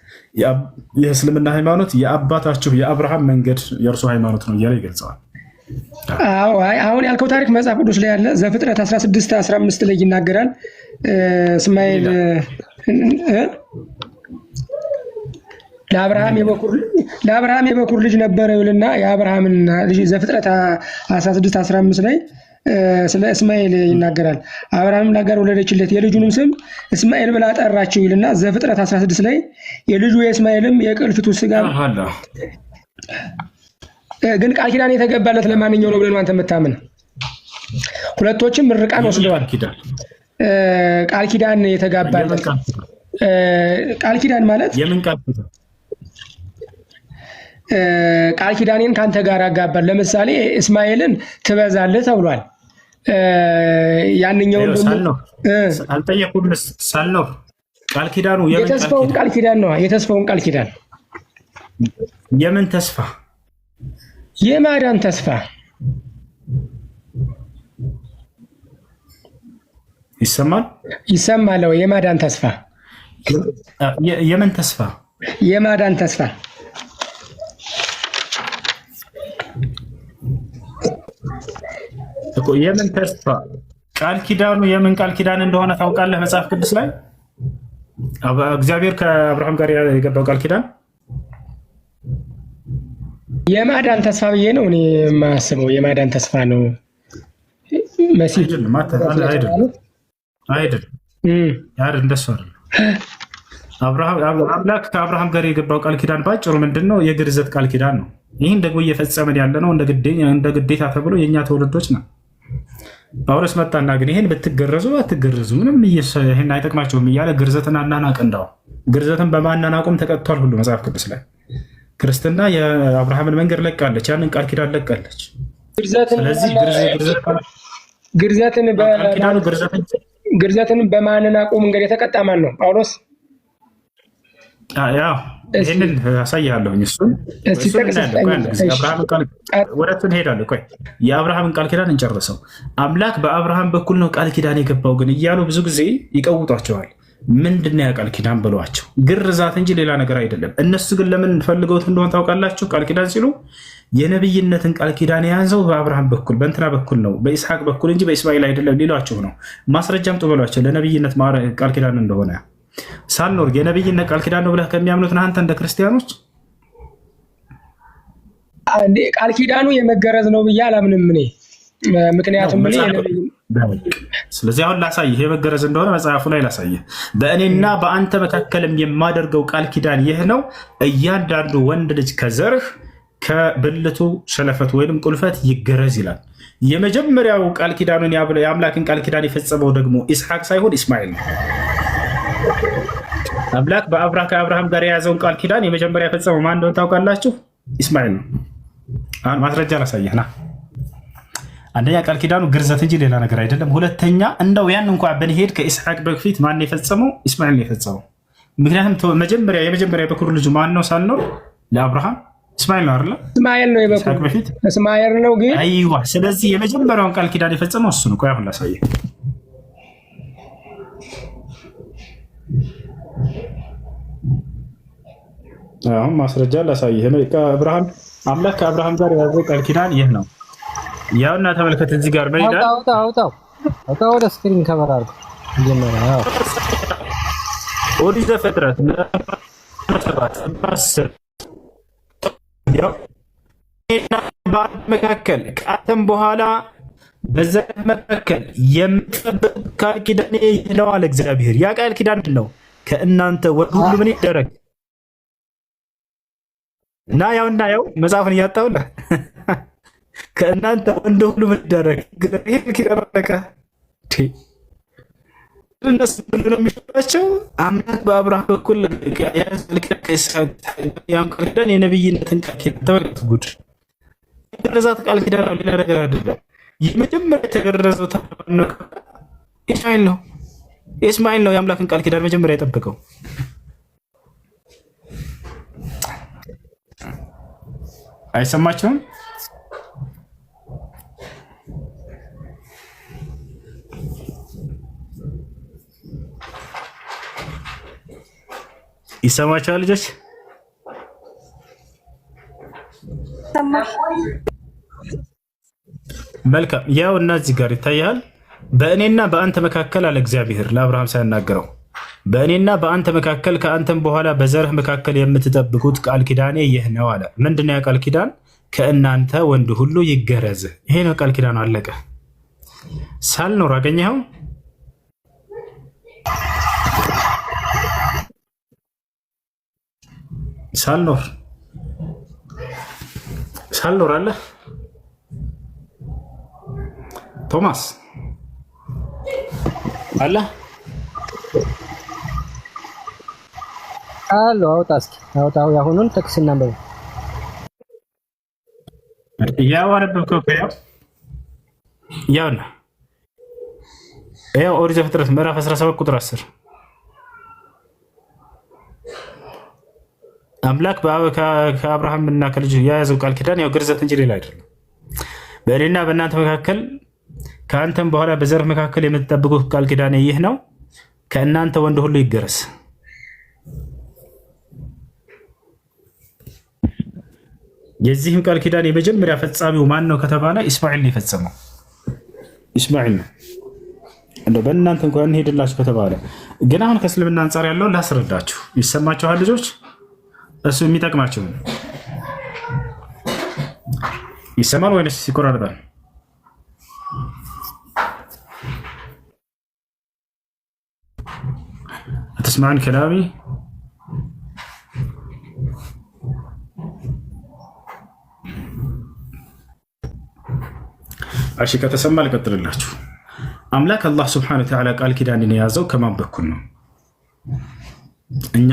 የእስልምና ሃይማኖት የአባታችሁ የአብርሃም መንገድ የእርሱ ሃይማኖት ነው እያለ ይገልጸዋል።
አሁን ያልከው ታሪክ መጽሐፍ ቅዱስ ላይ ያለ ዘፍጥረት 16:15 ላይ ይናገራል። እስማኤል ለአብርሃም የበኩር ልጅ ነበረ ይልና የአብርሃምን ልጅ ዘፍጥረት 16:15 ላይ ስለ እስማኤል ይናገራል። አብርሃም ለአጋር ወለደችለት የልጁንም ስም እስማኤል ብላ ጠራችው ይልና ዘፍጥረት 16 ላይ የልጁ የእስማኤልም የቅልፊቱ ስጋ ግን ቃል ኪዳን የተገባለት ለማንኛው ነው ብለን አንተ የምታምን? ሁለቶችም ምርቃን ወስደዋል። ቃል ኪዳን የተጋባለት ቃል ኪዳን ማለት
የምን ቃል ኪዳን?
ቃል ኪዳኔን ካንተ ጋር አጋባል። ለምሳሌ እስማኤልን ትበዛለህ ተብሏል። ያንኛው
አልጠየቁም። ሳልነው ቃል ኪዳኑ
የተስፋውን ቃል ኪዳን ነው። የተስፋውን ቃል ኪዳን
የምን ተስፋ?
የማዳን ተስፋ
ይሰማል?
ይሰማል። የማዳን ተስፋ
የምን ተስፋ?
የማዳን ተስፋ
እኮ የምን ተስፋ? ቃል ኪዳኑ የምን ቃል ኪዳን እንደሆነ ታውቃለህ? መጽሐፍ ቅዱስ ላይ እግዚአብሔር ከአብርሃም ጋር የገባው ቃል ኪዳን
የማዳን ተስፋ ብዬ ነው እኔ የማስበው። የማዳን ተስፋ ነው መሲህ አይደል? እንደሱ አይደል? አምላክ ከአብርሃም ጋር የገባው ቃል ኪዳን ባጭሩ ምንድን ነው? የግርዘት ቃል ኪዳን ነው። ይህን ደግሞ እየፈጸመን ያለ ነው እንደ ግዴታ ተብሎ የእኛ ትውልዶች ነው። ጳውሎስ መጣና ግን ይህን ብትገረዙ አትገረዙ ምንም ይህን አይጠቅማቸውም እያለ ግርዘትን አናናቅ። እንዳው ግርዘትን በማናናቁም ተቀጥቷል ሁሉ መጽሐፍ ቅዱስ ላይ። ክርስትና የአብርሃምን መንገድ ለቃለች፣ ያንን ቃል ኪዳን ለቃለች። ስለዚህ ግርዘትን በማናናቁ መንገድ የተቀጣ ማን ነው? ጳውሎስ።
ይህንን አሳይሃለሁኝ። እሱን ወደ እሱ እንሄዳለን። ቆይ የአብርሃምን ቃል ኪዳን እንጨርሰው። አምላክ በአብርሃም በኩል ነው ቃል ኪዳን የገባው ግን እያሉ ብዙ ጊዜ ይቀውጧቸዋል። ምንድን ነው ያ ቃል ኪዳን ብሏቸው? ግርዛት እንጂ ሌላ ነገር አይደለም። እነሱ ግን ለምን ፈልገውት እንደሆነ ታውቃላችሁ? ቃል ኪዳን ሲሉ የነብይነትን ቃል ኪዳን የያዘው በአብርሃም በኩል በእንትና በኩል ነው በኢስሐቅ በኩል እንጂ በእስማኤል አይደለም ሊሏቸው ነው። ማስረጃም ጡ በሏቸው ለነብይነት ቃል ኪዳን እንደሆነ። ሳልኖር የነብይነት ቃል ኪዳን ነው ብለህ ከሚያምኑት ነህ አንተ እንደ ክርስቲያኖች።
ቃል ኪዳኑ የመገረዝ ነው ብዬ አላምንም እኔ። ምክንያቱም
ስለዚህ አሁን ላሳይህ የመገረዝ እንደሆነ መጽሐፉ ላይ ላሳይህ። በእኔና በአንተ መካከልም የማደርገው ቃል ኪዳን ይህ ነው፣ እያንዳንዱ ወንድ ልጅ ከዘርህ ከብልቱ ሸለፈት ወይም ቁልፈት ይገረዝ ይላል። የመጀመሪያው ቃል ኪዳኑን የአምላክን ቃል ኪዳን የፈጸመው ደግሞ ኢስሐቅ ሳይሆን እስማኤል ነው። አምላክ ከአብርሃም ጋር የያዘውን ቃል ኪዳን የመጀመሪያ የፈጸመው ማን እንደሆነ ታውቃላችሁ? እስማኤል ነው። አሁን ማስረጃ ላሳየህ ና። አንደኛ ቃል ኪዳኑ ግርዘት እንጂ ሌላ ነገር አይደለም። ሁለተኛ እንደው ያን እንኳ ብንሄድ ከኢስሐቅ በፊት ማን የፈጸመው? እስማኤል ነው የፈጸመው። ምክንያቱም የመጀመሪያ በኩር ልጁ ማን ነው ሳልነው ለአብርሃም እስማኤል ነው አይደል?
እስማኤል ነው የበኩር በፊት እስማኤል ነው ግን
አይዋ። ስለዚህ የመጀመሪያውን ቃል ኪዳን የፈጸመው እሱ ነው። ቆይ አሁን ላሳየህ። አሁን ማስረጃ ላሳየህ። አምላክ ከአብርሃም ጋር የያዘው ቃል ኪዳን ይህ ነው። ያውና ተመልከት፣ እዚህ ጋር በይዳ
አውጣው ወደ ስክሪን ከበር አድርገው ጀመረ።
ኦሪት ዘፍጥረት መካከል ከአንተም በኋላ በዘርህ መካከል የምጠብቅ ቃል ኪዳኔ ይህ ነው አለ እግዚአብሔር። ያ ቃል ኪዳን ምንድን ነው? ከእናንተ ወደ ሁሉ ምን ይደረግ እና ያው መጽሐፍን እያጣውልህ ከእናንተ ወንድ ሁሉ ምን ይደረግ እነሱ ነው የሚሸጣቸው። አምላክ በአብርሃም በኩል ያን ቃል ኪዳን የነብይነትን ቃል ኪዳን ተመልከቱ። ጉድ የገረዛት ቃል ኪዳን ነው፣ ሌላ ነገር አይደለም። የመጀመሪያ የተገረዘው እስማኤል ነው። የአምላክን ቃል ኪዳን መጀመሪያ የጠበቀው አይሰማችሁም? ይሰማችኋል ልጆች? መልካም ያው እና እዚህ ጋር ይታያል። በእኔና በአንተ መካከል አለ እግዚአብሔር ለአብርሃም ሳይናገረው በእኔና በአንተ መካከል ከአንተም በኋላ በዘርህ መካከል የምትጠብቁት ቃል ኪዳኔ ይህ ነው አለ። ምንድነው ያ ቃል ኪዳን? ከእናንተ ወንድ ሁሉ ይገረዝ። ይሄ ነው ቃል ኪዳኑ። አለቀ። ሳልኖር አገኘኸው? ሳልኖር አለ ቶማስ አለ
አሎ አውጣ እስኪ አውጣው። ያሁኑን ጥቅስ እናንበብ።
ያው አነበብከው? ያው ኦሪት ዘፍጥረት ምዕራፍ 17 ቁጥር 10 አምላክ ከአብርሃም እና ከልጁ የያዘው ቃል ኪዳን ያው ግርዘት እንጂ ሌላ አይደለም። በእኔና በእናንተ መካከል ከአንተም በኋላ በዘር መካከል የምትጠብቁት ቃል ኪዳን ይህ ነው፣ ከእናንተ ወንድ ሁሉ ይገረዝ። የዚህም ቃል ኪዳን የመጀመሪያ ፈጻሚው ማን ነው ከተባለ ኢስማኤል ነው የፈጸመው። ኢስማኤል ነው። እንደው በእናንተ እንኳን እንሄድላችሁ ከተባለ ግን አሁን ከእስልምና አንጻር ያለውን ላስረዳችሁ። ይሰማችኋል ልጆች? እሱ የሚጠቅማቸው ይሰማል ወይስ ይቆራረጣል? تسمعون كلامي؟ እሺ ከተሰማ ልቀጥልላችሁ። አምላክ አላህ ሱብሓነሁ ወተዓላ ቃል ኪዳንን የያዘው ከማን በኩል ነው? እኛ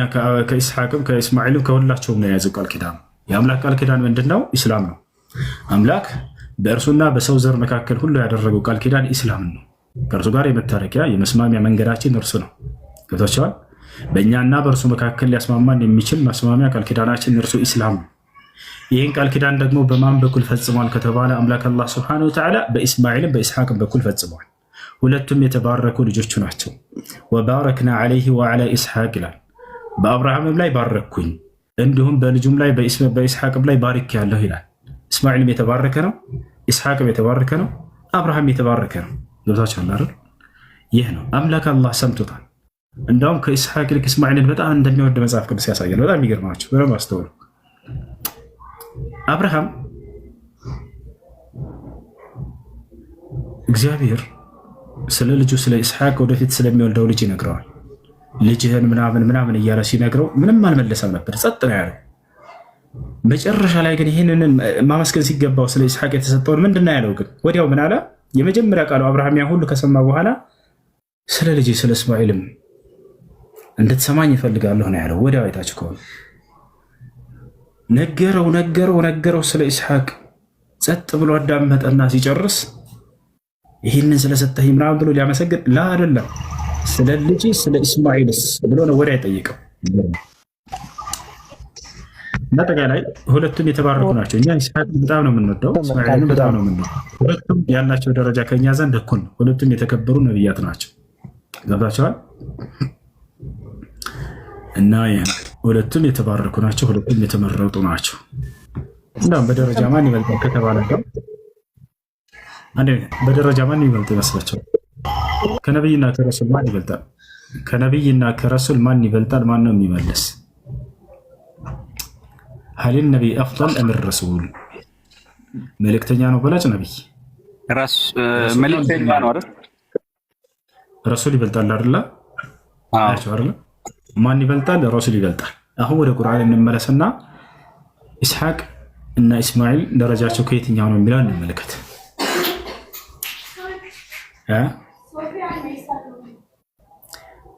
ከኢስሐቅም ከኢስማኤልም ከሁላቸውም ነው የያዘው ቃል ኪዳን። የአምላክ ቃል ኪዳን ምንድን ነው? ኢስላም ነው። አምላክ በእርሱና በሰው ዘር መካከል ሁሉ ያደረገው ቃል ኪዳን ኢስላም ነው። ከእርሱ ጋር የመታረቂያ የመስማሚያ መንገዳችን እርሱ ነው። ገብታችኋል? በእኛና በእርሱ መካከል ሊያስማማን የሚችል መስማሚያ ቃል ኪዳናችን እርሱ ኢስላም ነው። ይህን ቃል ኪዳን ደግሞ በማን በኩል ፈጽሟል ከተባለ አምላክ አላህ ሱብሓነሁ ወተዓላ በኢስማኤልም በኢስሐቅም በኩል ፈጽሟል። ሁለቱም የተባረኩ ልጆቹ ናቸው። ወባረክና ዐለይሂ ወዐላ ኢስሐቅ ይላል። በአብርሃምም ላይ ባረኩኝ እንዲሁም በልጁም ላይ በኢስሐቅም ላይ ባርክ ያለሁ ይላል። እስማኤልም የተባረከ ነው፣ ኢስሐቅም የተባረከ ነው፣ አብርሃም የተባረከ ነው። ገብታችኋል አይደል? ይህ ነው አምላክ አላህ ሰምቶታል። እንደውም ከኢስሐቅ ይልቅ እስማኤልን በጣም እንደሚወድ መጽሐፍ ቅዱስ ያሳያል። በጣም የሚገርማችሁ በደንብ አስተውሉ። አብርሃም እግዚአብሔር ስለ ልጁ ስለ ኢስሐቅ ወደፊት ስለሚወልደው ልጅ ይነግረዋል። ልጅህን ምናምን እያለ ሲነግረው ምንም አልመለሰም ነበር፣ ጸጥ ነው ያለው። መጨረሻ ላይ ግን ይህንን ማመስገን ሲገባው ስለ ኢስሐቅ የተሰጠውን ምንድን ነው ያለው? ግን ወዲያው ምን አለ? የመጀመሪያ ቃሉ አብርሃም ያን ሁሉ ከሰማ በኋላ ስለ ልጅ ስለ እስማኤልም እንድትሰማኝ ይፈልጋለሁ ነው ያለው። ወዲያው አይታችሁ ከሆነ ነገረው ስለ ኢስሐቅ። ጸጥ ብሎ አዳመጠና ሲጨርስ ይህንን ስለሰጠኝ ምናምን ብሎ ሊያመሰግን አይደለም፣ ስለ ልጅ ስለ ኢስማኤልስ ብሎ ነው ወዲያ አይጠይቀው። በአጠቃላይ ሁለቱም የተባረኩ ናቸው። እኛ ኢስሐቅ በጣም ነው የምንወደው፣ እስማኤልን በጣም ነው የምንወደው። ሁለቱም ያላቸው ደረጃ ከኛ ዘንድ እኩል ነው። ሁለቱም የተከበሩ ነብያት ናቸው። ገብታችኋል? እና ሁለቱም የተባረኩ ናቸው። ሁለቱም የተመረጡ ናቸው። እንደውም በደረጃ ማን ይበልጣል ከተባለ በደረጃ ማን ይበልጥ ይመስላችኋል? ከነብይና ከረሱል ማን ይበልጣል? ከነብይና ከረሱል ማን ይበልጣል? ማን ነው የሚመለስ? هل النبي أفضل أم الرسول؟ ملكتني أنا بلاش نبي. ملكتني أنا ولا؟ رسول يبلتال لا؟ شو هرلا؟ ما نبلتال رسول يبلتال. أهو القرآن من ملسنا إسحاق إن إسماعيل درجات شوكيت يانو ميلان الملكت.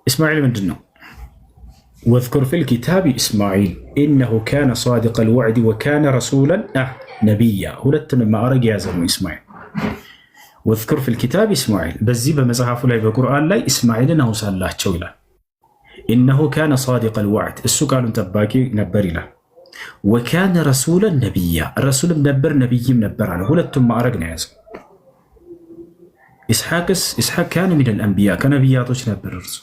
إسماعيل من جنة. واذكر في الكتاب إسماعيل إنه كان صادق الوعد وكان رسولا نبيا. هلتنا ما أرق يا زلمة إسماعيل. واذكر في الكتاب إسماعيل بزيب مزحف لا بالقرآن لا إسماعيل إنه سأل الله تشولا إنه كان صادق الوعد السكان تباكي نبري له ወካነ ረሱለን ነቢያ ረሱልም ነበር ነቢይም ነበር አለ። ሁለቱም ማዕረግ ነው የያዘው። ኢስሐቅ ካነ ሚነል አንቢያ ከነቢያቶች ነበር እርሱ።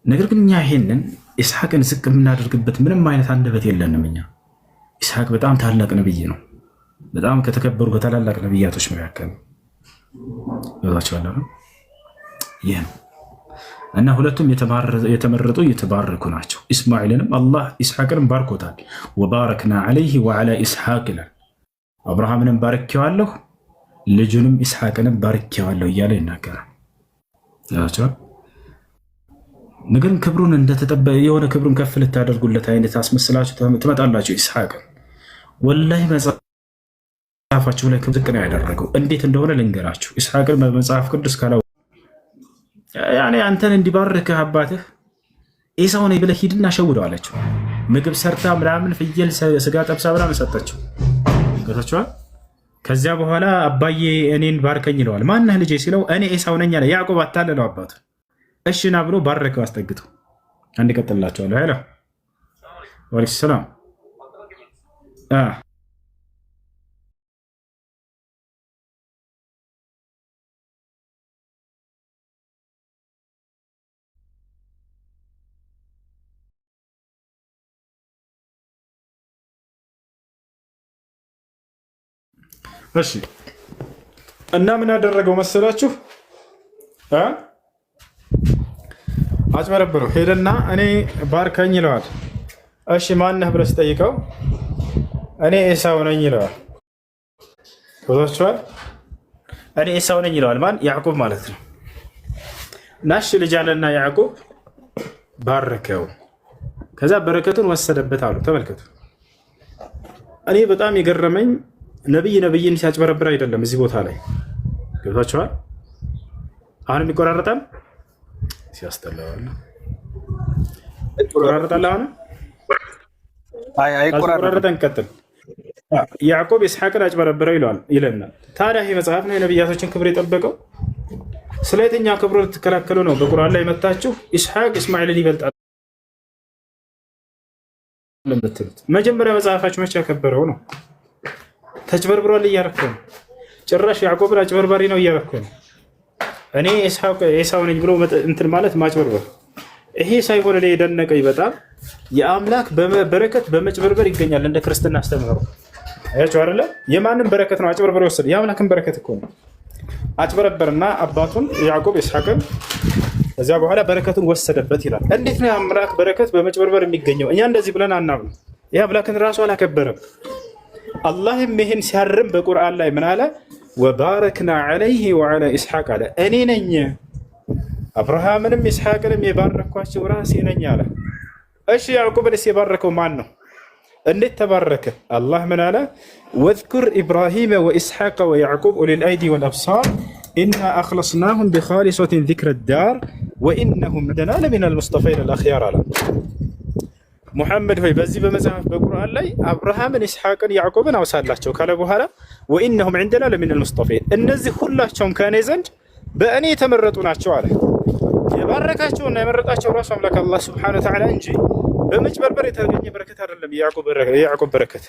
ነገር ግን እኛ ይሄንን ኢስሐቅን ዝቅ የምናደርግበት ምንም አይነት አንደበት የለንም። እኛ ኢስሐቅ በጣም ታላቅ ነቢይ ነው። በጣም ከተከበሩ ከታላላቅ ነቢያቶች መካከል ነው። ይህ ነው እና ሁለቱም የተመረጡ የተባረኩ ናቸው። ኢስማኤልንም አላህ ኢስሐቅንም ባርኮታል። ወባረክና ዐለይሂ ወዐላ ኢስሐቅ ይላል። አብርሃምንም ባርኬዋለሁ ልጁንም ኢስሐቅንም ባርኬዋለሁ እያለ ይናገራል። ነገር ክብሩን እንደተጠበቀ የሆነ ክብሩን ከፍ ልታደርጉለት አይነት አስመስላችሁ ትመጣላችሁ። ኢስሐቅን ወላሂ መጽሐፋችሁ ላይ ዝቅ ነው ያደረገው። እንዴት እንደሆነ ልንገራችሁ። ኢስሐቅን በመጽሐፍ ቅዱስ ካላ ያኔ አንተን እንዲባርክህ አባትህ ኤሳው ነኝ ብለህ ሂድና ሸውደው አለችው። ምግብ ሰርታ ምናምን ፍየል ስጋ ጠብሳ ምናምን ሰጠችው። ገታችኋል። ከዚያ በኋላ አባዬ እኔን ባርከኝ ይለዋል። ማነህ ልጄ ሲለው እኔ ኤሳው ነኝ አለ። ያዕቆብ አታለለው አባቱ። እሺና ብሎ ባረከው አስጠግቶ። አንድ ቀጥላችኋለሁ። ሄሎ ወአለይኩም ሰላም። እሺ እና ምን ያደረገው መሰላችሁ? አጭበረብረው ሄደና እኔ ባርከኝ ይለዋል። እሺ ማነህ ብለህ ስጠይቀው እኔ ኤሳው ነኝ ይለዋል። ወጣችኋል። እኔ ኤሳው ነኝ ይለዋል። ማን? ያዕቆብ ማለት ነው። ናሽ ልጅ አለና ያዕቆብ ባረከው። ከዛ በረከቱን ወሰደበት አሉ። ተመልከቱ። እኔ በጣም የገረመኝ ነብይን ሲያጭበረብር አይደለም። እዚህ ቦታ ላይ ገብታችኋል። አሁንም ይቆራረጣል። ሲያስተላል ይቆራረጣል። አሁን አይቆራረጠን። ቀጥል። ያዕቆብ ኢስሐቅን አጭበረብረው ይለናል። ታዲያ ይህ መጽሐፍ ነው የነቢያቶችን ክብር የጠበቀው? ስለ የትኛው ክብሩ ልትከላከሉ ነው? በቁርአን ላይ መታችሁ ኢስሐቅ እስማኤልን ይበልጣል ለምትሉት መጀመሪያ መጽሐፋችሁ መቼ ያከበረው ነው? ተጭበርብሯል እያረኩ ነው። ጭራሽ ያዕቆብን አጭበርባሪ ነው እያረኩ ነው። እኔ ኤሳው ነኝ ብሎ እንትን ማለት ማጭበርበር። ይሄ ሳይሆን እኔ የደነቀኝ በጣም የአምላክ በረከት በመጭበርበር ይገኛል። እንደ ክርስትና አስተምህሮ አያችሁ አይደለ? የማንም በረከት ነው አጭበርበር ወሰደ? የአምላክን በረከት እኮ ነው። አጭበረበርና አባቱን ያዕቆብ ኢስሐቅን ከዚያ በኋላ በረከቱን ወሰደበት ይላል። እንዴት ነው የአምላክ በረከት በመጭበርበር የሚገኘው? እኛ እንደዚህ ብለን አናምንም። ይህ አምላክን ራሱ አላከበረም። አላህም ይህን ሲያርም በቁርአን ላይ ምን አለ? ወባረክና ዐለይሂ ወዐላ ኢስሐቅ አለ። እኔ ነኝ አብርሃምንም ኢስሐቅንም የባረኳቸው ራሴ ነኝ አለ። እሺ ያዕቆብንስ የባረከው ማን ነው? እንዴት ተባረከ? አላህ ምን አለ? ወዝኩር ኢብራሂመ ወኢስሐቀ ወያዕቁብ ኡሊል አይዲ ወልአብሳር ኢና አኽለስናሁም ቢኻሊሰቲን ዚክረ ዳር ወኢነሁም ዐንደና ለሚነል ሙስጠፈይን አልአኽያር አለ። ሙሐመድ ሆይ በዚህ በመጽሐፍ በቁርአን ላይ አብርሃምን ኢስሐቅን ያዕቆብን አውሳላቸው ካለ በኋላ ወኢነሁም ዐንደና ለሚነል ሙስጠፈይን እነዚህ ሁላቸውም ከእኔ ዘንድ በእኔ የተመረጡ ናቸው አለ። የባረካቸውና የመረጣቸው ራሱ አምላክ አላህ ሱብሓነሁ ወተዓላ እንጂ በመጭበርበር የተገኘ በረከት አይደለም። የያዕቆብ በረከት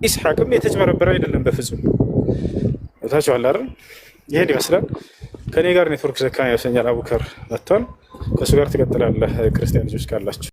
ኢስሐቅም የተጭበረበረ አይደለም በፍጹም። ታቻው አይደል? ይሄን ይመስላል። ከኔ ጋር ኔትወርክ ዘካ ያሰኛል። አቡከር መጥቷል። ከሱ ጋር ትቀጥላለህ ክርስቲያን ልጆች ካላችሁ